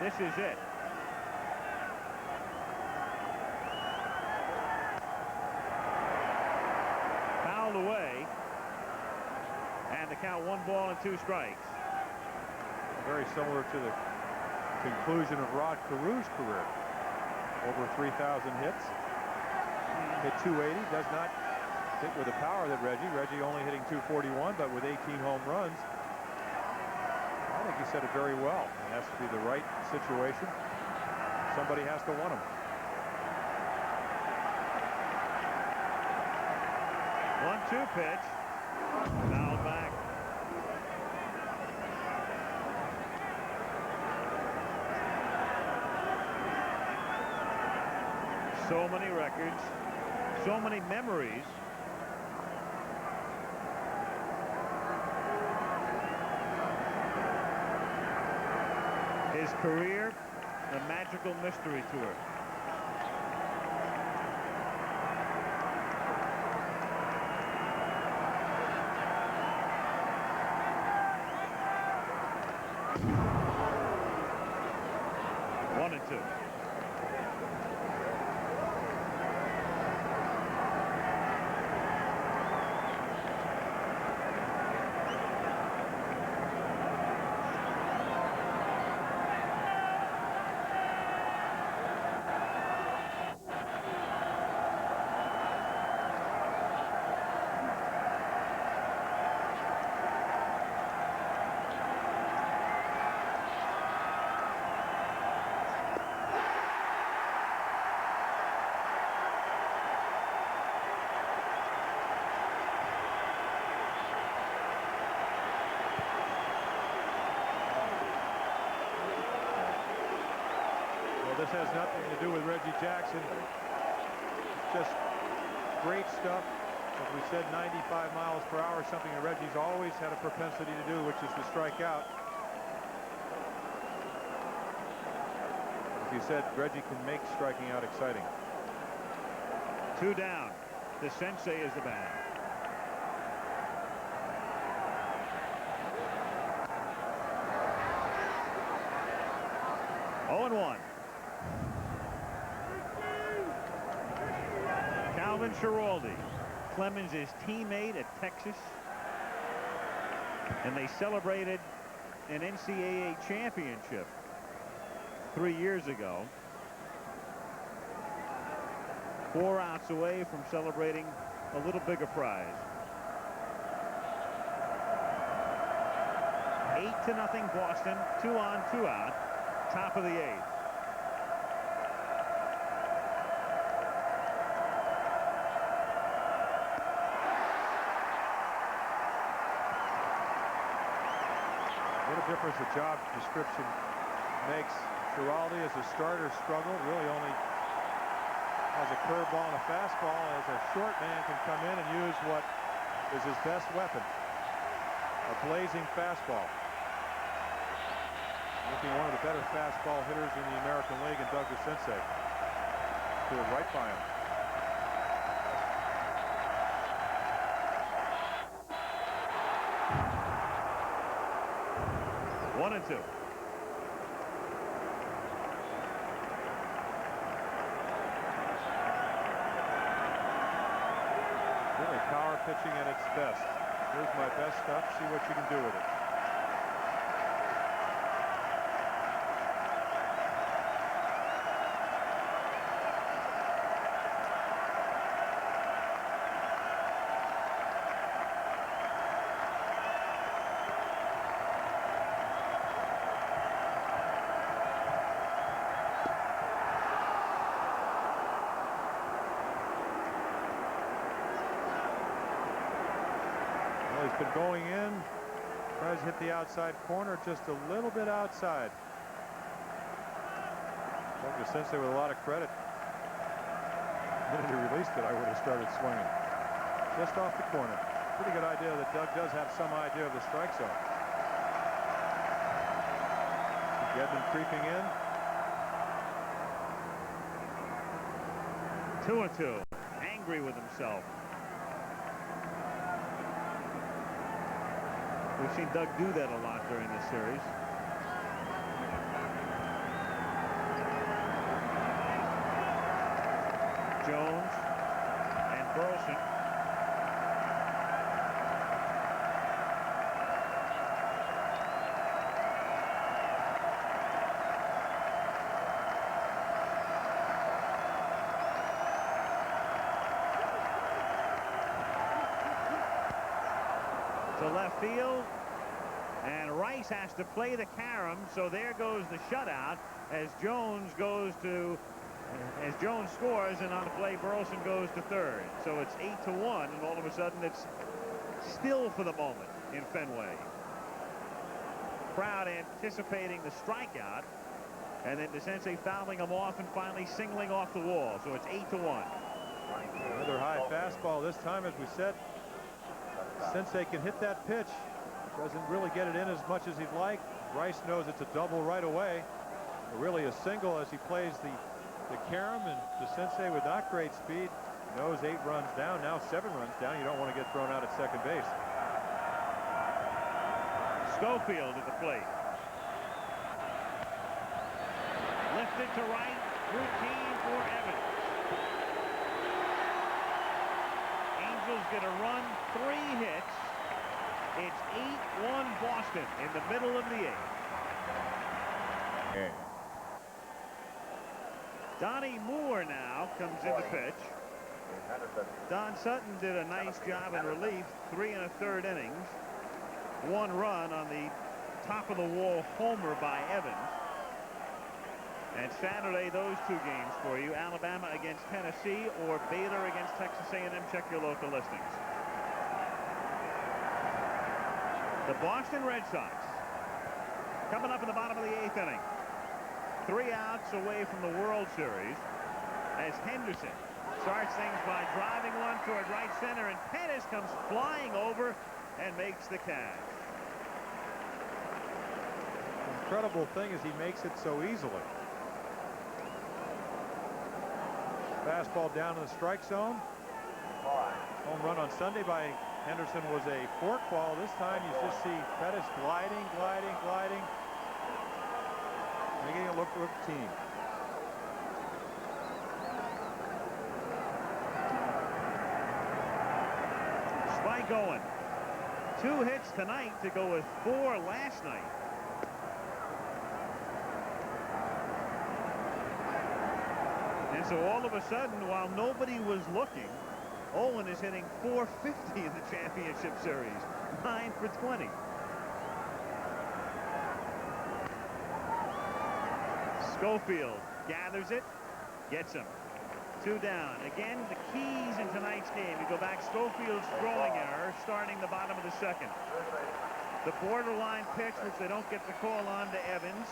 this is it. Fouled away. And the count 1 ball and 2 strikes. Very similar to the conclusion of Rod Carew's career. Over 3,000 hits. Hit 280. Does not hit with the power that Reggie only hitting 241, but with 18 home runs. I think he said it very well. It has to be the right situation. Somebody has to want him. 1-2 pitch. Fouled back. So many records, so many memories. His career, a magical mystery tour. One and 2. This has nothing to do with Reggie Jackson. It's just great stuff. As we said, 95 miles per hour, something that Reggie's always had a propensity to do, which is to strike out. As you said, Reggie can make striking out exciting. 2 down. The sensei is the batter. Oh, 0-1. Calvin Schiraldi, Clemens' teammate at Texas, and they celebrated an NCAA championship 3 years ago. 4 outs away from celebrating a little bigger prize. 8-0 Boston, 2 on, 2 out, top of the 8th. What a difference a job description makes Giraldi as a starter struggled, really only has a curveball and a fastball, as a short man can come in and use what is his best weapon, a blazing fastball. Looking one of the better fastball hitters in the American League, and Doug DeCinces threw it right by him. One and two. Really power pitching at its best. Here's my best stuff. See what you can do with it. He's been going in, tries to hit the outside corner, just a little bit outside. Doug DeCinces with a lot of credit. The minute he released it, I would have started swinging. Just off the corner. Pretty good idea that Doug does have some idea of the strike zone. Gedman creeping in. 2-2. Angry with himself. We've seen Doug do that a lot during this series. Jones and Burleson. To left field, and Rice has to play the carom, so there goes the shutout as Jones scores, and on the play Burleson goes to third. So it's 8-1, and all of a sudden it's still for the moment in Fenway. Crowd anticipating the strikeout, and then DeCinces fouling him off and finally singling off the wall. So it's 8-1. Another high fastball this time, as we said. DeCinces can hit that pitch. Doesn't really get it in as much as he'd like. Rice knows it's a double right away. Really a single as he plays the carom, and DeCinces with not great speed knows 8 runs down, now 7 runs down. You don't want to get thrown out at second base. Schofield at the plate. Lifted to right, routine for Evans. Angels get a run, 3 hits. It's 8-1 Boston in the middle of the 8th. Okay. Donnie Moore now comes in the pitch. Don Sutton did a nice job in relief, 3 1/3 innings. 1 run on the top of the wall homer by Evans. And Saturday, those 2 games for you: Alabama against Tennessee or Baylor against Texas A&M. Check your local listings. The Boston Red Sox coming up in the bottom of the 8th inning. 3 outs away from the World Series as Henderson starts things by driving one toward right center, and Pettis comes flying over and makes the catch. The incredible thing is he makes it so easily. Fastball down in the strike zone. Home run on Sunday by Henderson was a fork ball. This time you just see Pettis gliding, making it look routine. Spike Owen, 2 hits tonight to go with 4 last night. And so all of a sudden, while nobody was looking, Owen is hitting .450 in the championship series, 9 for 20. Schofield gathers it, gets him. 2 down. Again, the keys in tonight's game. You go back, Schofield's throwing error starting the bottom of the 2nd. The borderline pitch, which they don't get the call on, to Evans.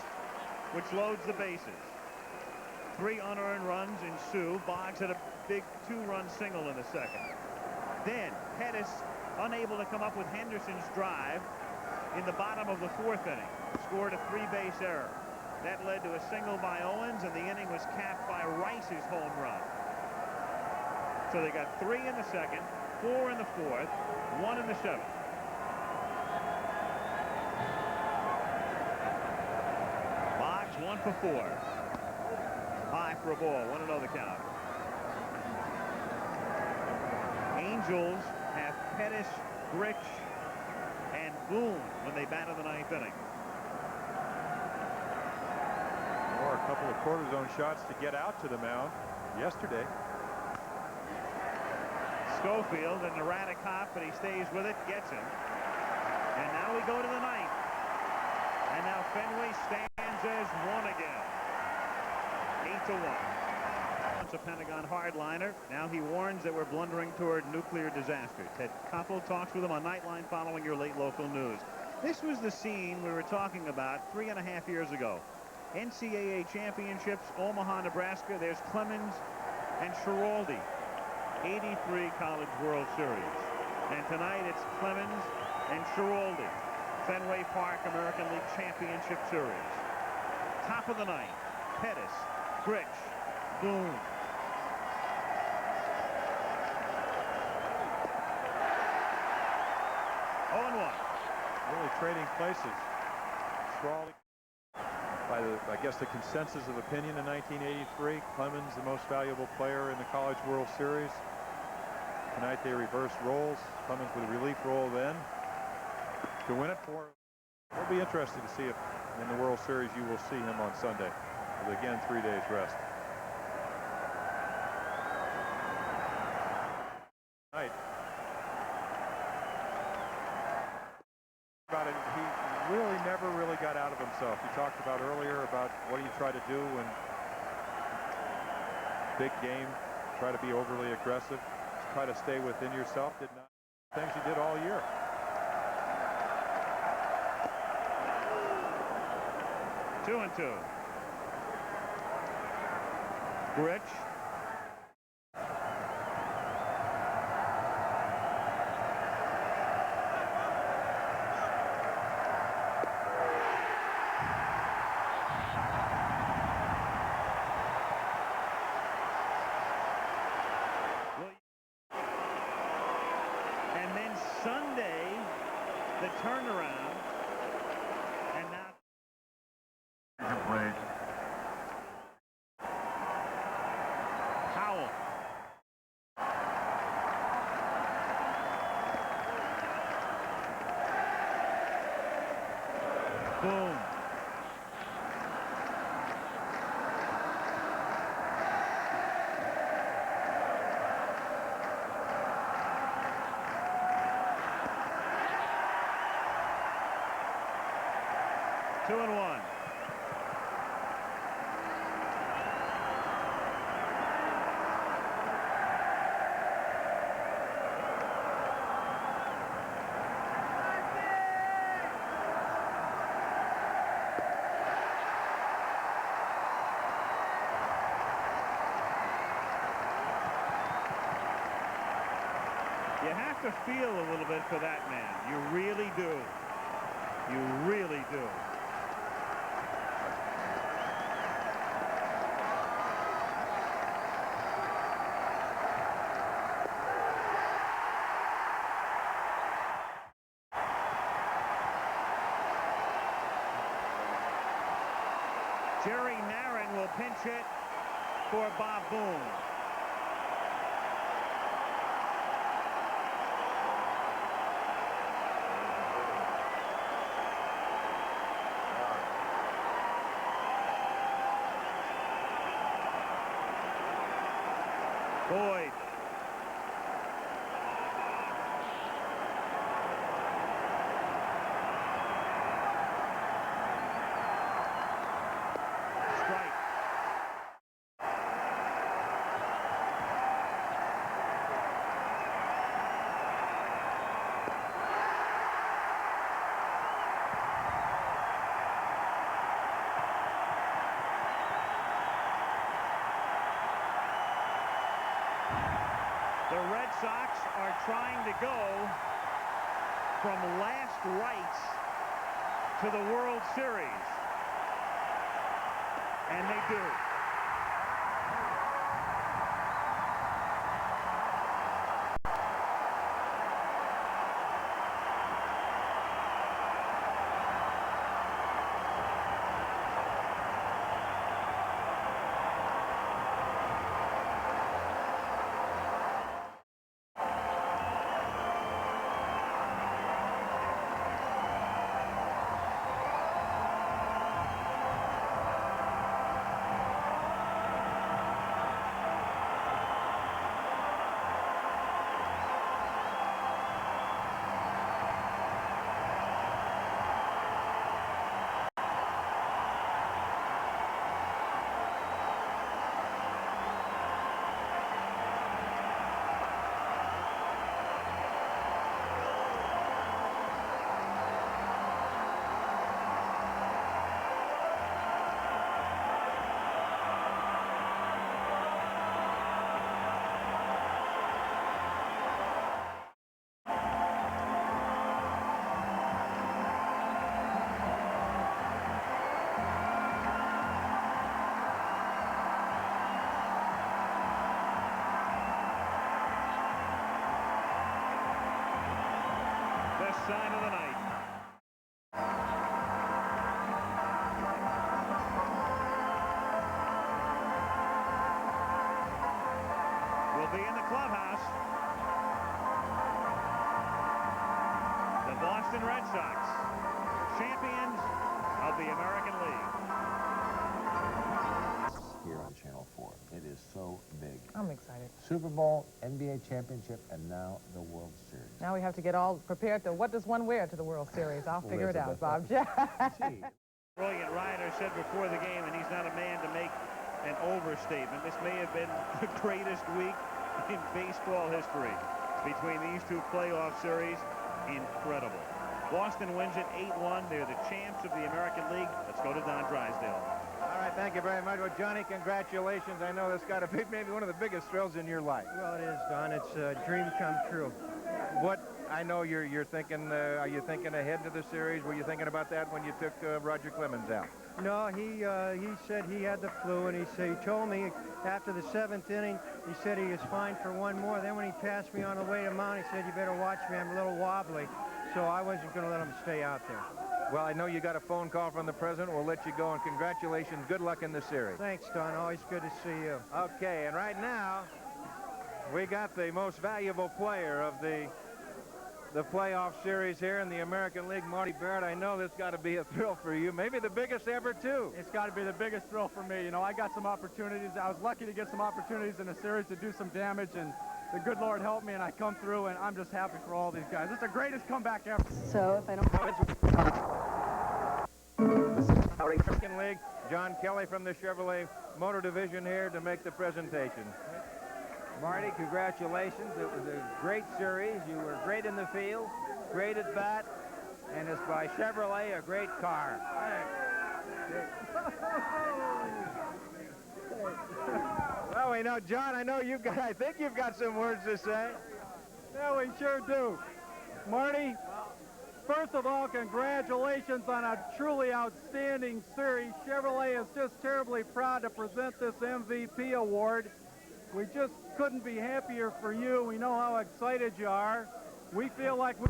which loads the bases. 3 unearned runs ensue. Boggs had a big 2-run single in the second. Then Pettis unable to come up with Henderson's drive in the bottom of the 4th inning. Scored a 3-base error. That led to a single by Owens, and the inning was capped by Rice's home run. So they got 3 in the second, 4 in the 4th, 1 in the 7th. Boggs 1 for 4. High for a ball, 1-0 the count. Angels have Pettis, Grich, and Boone when they bat in the 9th inning. Or a couple of cortisone shots to get out to the mound yesterday. Schofield, an erratic hop, but he stays with it, gets him. And now we go to the 9th. And now Fenway stands as 1 again. 8-1. It's a Pentagon hardliner. Now he warns that we're blundering toward nuclear disaster. Ted Koppel talks with him on Nightline following your late local news. This was the scene we were talking about 3.5 years ago. NCAA championships, Omaha, Nebraska. There's Clemens and Schiraldi. 83 College World Series. And tonight it's Clemens and Schiraldi. Fenway Park American League Championship Series. Top of the 9th. Pettis, Grich, Boone. Really trading places. Schiraldi, by I guess the consensus of opinion in 1983, Clemens the most valuable player in the College World Series. Tonight they reversed roles. Clemens with a relief role then to win it for. It'll be interesting to see if in the World Series you will see him on Sunday with again 3 days rest. Tonight. About it, he really never got out of himself. He talked about earlier about what do you try to do when big game, try to be overly aggressive, try to stay within yourself. Did not things he did all year. Two and 2. Grich. And then Sunday, the turnaround, and now Howell. Boom. Two and 1. You have to feel a little bit for that man. You really do. You really do. Jerry Narron will pinch it for Bob Boone. Boyd. Strike. The Red Sox are trying to go from last rights to the World Series. And they do. Sign of the night. Will be in the clubhouse. The Boston Red Sox, champions of the American League. Here on Channel 4. It is so big. I'm excited. Super Bowl, NBA championship, and now the World Series. Now we have to get all prepared to what does one wear to the World Series? I'll figure it out, Bob. Brilliant Ryder said before the game, and he's not a man to make an overstatement, this may have been the greatest week in baseball history. Between these two playoff series, incredible. Boston wins it 8-1. They're the champs of the American League. Let's go to Don Drysdale. All right, thank you very much. Well, Johnny, congratulations. I know this got to be maybe one of the biggest thrills in your life. Well, it is, Don. It's a dream come true. What I know you're thinking, are you thinking ahead to the series? Were you thinking about that when you took Roger Clemens out? No, he said he had the flu, and he told me after the 7th inning, he said he was fine for one more. Then when he passed me on the way to mound, he said, you better watch me, I'm a little wobbly. So I wasn't going to let him stay out there. Well, I know you got a phone call from the president. We'll let you go, and congratulations. Good luck in the series. Thanks, Don. Always good to see you. Okay, and right now, we got the most valuable player of the playoff series here in the American League, Marty Barrett. I know this got to be a thrill for you, maybe the biggest ever, too. It's got to be the biggest thrill for me. You know, I got some opportunities. I was lucky to get some opportunities in the series to do some damage, and the good Lord helped me, and I come through, and I'm just happy for all these guys. It's the greatest comeback ever. So if I don't... American League, John Kelly from the Chevrolet Motor Division here to make the presentation. Marty, congratulations. It was a great series. You were great in the field, great at bat, and it's by Chevrolet, a great car. Well, we know, John, I know you've got, I think you've got some words to say. Yeah, we sure do. Marty, first of all, congratulations on a truly outstanding series. Chevrolet is just terribly proud to present this MVP award. We just couldn't be happier for you. We know how excited you are. We feel like we're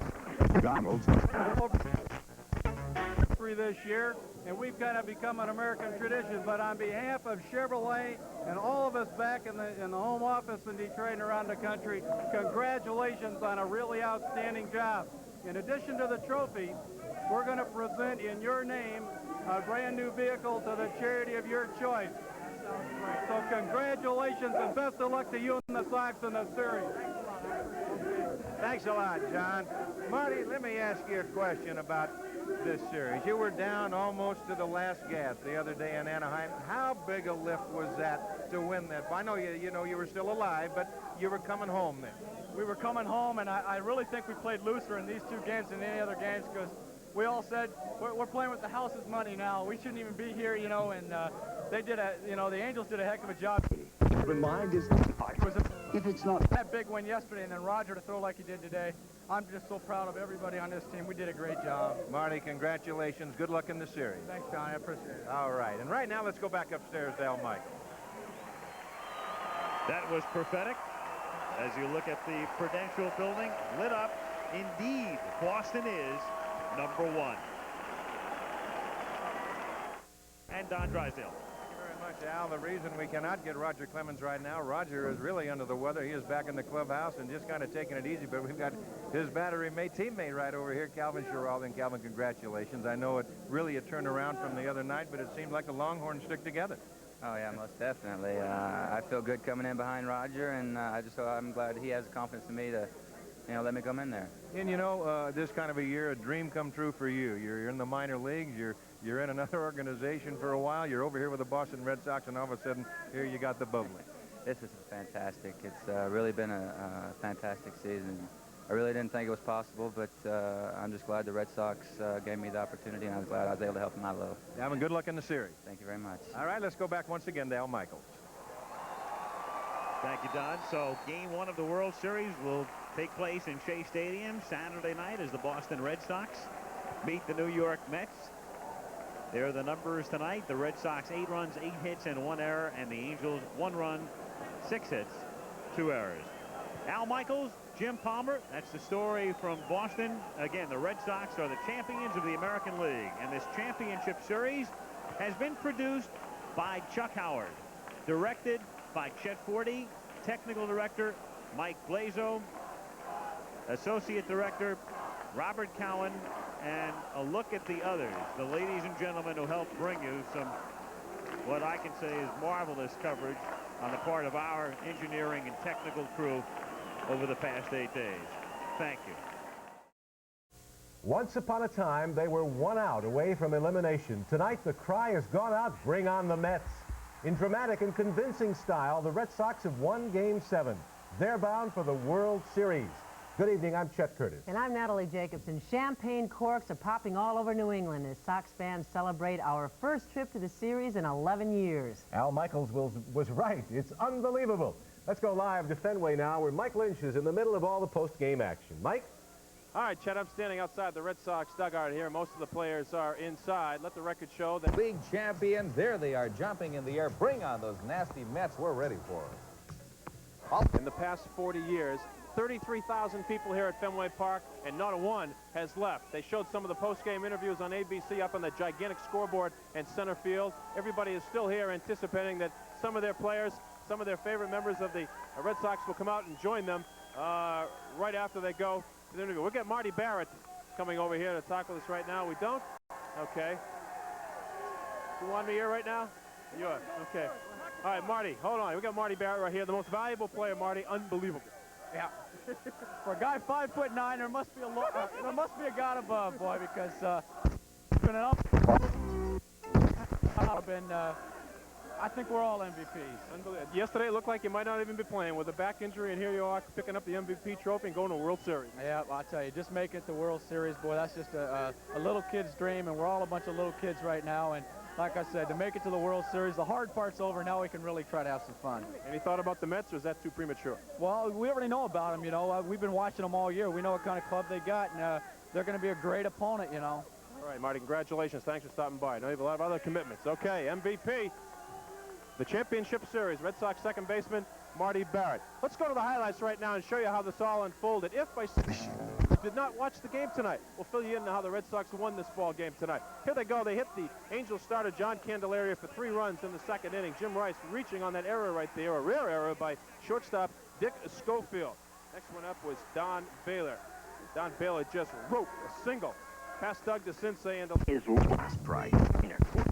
this year, and we've kind of become an American tradition. But on behalf of Chevrolet and all of us back in the home office in Detroit and around the country, congratulations on a really outstanding job. In addition to the trophy, we're going to present in your name a brand new vehicle to the charity of your choice. So congratulations and best of luck to you and the Sox in the series. Thanks a lot, John. Marty, let me ask you a question about this series. You were down almost to the last gas the other day in Anaheim. How big a lift was that to win that? I know you were still alive, but you were coming home then. We were coming home, and I really think we played looser in these two games than any other games because we all said we're playing with the house's money now. We shouldn't even be here, and they did the Angels did a heck of a job. Remind is if it's not. That big win yesterday, and then Roger to throw like he did today. I'm just so proud of everybody on this team. We did a great job. Marty, congratulations. Good luck in the series. Thanks, Donnie. I appreciate it. All right. And right now, let's go back upstairs to Al Michaels. That was prophetic. As you look at the Prudential building, lit up. Indeed, Boston is #1. And Don Drysdale. Much, Al. The reason we cannot get Roger Clemens right now, Roger is really under the weather. He is back in the clubhouse and just kind of taking it easy, but we've got his battery mate, teammate right over here, Calvin Sherald. And Calvin, congratulations. I know it really a turnaround from the other night, but it seemed like the Longhorns stick together. Oh, yeah, most definitely. I feel good coming in behind Roger, and I'm glad he has the confidence in me to, let me come in there. And, this kind of a year, a dream come true for you. You're in the minor leagues. You're in another organization for a while. You're over here with the Boston Red Sox, and all of a sudden, here you got the bubbly. This is fantastic. It's really been a fantastic season. I really didn't think it was possible, but I'm just glad the Red Sox gave me the opportunity, and I was glad I was able to help them out a little. Having good luck in the series. Thank you very much. All right, let's go back once again to Al Michaels. Thank you, Don. So game 1 of the World Series will take place in Shea Stadium Saturday night as the Boston Red Sox meet the New York Mets. There are the numbers tonight. The Red Sox 8 runs, 8 hits, and 1 error, and the Angels 1 run, 6 hits, 2 errors. Al Michaels, Jim Palmer, that's the story from Boston. Again, the Red Sox are the champions of the American League, and this championship series has been produced by Chuck Howard, directed by Chet Forty, technical director Mike Blazo, associate director Robert Cowan, and a look at the others, the ladies and gentlemen who helped bring you some, what I can say is marvelous coverage on the part of our engineering and technical crew over the past 8 days. Thank you. Once upon a time, they were 1 out away from elimination. Tonight, the cry has gone out, bring on the Mets. In dramatic and convincing style, the Red Sox have won Game 7. They're bound for the World Series. Good evening, I'm Chet Curtis. And I'm Natalie Jacobson. Champagne corks are popping all over New England as Sox fans celebrate our first trip to the series in 11 years. Al Michaels was right. It's unbelievable. Let's go live to Fenway now, where Mike Lynch is in the middle of all the post-game action. Mike? All right, Chet, I'm standing outside the Red Sox dugout here. Most of the players are inside. Let the record show that... League champions, there they are, jumping in the air. Bring on those nasty Mets. We're ready for them. In the past 40 years, 33,000 people here at Fenway Park, and not a one has left. They showed some of the post-game interviews on ABC up on the gigantic scoreboard in center field. Everybody is still here anticipating that some of their players, some of their favorite members of the Red Sox will come out and join them right after they go to the interview. We'll get Marty Barrett coming over here to talk with us right now. We don't? Okay. You want me here right now? You are. Okay. All right, Marty, hold on. We got Marty Barrett right here, the most valuable player, Marty. Unbelievable. Yeah. For a guy 5'9", there must be a God above, boy, because been an up. I think we're all MVPs. Unbelievable. Yesterday it looked like you might not even be playing with a back injury, and here you are picking up the MVP trophy and going to a World Series. Yeah, I'll tell you, just make it to World Series, boy, that's just a little kid's dream, and we're all a bunch of little kids right now. And like I said, to make it to the World Series, the hard part's over. Now we can really try to have some fun. Any thought about the Mets, or is that too premature? Well, we already know about them, you know. We've been watching them all year. We know what kind of club they got, and they're going to be a great opponent, you know. All right, Marty, congratulations. Thanks for stopping by. I know you have a lot of other commitments. Okay, MVP, the championship series, Red Sox second baseman, Marty Barrett. Let's go to the highlights right now and show you how this all unfolded. If by you did not watch the game tonight, we'll fill you in on how the Red Sox won this ball game tonight. Here they go. They hit the Angels starter John Candelaria for 3 runs in the second inning. Jim Rice reaching on that error right there, a rare error by shortstop Dick Schofield. Next one up was Don Baylor. Don Baylor just wrote a single past Doug DeCinces, and his last price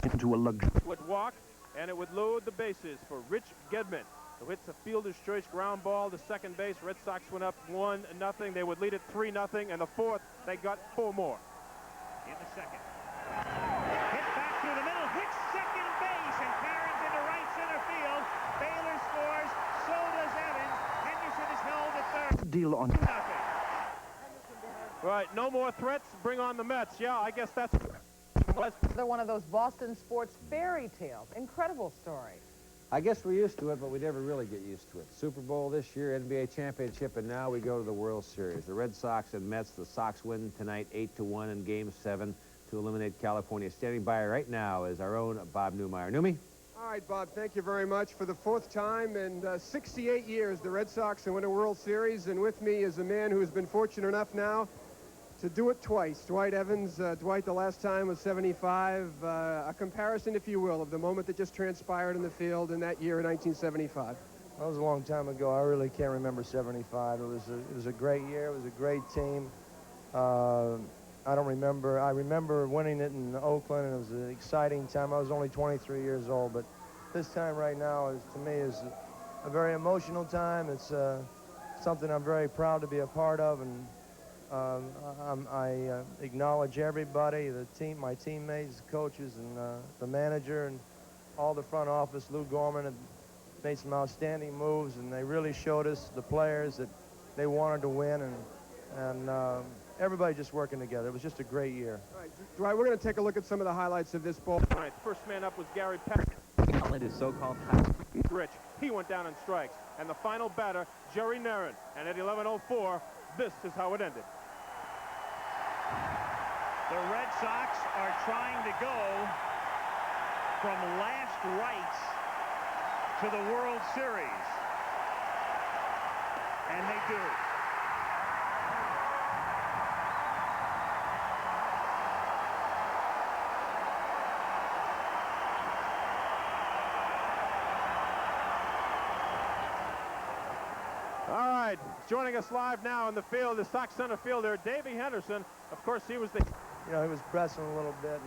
into a luxury would walk, and it would load the bases for Rich Gedman, who hits a fielder's choice ground ball to second base. Red Sox went up 1-0. They would lead it 3-0. And the fourth, they got 4 more. In the second. Hit back through the middle. Hits second base. And Caron's into right center field. Baylor scores. So does Evans. Henderson is held at third. Deal on. Nothing. Right, no more threats. Bring on the Mets. Yeah, I guess that's... They're one of those Boston sports fairy tales. Incredible story. I guess we're used to it, but we never really get used to it. Super Bowl this year, NBA championship, and now we go to the World Series. The Red Sox and Mets. The Sox win tonight 8-1 in Game 7 to eliminate California. Standing by right now is our own Bob Newmeyer. Newmy? All right, Bob, thank you very much. For the 4th time in 68 years, the Red Sox have won a World Series, and with me is a man who has been fortunate enough now to do it twice. Dwight Evans. Dwight, the last time was 75. A comparison, if you will, of the moment that just transpired in the field in that year in 1975. That was a long time ago. I really can't remember 75. It was a great year. It was a great team. I remember winning it in Oakland, and it was an exciting time. I was only 23 years old, but this time right now, to me, is a very emotional time. It's something I'm very proud to be a part of, and I acknowledge everybody, the team, my teammates, coaches, and the manager, and all the front office. Lou Gorman had made some outstanding moves, and they really showed us, the players, that they wanted to win, and everybody just working together. It was just a great year. All right, Dwight, we're going to take a look at some of the highlights of this ball. All right, first man up was Gary Peck. His so-called Rich, he went down in strikes. And the final batter, Jerry Narron. And at 11:04, this is how it ended. The Red Sox are trying to go from last rights to the World Series. And they do. All right, joining us live now in the field, the Sox center fielder, Davey Henderson. Of course, he was the... You know, he was pressing a little bit,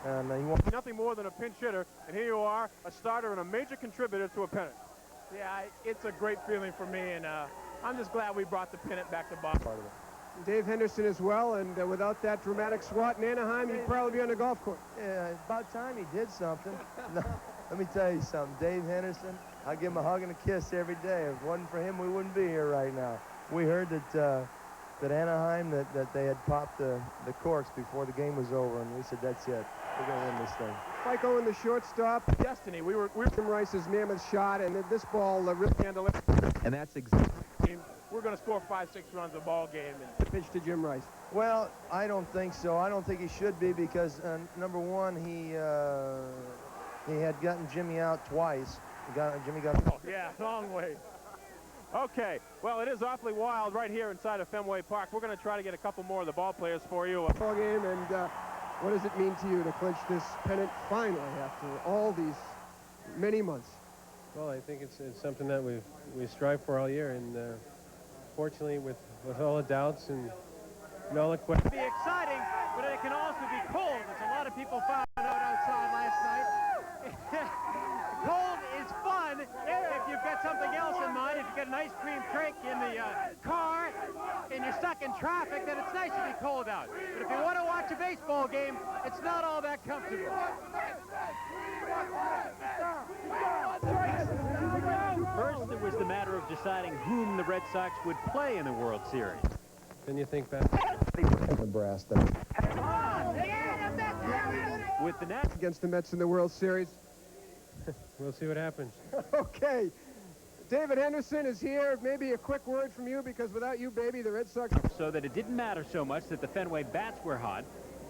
and he wanted nothing more than a pinch hitter. And here you are, a starter and a major contributor to a pennant. Yeah, it's a great feeling for me, and I'm just glad we brought the pennant back to Bob. Part of it. Dave Henderson as well, and without that dramatic swat in Anaheim, he'd probably be on the golf course. Yeah, it's about time he did something. No, let me tell you something. Dave Henderson, I give him a hug and a kiss every day. If it wasn't for him, we wouldn't be here right now. We heard that Anaheim, that they had popped the corks before the game was over, and we said, that's it. We're going to win this thing. Mike Owen, the shortstop. Destiny. We were Jim Rice's mammoth shot, and this ball really handled it. And that's exactly. We're going to score 5-6 runs a ball game. And pitch to Jim Rice. Well, I don't think so. I don't think he should be because, number one, he had gotten Jimmy out twice. Jimmy got... Oh, yeah, long way. Okay, well, it is awfully wild right here inside of Fenway Park. We're going to try to get a couple more of the ball players for you. Ball game, and what does it mean to you to clinch this pennant finally after all these many months? Well, I think it's something that we strive for all year, and fortunately, with all the doubts and all the questions. It can be exciting, but it can also be cold, as a lot of people found out outside last night. Cold is fun if you've got something else in mind. If you've got an ice cream cake in the car and you're stuck in traffic, then it's nice to be cold out. But if you want to watch a baseball game, it's not all that comfortable. First, it was the matter of deciding whom the Red Sox would play in the World Series. Then you think back. Nebraska. With the Nats against the Mets in the World Series. We'll see what happens. Okay. David Henderson is here. Maybe a quick word from you, because without you, baby, the Red Sox... So that it didn't matter so much that the Fenway bats were hot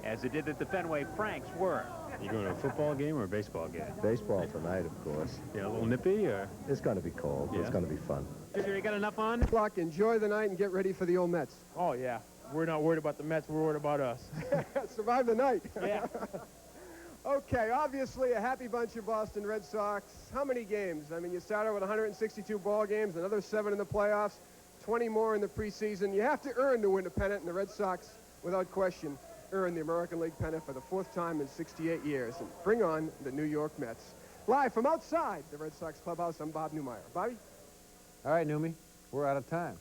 as it did that the Fenway Franks were. You going to a football game or a baseball game? Baseball tonight, of course. Yeah, a little nippy, or? It's going to be cold. Yeah. It's going to be fun. You got enough on? Luck, enjoy the night and get ready for the old Mets. Oh, yeah. We're not worried about the Mets. We're worried about us. Survive the night. Yeah. Okay, obviously a happy bunch of Boston Red Sox. How many games? I mean, you started with 162 ball games, another 7 in the playoffs, 20 more in the preseason. You have to earn to win a pennant, and the Red Sox, without question, earned the American League pennant for the 4th time in 68 years. And bring on the New York Mets. Live from outside the Red Sox clubhouse, I'm Bob Newmeyer. Bobby? All right, Newmy, we're out of time.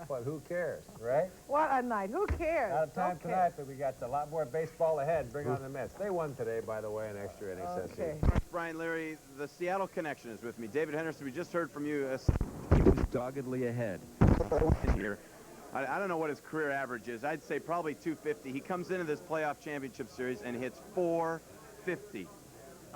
But who cares, right? What a night. Who cares? Out of time tonight, but we got a lot more baseball ahead. Bring on the Mets. They won today, by the way, in extra innings. Okay. Brian Leary, the Seattle connection is with me. David Henderson, we just heard from you. He was doggedly ahead. Here. I don't know what his career average is. I'd say probably 250. He comes into this playoff championship series and hits 450.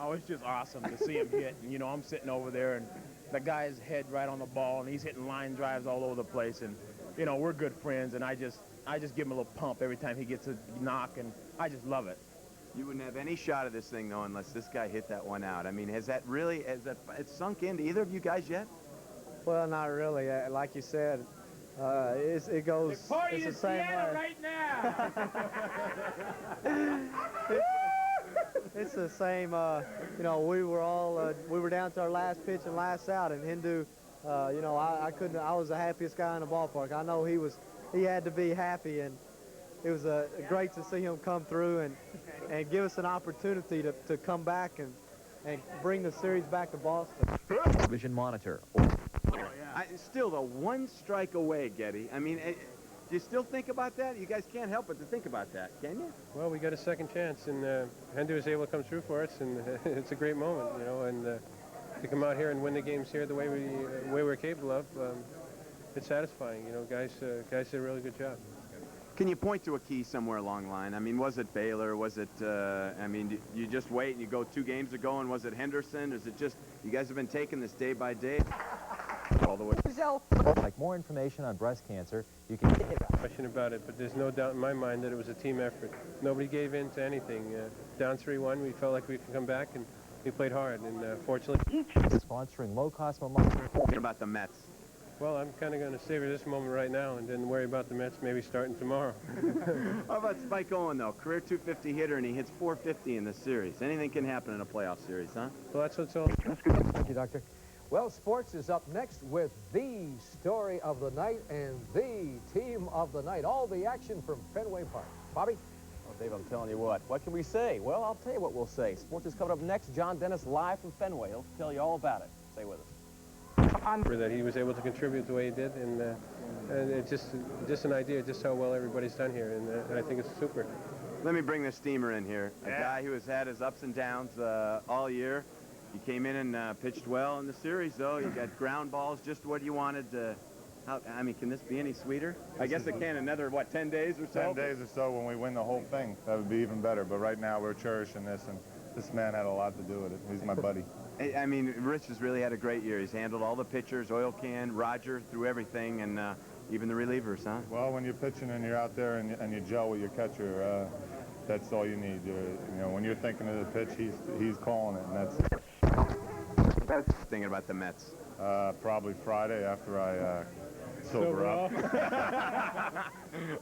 Oh, it's just awesome to see him hit. And, you know, I'm sitting over there, and the guy's head right on the ball, and he's hitting line drives all over the place. And, you know, we're good friends, and I just give him a little pump every time he gets a knock, and I just love it. You wouldn't have any shot of this thing, though, unless this guy hit that one out. I mean, has that it's sunk into either of you guys yet? Well, not really. Like you said, it goes. The party it's the is same Seattle way. right now. It's the same. You know, we were down to our last pitch and last out, and Hindu. You know, I couldn't. I was the happiest guy in the ballpark. I know he was. He had to be happy, and it was great to see him come through and give us an opportunity to come back and bring the series back to Boston. Vision monitor. Still, though, one strike away, Getty. I mean, do you still think about that? You guys can't help but to think about that, can you? Well, we got a second chance, and Hindu was able to come through for us, and it's a great moment, you know, and to come out here and win the games here the way we're capable of, it's satisfying. You know, guys did a really good job. Can you point to a key somewhere along the line? I mean, was it Baylor? Was it, I mean, you just wait and you go 2 games ago, and was it Henderson? Is it just, you guys have been taking this day by day? All the way. Like more information on breast cancer, you can get it. Question about it, but there's no doubt in my mind that it was a team effort. Nobody gave in to anything. Down 3-1, we felt like we could come back, and we played hard, and fortunately... Sponsoring low-cost mammography. What about the Mets? Well, I'm kind of going to savor this moment right now and then worry about the Mets maybe starting tomorrow. How about Spike Owen, though? Career .250 hitter, and he hits .450 in this series. Anything can happen in a playoff series, huh? Well, that's what's all... Thank you, Doctor. Well, sports is up next with the story of the night and the team of the night. All the action from Fenway Park. Bobby? Well, Dave, I'm telling you what. What can we say? Well, I'll tell you what we'll say. Sports is coming up next. John Dennis live from Fenway. He'll tell you all about it. Stay with us. That he was able to contribute the way he did, and it's just an idea just how well everybody's done here, and I think it's super. Let me bring the steamer in here. A guy who has had his ups and downs all year. He came in and pitched well in the series, though. You got ground balls, just what you wanted. I mean, can this be any sweeter? I guess it can another, what, 10 days or so? 10 days or so when we win the whole thing. That would be even better. But right now we're cherishing this, and this man had a lot to do with it. He's my buddy. I mean, Rich has really had a great year. He's handled all the pitchers, oil can, Roger, through everything, and even the relievers, huh? Well, when you're pitching and you're out there and you gel with your catcher, that's all you need. You know, when you're thinking of the pitch, he's calling it, and that's it. Thinking about the Mets? Probably Friday after I sober up.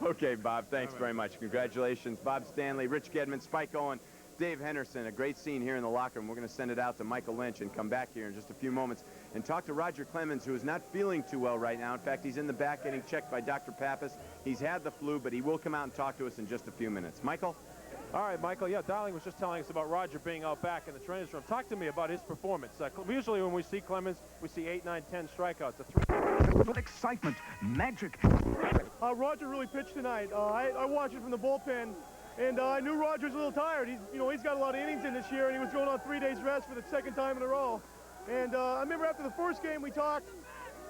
Okay, Bob, thanks very much. Congratulations. Bob Stanley, Rich Gedman, Spike Owen, Dave Henderson. A great scene here in the locker room. We're going to send it out to Michael Lynch and come back here in just a few moments and talk to Roger Clemens, who is not feeling too well right now. In fact, he's in the back getting checked by Dr. Pappas. He's had the flu, but he will come out and talk to us in just a few minutes. Michael? All right, Michael. Yeah, Darling was just telling us about Roger being out back in the trainer's room. Talk to me about his performance. Usually when we see Clemens, we see 8, 9, 10 strikeouts. With excitement, magic. Roger really pitched tonight. I watched it from the bullpen, and I knew Roger was a little tired. He's got a lot of innings in this year, and he was going on 3 days rest for the second time in a row. And I remember after the first game we talked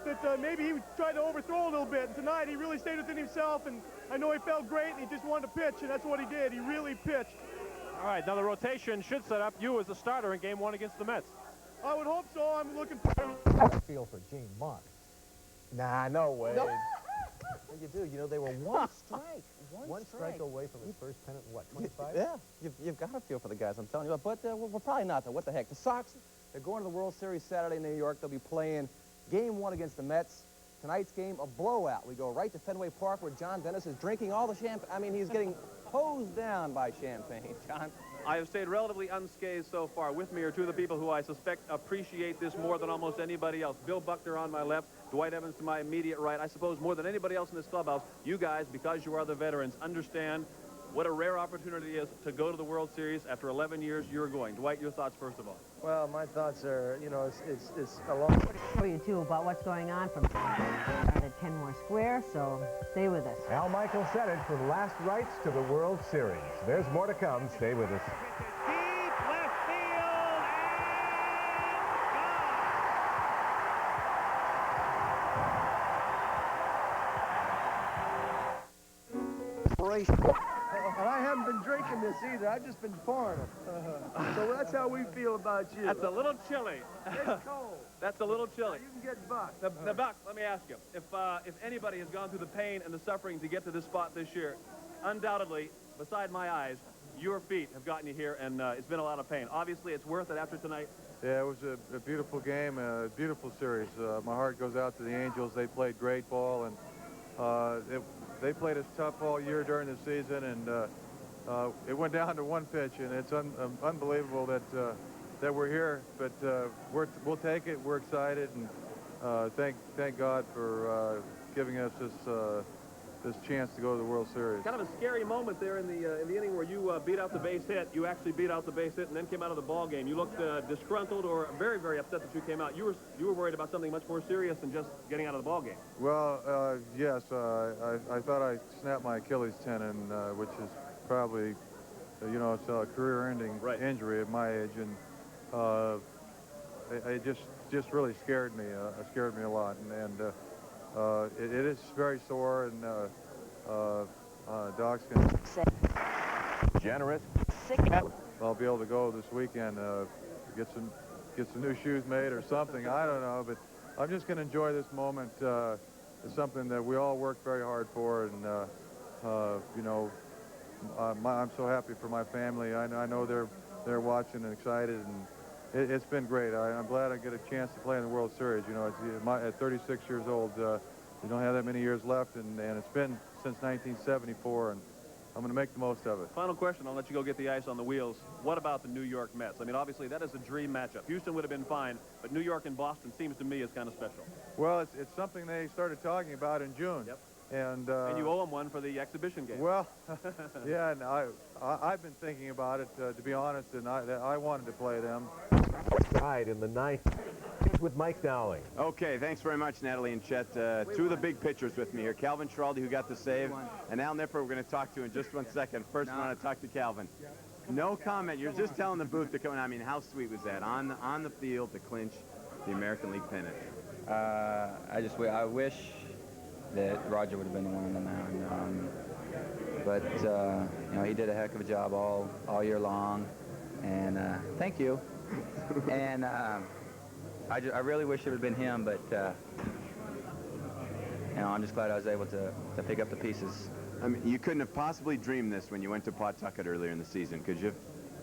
that maybe he tried to overthrow a little bit. And tonight he really stayed within himself, and I know he felt great, and he just wanted to pitch, and that's what he did. He really pitched. All right, now the rotation should set up you as a starter in Game 1 against the Mets. I would hope so. I'm looking for... Feel for Gene Mark. Nah, no way. No. Well, you do. You know, they were one strike. One strike away from his first pennant, what, 25? Yeah, you've got to feel for the guys, I'm telling you. But we're probably not, though. What the heck? The Sox, they're going to the World Series Saturday in New York. They'll be playing Game 1 against the Mets. Tonight's game, a blowout. We go right to Fenway Park where John Dennis is drinking all the champagne. I mean, he's getting hosed down by champagne. John? I have stayed relatively unscathed so far. With me are two of the people who I suspect appreciate this more than almost anybody else. Bill Buckner on my left, Dwight Evans to my immediate right. I suppose more than anybody else in this clubhouse, you guys, because you are the veterans, understand what a rare opportunity it is to go to the World Series. After 11 years, you're going. Dwight, your thoughts first of all. Well, my thoughts are, you know, it's a long... For you, too, about what's going on from at Kenmore Square, so stay with us. Al Michael said it, from last rites to the World Series. There's more to come. Stay with us. Deep left field, And I have haven't been drinking this either. I've just been pouring them. So that's how we feel about you. That's a little chilly. It's cold. That's a little chilly. You can get bucked. The Buck, let me ask you, if anybody has gone through the pain and the suffering to get to this spot this year, undoubtedly, beside my eyes, your feet have gotten you here, and it's been a lot of pain. Obviously, it's worth it after tonight. Yeah, it was a beautiful game, a beautiful series. My heart goes out to the Angels. They played great ball, and they played us tough all year during the season, and it went down to one pitch, and it's unbelievable that we're here, but we'll take it. We're excited, and thank God for giving us this chance to go to the World Series. Kind of a scary moment there in the inning where you beat out the base hit. You actually beat out the base hit and then came out of the ball game. You looked disgruntled or very, very upset that you came out. You were worried about something much more serious than just getting out of the ball game. Well, yes, I thought I snapped my Achilles tendon, which is probably, it's a career-ending injury at my age, and it just really scared me. Scared me a lot, and it is very sore, and Doc's going to generous. I'll be able to go this weekend, get some new shoes made or something. I don't know, but I'm just going to enjoy this moment. It's something that we all worked very hard for, and I'm so happy for my family. I know they're watching and excited, and it's been great. I'm glad I get a chance to play in the World Series. At 36 years old, you don't have that many years left, and it's been since 1974, and I'm going to make the most of it. Final question, I'll let you go get the ice on the wheels. What about the New York Mets? I mean, obviously, that is a dream matchup. Houston would have been fine, but New York and Boston seems to me is kind of special. Well, it's something they started talking about in June. Yep. And you owe them one for the exhibition game. Well, yeah, and I've been thinking about it, to be honest, and I wanted to play them. Tied in the ninth with Mike Dowling. Okay, thanks very much, Natalie and Chet. Two of the big pitchers with me here. Calvin Schiraldi, who got the save, and Al Nipper we're going to talk to in just 1 second. First, I want to talk to Calvin. No comment. You're just telling the booth to come in. I mean, how sweet was that on the field to clinch the American League pennant? I wish that Roger would have been the one on the mound. But he did a heck of a job all year long, and thank you. And I really wish it would have been him, but I'm just glad I was able to pick up the pieces. I mean, you couldn't have possibly dreamed this when you went to Pawtucket earlier in the season, could you?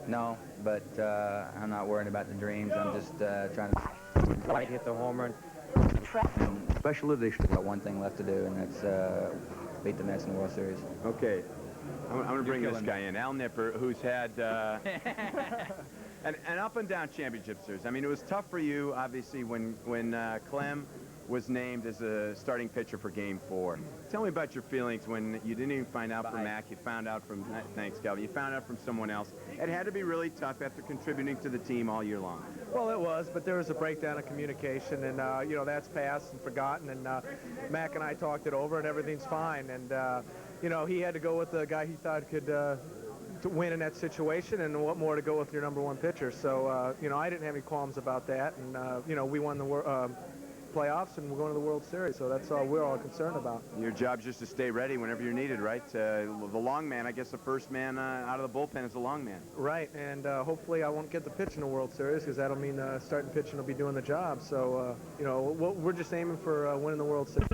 No, but I'm not worrying about the dreams. I'm just trying to hit the home run. Special edition. Got one thing left to do, and that's beat the Mets in the World Series. Okay. I'm going to bring this guy in, Al Nipper, who's had an up-and-down championship series. I mean, it was tough for you, obviously, when Clem was named as a starting pitcher for Game 4. Tell me about your feelings when you didn't even find out from Mac. You found out from, thanks, Calvin, you found out from someone else. It had to be really tough after contributing to the team all year long. Well, it was, but there was a breakdown of communication, and, that's past and forgotten, and Mac and I talked it over, and everything's fine. And, he had to go with the guy he thought could to win in that situation, and what more to go with your #1 pitcher. So, I didn't have any qualms about that, and, we won the playoffs, and we're going to the World Series, so that's all we're all concerned about. Your job's just to stay ready whenever you're needed, right? The long man, I guess the first man out of the bullpen is the long man. Right, and hopefully I won't get the pitch in the World Series, because that'll mean starting pitching will be doing the job. So, we're just aiming for winning the World Series.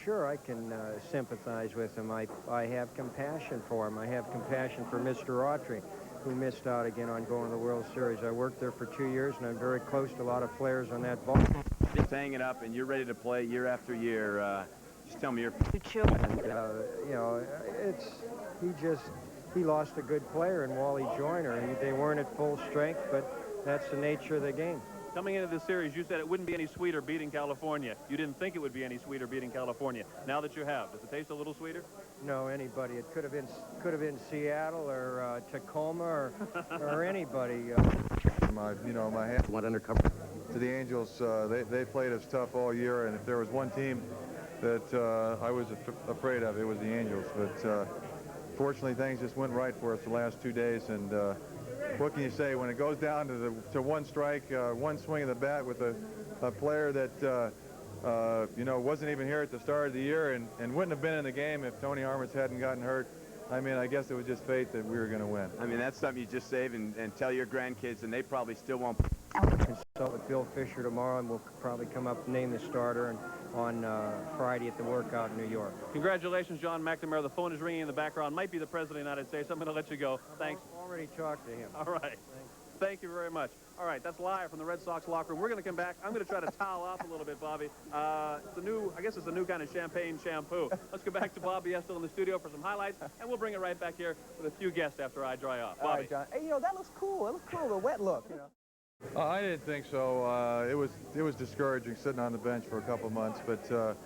Sure, I can sympathize with him. I have compassion for him. I have compassion for Mr. Autry, who missed out again on going to the World Series. I worked there for 2 years, and I'm very close to a lot of players on that ball. Just hanging up, and you're ready to play year after year. Just tell me your... He lost a good player in Wally Joyner. They weren't at full strength, but that's the nature of the game. Coming into this series, you said it wouldn't be any sweeter beating California. You didn't think it would be any sweeter beating California. Now that you have, does it taste a little sweeter? No, anybody. It could have been Seattle or Tacoma or anybody. My hand went undercover. To the Angels, they played us tough all year, and if there was one team that I was afraid of, it was the Angels. But fortunately, things just went right for us the last 2 days, and what can you say when it goes down to one strike, one swing of the bat with a player that wasn't even here at the start of the year and wouldn't have been in the game if Tony Armas hadn't gotten hurt. I mean, I guess it was just fate that we were going to win. I mean, that's something you just save and tell your grandkids, and they probably still won't. Consult with Bill Fisher tomorrow, and we'll probably come up and name the starter on Friday at the workout in New York. Congratulations, John McNamara. The phone is ringing in the background. Might be the President of the United States. I'm going to let you go. Thanks. I've already talked to him. All right. Thank you very much. All right, that's live from the Red Sox locker room. We're going to come back. I'm going to try to towel off a little bit, Bobby. It's a new, I guess it's a new kind of champagne shampoo. Let's go back to Bobby Estill in the studio for some highlights, and we'll bring it right back here with a few guests after I dry off. Bobby. All right, John. Hey, you know, that looks cool. It looks cool, the wet look, you know. I didn't think so. It was discouraging sitting on the bench for a couple months, but